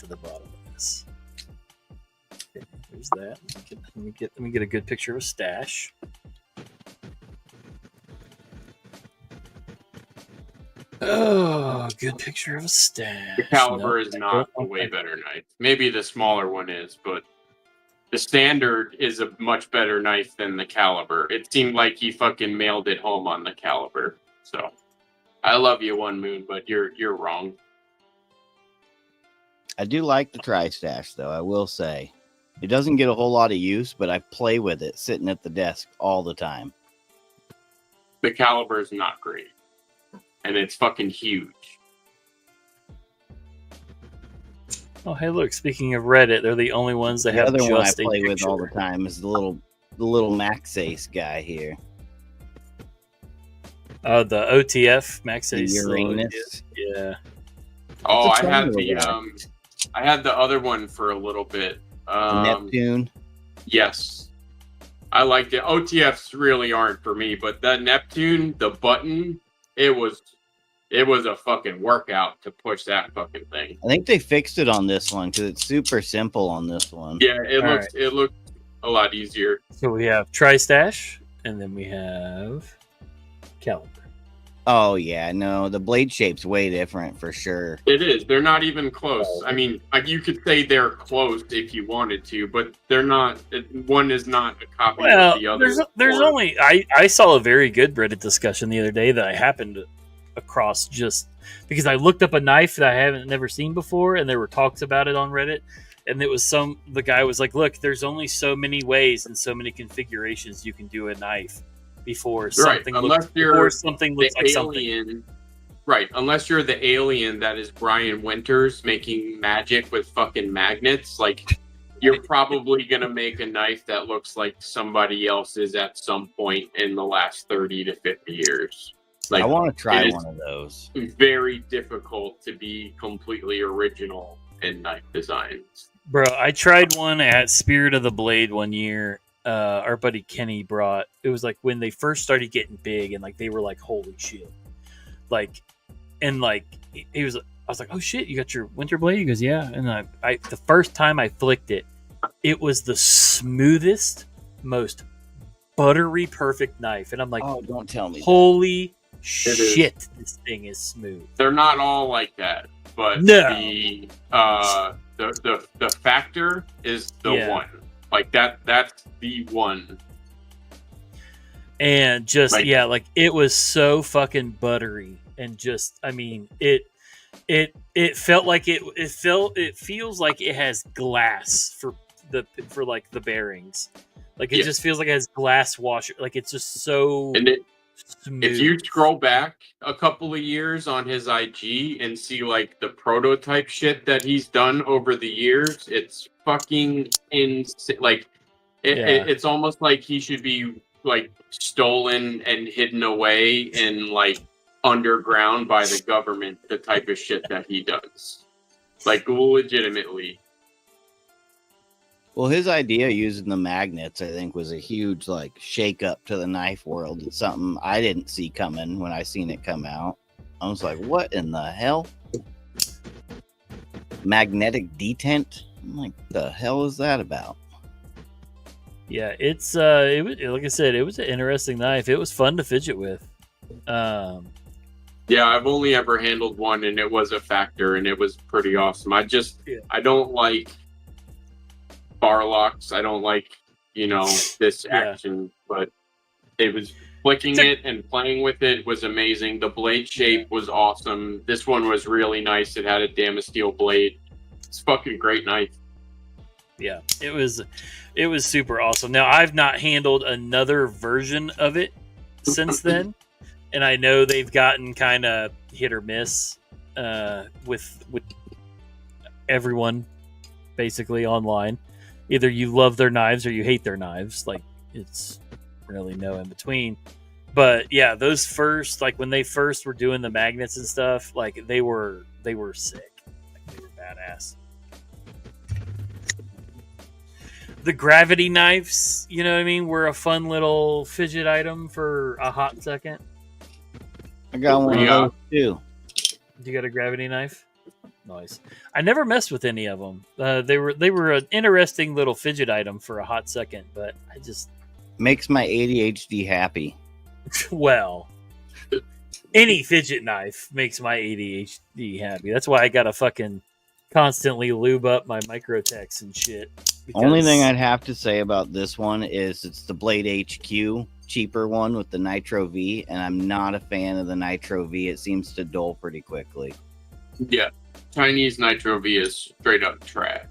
the bottom of this. There's that. Let me get a good picture of a stash. Oh, good picture of a stash. The caliber is not a way better knife. Maybe the smaller one is, but the standard is a much better knife than the caliber. It seemed like he fucking mailed it home on the caliber. So, I love you, One Moon, but you're wrong. I do like the Tri-Stash, though, I will say. It doesn't get a whole lot of use, but I play with it sitting at the desk all the time. The caliber is not great. And it's fucking huge. Oh, hey, look, speaking of Reddit, they're the only ones that The have other one I just a play with picture. all the time is the little Max Ace guy here. The OTF Max The Ace. Uranus. Yeah. Oh, It's a I had triangle the I had the other one for a little bit. Neptune. Yes. I liked it. OTFs really aren't for me, but that Neptune, the button, it was a fucking workout to push that fucking thing. I think they fixed it on this one because it's super simple on this one. Yeah, it All looked a lot easier. So we have Tri-Stash, and then we have Caliber. Oh yeah, no, the blade shape's way different for sure. It is. They're not even close. I mean, you could say they're close if you wanted to, but they're not. One is not a copy of the other. There's only I saw a very good Reddit discussion the other day that I happened across just because I looked up a knife that I haven't never seen before, and there were talks about it on Reddit, and it was the guy was like, "Look, there's only so many ways and so many configurations you can do a knife before something looks like something." Right, unless you're the alien that is Brian Winters making magic with fucking magnets, like you're probably gonna make a knife that looks like somebody else's at some point in the last 30 to 50 years. Like, I want to try one of those. Very difficult to be completely original in knife designs. Bro, I tried one at Spirit of the Blade one year. Our buddy Kenny brought. It was like when they first started getting big, and like they were like, "Holy shit!" Like, and like he was. I was like, "Oh shit, you got your winter blade?" He goes, "Yeah." And I the first time I flicked it, it was the smoothest, most buttery perfect knife, and I'm like, "Oh, don't tell me!" Holy shit, this thing is smooth. They're not all like that, but no. The factor is the one. Like that's the one. And just like it was so fucking buttery, and just I mean it felt like it feels like it has glass for like the bearings. Like it just feels like it has glass washer. Like it's just so smooth. If you scroll back a couple of years on his IG and see like the prototype shit that he's done over the years, it's fucking insane. Like it's almost like he should be like stolen and hidden away in like underground by the government. The type of shit that he does, like legitimately. Well, his idea using the magnets, I think, was a huge like shake up to the knife world. It's something I didn't see coming when I seen it come out. I was like, "What in the hell? Magnetic detent? I'm like, the hell is that about?" Yeah, it's it was, like I said, it was an interesting knife. It was fun to fidget with. Yeah, I've only ever handled one, and it was a factor, and it was pretty awesome. I don't like bar locks. I don't like, this action, but it was flicking it and playing with it was amazing. The blade shape was awesome. This one was really nice. It had a Damasteel blade. It's a fucking great knife. Yeah, it was super awesome. Now I've not handled another version of it since then, and I know they've gotten kind of hit or miss with everyone basically online. Either you love their knives or you hate their knives. Like it's really no in between. But yeah, those first, like when they first were doing the magnets and stuff, like they were sick. Like, they were badass. The gravity knives, you know what I mean, were a fun little fidget item for a hot second. I got one of those too. You got a gravity knife? Nice. I never messed with any of them. They were an interesting little fidget item for a hot second, but I just Makes my ADHD happy. well, any fidget knife makes my ADHD happy. That's why I gotta fucking constantly lube up my microtex and shit. Only thing I'd have to say about this one is it's the Blade HQ, cheaper one with the Nitro V, and I'm not a fan of the Nitro V. It seems to dull pretty quickly. Yeah, Chinese Nitro V is straight up trash.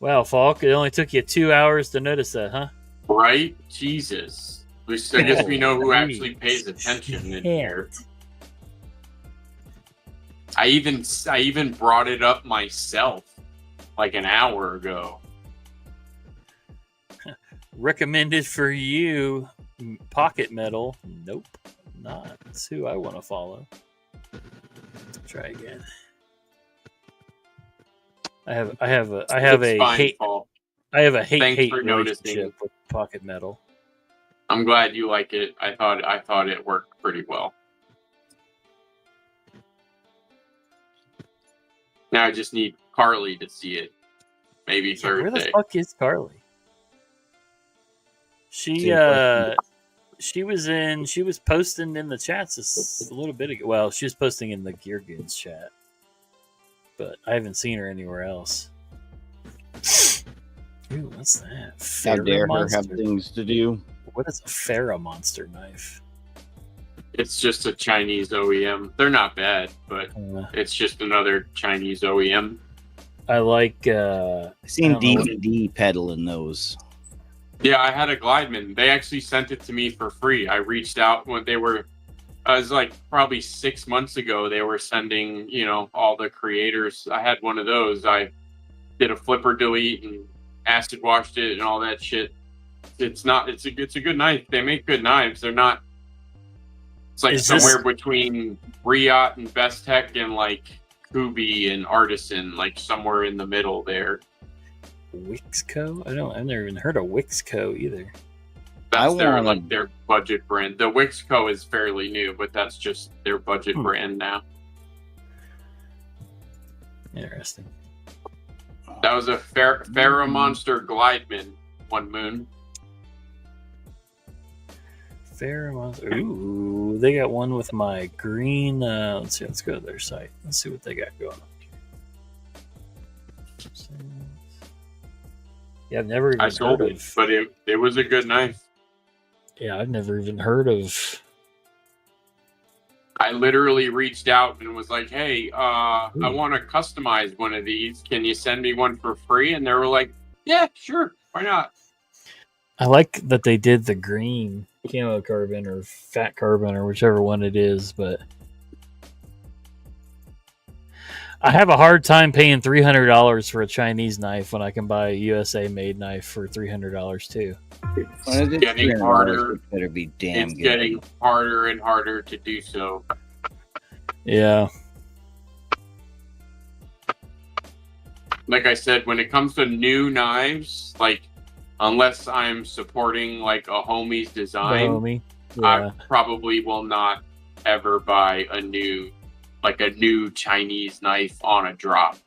Wow, Falk, it only took you 2 hours to notice that, huh? Right? Jesus. I guess we know who actually pays attention in here. I even brought it up myself like an hour ago. Recommended for you, Pocket Metal. Nope, not. That's who I want to follow. Try again. I have It's a fine, hate. Paul. I have a Thanks hate for relationship noticing. with Pocket Metal. I'm glad you like it. I thought it worked pretty well. Now I just need Carly to see it. Maybe Where the Thursday. fuck is Carly? She was posting in the chats just a little bit ago. Well, she was posting in the Gear Goons chat, but I haven't seen her anywhere else. Ooh, what's that? How dare her have Monster? things to do? What is a Pharaoh monster knife? It's just a Chinese OEM. They're not bad, but it's just another Chinese OEM. I like. I've seen I don't know DVD peddling those. Yeah, I had a Glideman. They actually sent it to me for free. I reached out when they were, it was like probably 6 months ago. They were sending, all the creators. I had one of those. I did a flipper delete and acid washed it and all that shit. It's a good knife. They make good knives. They're not. It's like somewhere between Riot and Best Tech and like Kubi and Artisan, like somewhere in the middle there. Wixco? I've never even heard of Wixco either. That's their budget brand. The Wixco is fairly new, but that's just their budget brand now. Interesting. That was a Pharaoh Monster Glideman, One Moon. Pharaoh monster. Ooh, they got one with my green. Let's see. Let's go to their site. Let's see what they got going on. Yeah, I've never even I sold heard it, of. but it was a good knife. Yeah, I've never even heard of. I literally reached out and was like, "Hey, I want to customize one of these. Can you send me one for free?" And they were like, "Yeah, sure. Why not?" I like that they did the green camo carbon or fat carbon or whichever one it is, but I have a hard time paying $300 for a Chinese knife when I can buy a USA made knife for $300 too. It's getting harder. It better be damn It's good. getting harder and harder to do so. Yeah. Like I said, when it comes to new knives, like unless I'm supporting like a homie's design, Homie. I Yeah. probably will not ever buy a new Chinese knife on a drop.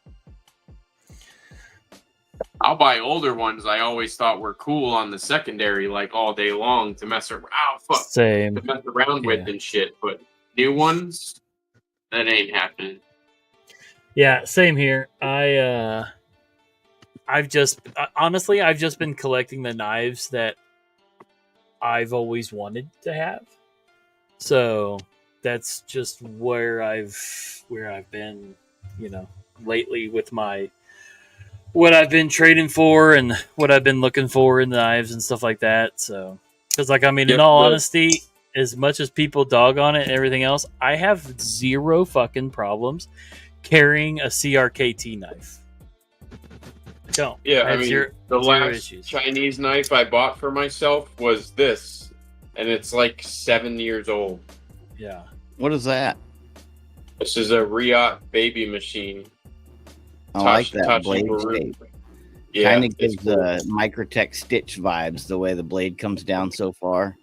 I'll buy older ones I always thought were cool on the secondary, like all day long to mess around. Same. To mess around with and shit. But new ones, that ain't happening. Yeah, same here. I've just been collecting the knives that I've always wanted to have. So that's just where I've been, lately with what I've been trading for and what I've been looking for in the knives and stuff like that. So, because in all honesty, as much as people dog on it and everything else, I have zero fucking problems carrying a CRKT knife. I don't. Yeah, the last issues. Chinese knife I bought for myself was this, and it's like 7 years old. Yeah. What is that? This is a Riot baby machine. I like that blade shape. Yeah, kind of gives the Microtech Stitch vibes, the way the blade comes down so far.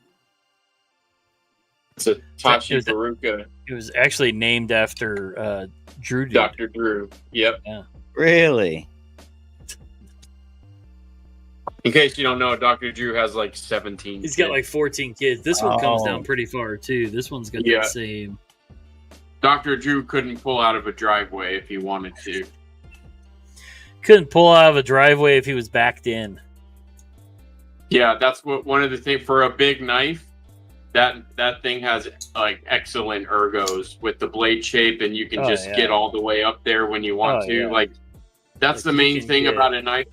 It's a Tashi Baruka. It was actually named after Drew. Dr. Drew. Yep. Yeah. Really? In case you don't know, Dr. Drew has like 17. He's got like 14 kids. This one comes down pretty far too. This one's got the same. Dr. Drew couldn't pull out of a driveway if he wanted to. Couldn't pull out of a driveway if he was backed in. Yeah, that's what one of the things for a big knife. That thing has like excellent ergos with the blade shape, and you can get all the way up there when you want to. Yeah. Like that's the main thing about a knife.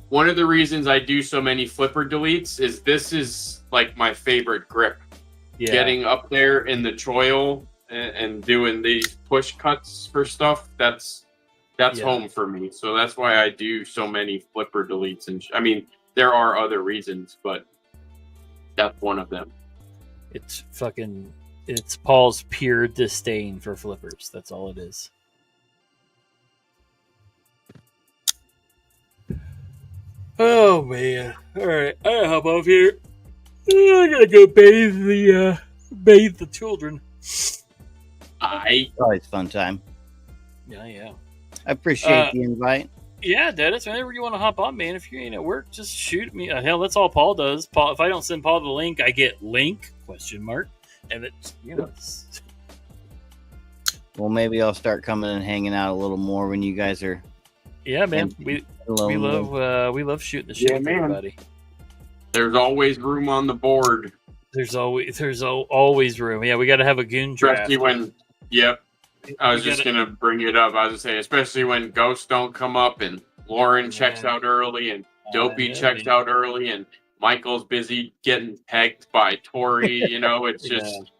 One of the reasons I do so many flipper deletes is this is like my favorite grip. Yeah. Getting up there in the choil and doing these push cuts for stuff. That's home for me. So that's why I do so many flipper deletes. And I mean, there are other reasons, but that's one of them. It's Paul's pure disdain for flippers. That's all it is. Oh man! All right, I gotta hop off here. I gotta go bathe the children. Always fun time. Yeah. I appreciate the invite. Yeah, Dennis, whenever you want to hop on, man, if you ain't at work, just shoot me. Hell, that's all Paul does. Paul, if I don't send Paul the link, I get link ? And it's Well, maybe I'll start coming and hanging out a little more when you guys are. Yeah, man. We love shooting the shit with everybody. There's always room on the board. There's always room. Yeah, we got to have a goon draft. Especially when, I was just gonna bring it up. I was gonna say, especially when ghosts don't come up and Lauren checks out early and Dopey checks out early and Michael's busy getting pegged by Tori. It's just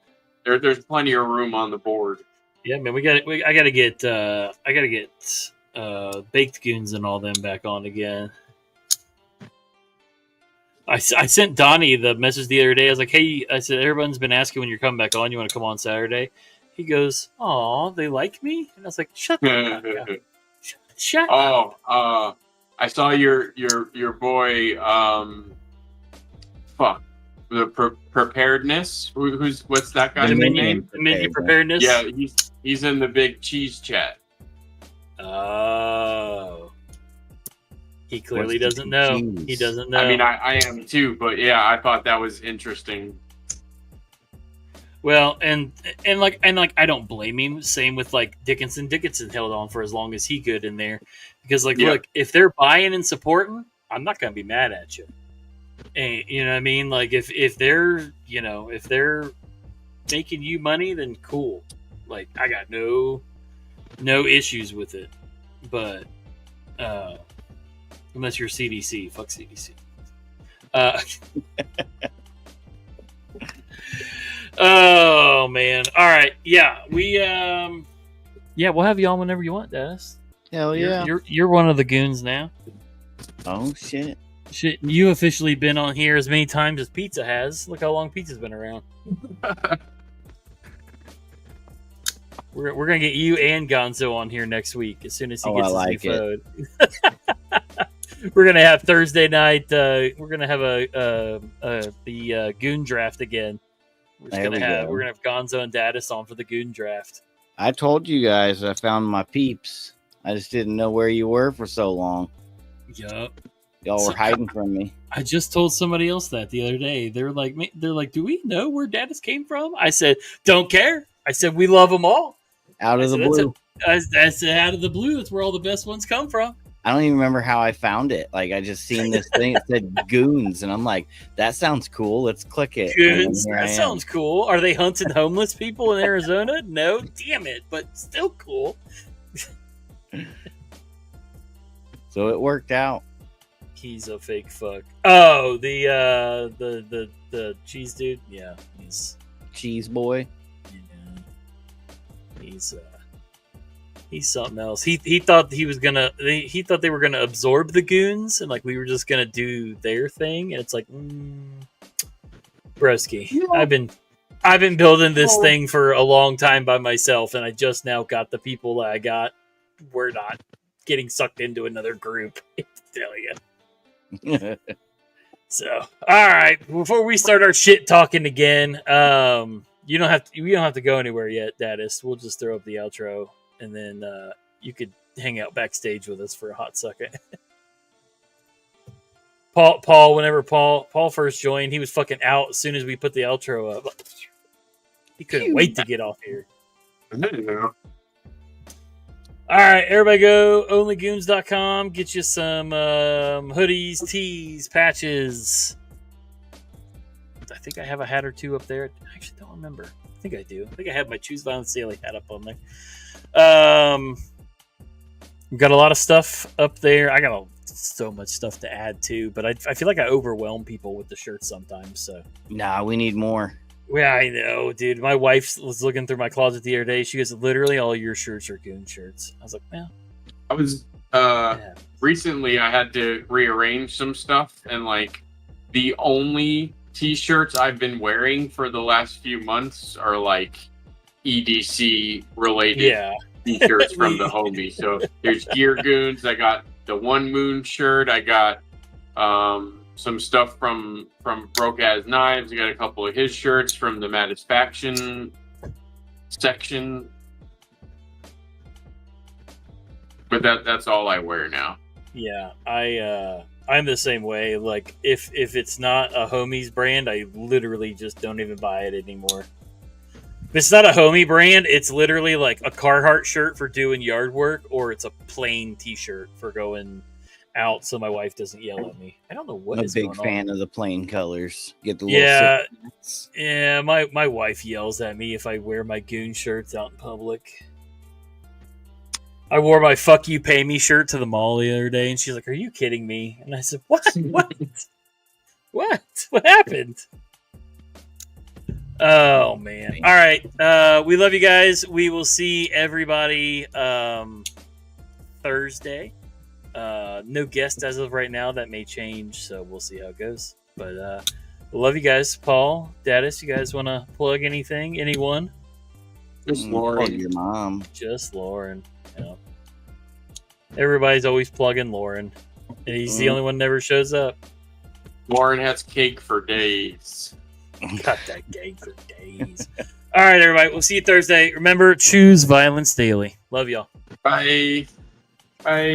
there's plenty of room on the board. Yeah, man. I gotta get baked goons and all them back on again. I sent Donnie the message the other day. I was like, hey, I said, everyone's been asking when you're coming back on. You want to come on Saturday? He goes, "Aw, they like me?" And I was like, "Shut up, shut up." I saw your boy. The preparedness. What's that guy's name? Dominion Preparedness. Yeah, he's in the big cheese chat. Oh, he clearly doesn't know. Cheese? He doesn't know. I mean, I am too, but yeah, I thought that was interesting. Well, and I don't blame him. Same with like Dickinson. Dickinson held on for as long as he could in there, because look, if they're buying and supporting, I'm not gonna be mad at you. And you know what I mean? Like if they're if they're making you money, then cool. Like I got no issues with it, but unless you're CDC, fuck CDC. Oh man! All right, yeah, we'll have you on whenever you want, Dennis. Hell yeah! You're one of the goons now. Oh shit! Shit, you officially been on here as many times as Pizza has. Look how long Pizza's been around. We're gonna get you and Gonzo on here next week as soon as he gets his new phone. We're gonna have Thursday night. We're gonna have the goon draft again. We're gonna have Gonzo and Dadis on for the goon draft. I told you guys I found my peeps. I just didn't know where you were for so long. Yup. Y'all were hiding from me. I just told somebody else that the other day. They're like, do we know where Dadis came from? I said, don't care. I said, we love them all. Out of the blue. That's out of the blue. That's where all the best ones come from. I don't even remember how I found it. Like, I just seen this thing. It said Goons, and I'm like, that sounds cool. Let's click it. Goons? That sounds cool. Are they hunting homeless people in Arizona? No, damn it, but still cool. So it worked out. He's a fake fuck. Oh, the cheese dude. Yeah, he's cheese boy. Yeah, he's something else. He thought he thought they were gonna absorb the goons and like we were just gonna do their thing. And it's like, broski, yeah. I've been building this thing for a long time by myself, and I just now got the people that I got. We're not getting sucked into another group. I tell you. So, all right. Before we start our shit talking again, You don't have to go anywhere yet, Dadis. We'll just throw up the outro, and then you could hang out backstage with us for a hot second. Whenever Paul first joined, he was fucking out as soon as we put the outro up. He couldn't wait to get off here. Yeah. All right, everybody go onlygoons.com. Get you some hoodies, tees, patches. I think I have a hat or two up there. I actually don't remember. I think I do. I think I have my Choose Violence Daily hat up on there. We've got a lot of stuff up there. I got so much stuff to add to, but I feel like I overwhelm people with the shirts sometimes. So Nah, we need more. yeah, I know, dude. My wife was looking through my closet the other day. She goes, literally all your shirts are Goon shirts. I was like, well, I was yeah. recently I had to rearrange some stuff, and like the only t-shirts I've been wearing for the last few months are like EDC related t-shirts from the homie. So there's Gear Goons. I got the One Moon shirt. I got some stuff from Broke As Knives. I got a couple of his shirts from the Matisfaction section. But that's all I wear now. Yeah, I'm the same way. Like if it's not a homie's brand, I literally just don't even buy it anymore. If it's not a homie brand, it's literally like a Carhartt shirt for doing yard work, or it's a plain t-shirt for going out so my wife doesn't yell at me. I don't know what I'm a is big going fan on. of the plain colors. Get the little Yeah, my wife yells at me if I wear my Goon shirts out in public. I wore my "fuck you, pay me" shirt to the mall the other day, and she's like, "Are you kidding me?" And I said, "What? What? What happened?" Oh man! All right, we love you guys. We will see everybody Thursday. No guest as of right now. That may change, so we'll see how it goes. But we love you guys. Paul, Dadis, you guys want to plug anything? Anyone? Just Oh, Lauren. your mom. Just Lauren. Yeah. Everybody's always plugging Lauren, and he's the only one that never shows up. Lauren has cake for days. Got that cake for days. All right, everybody. We'll see you Thursday. Remember, choose violence daily. Love y'all. Bye. Bye.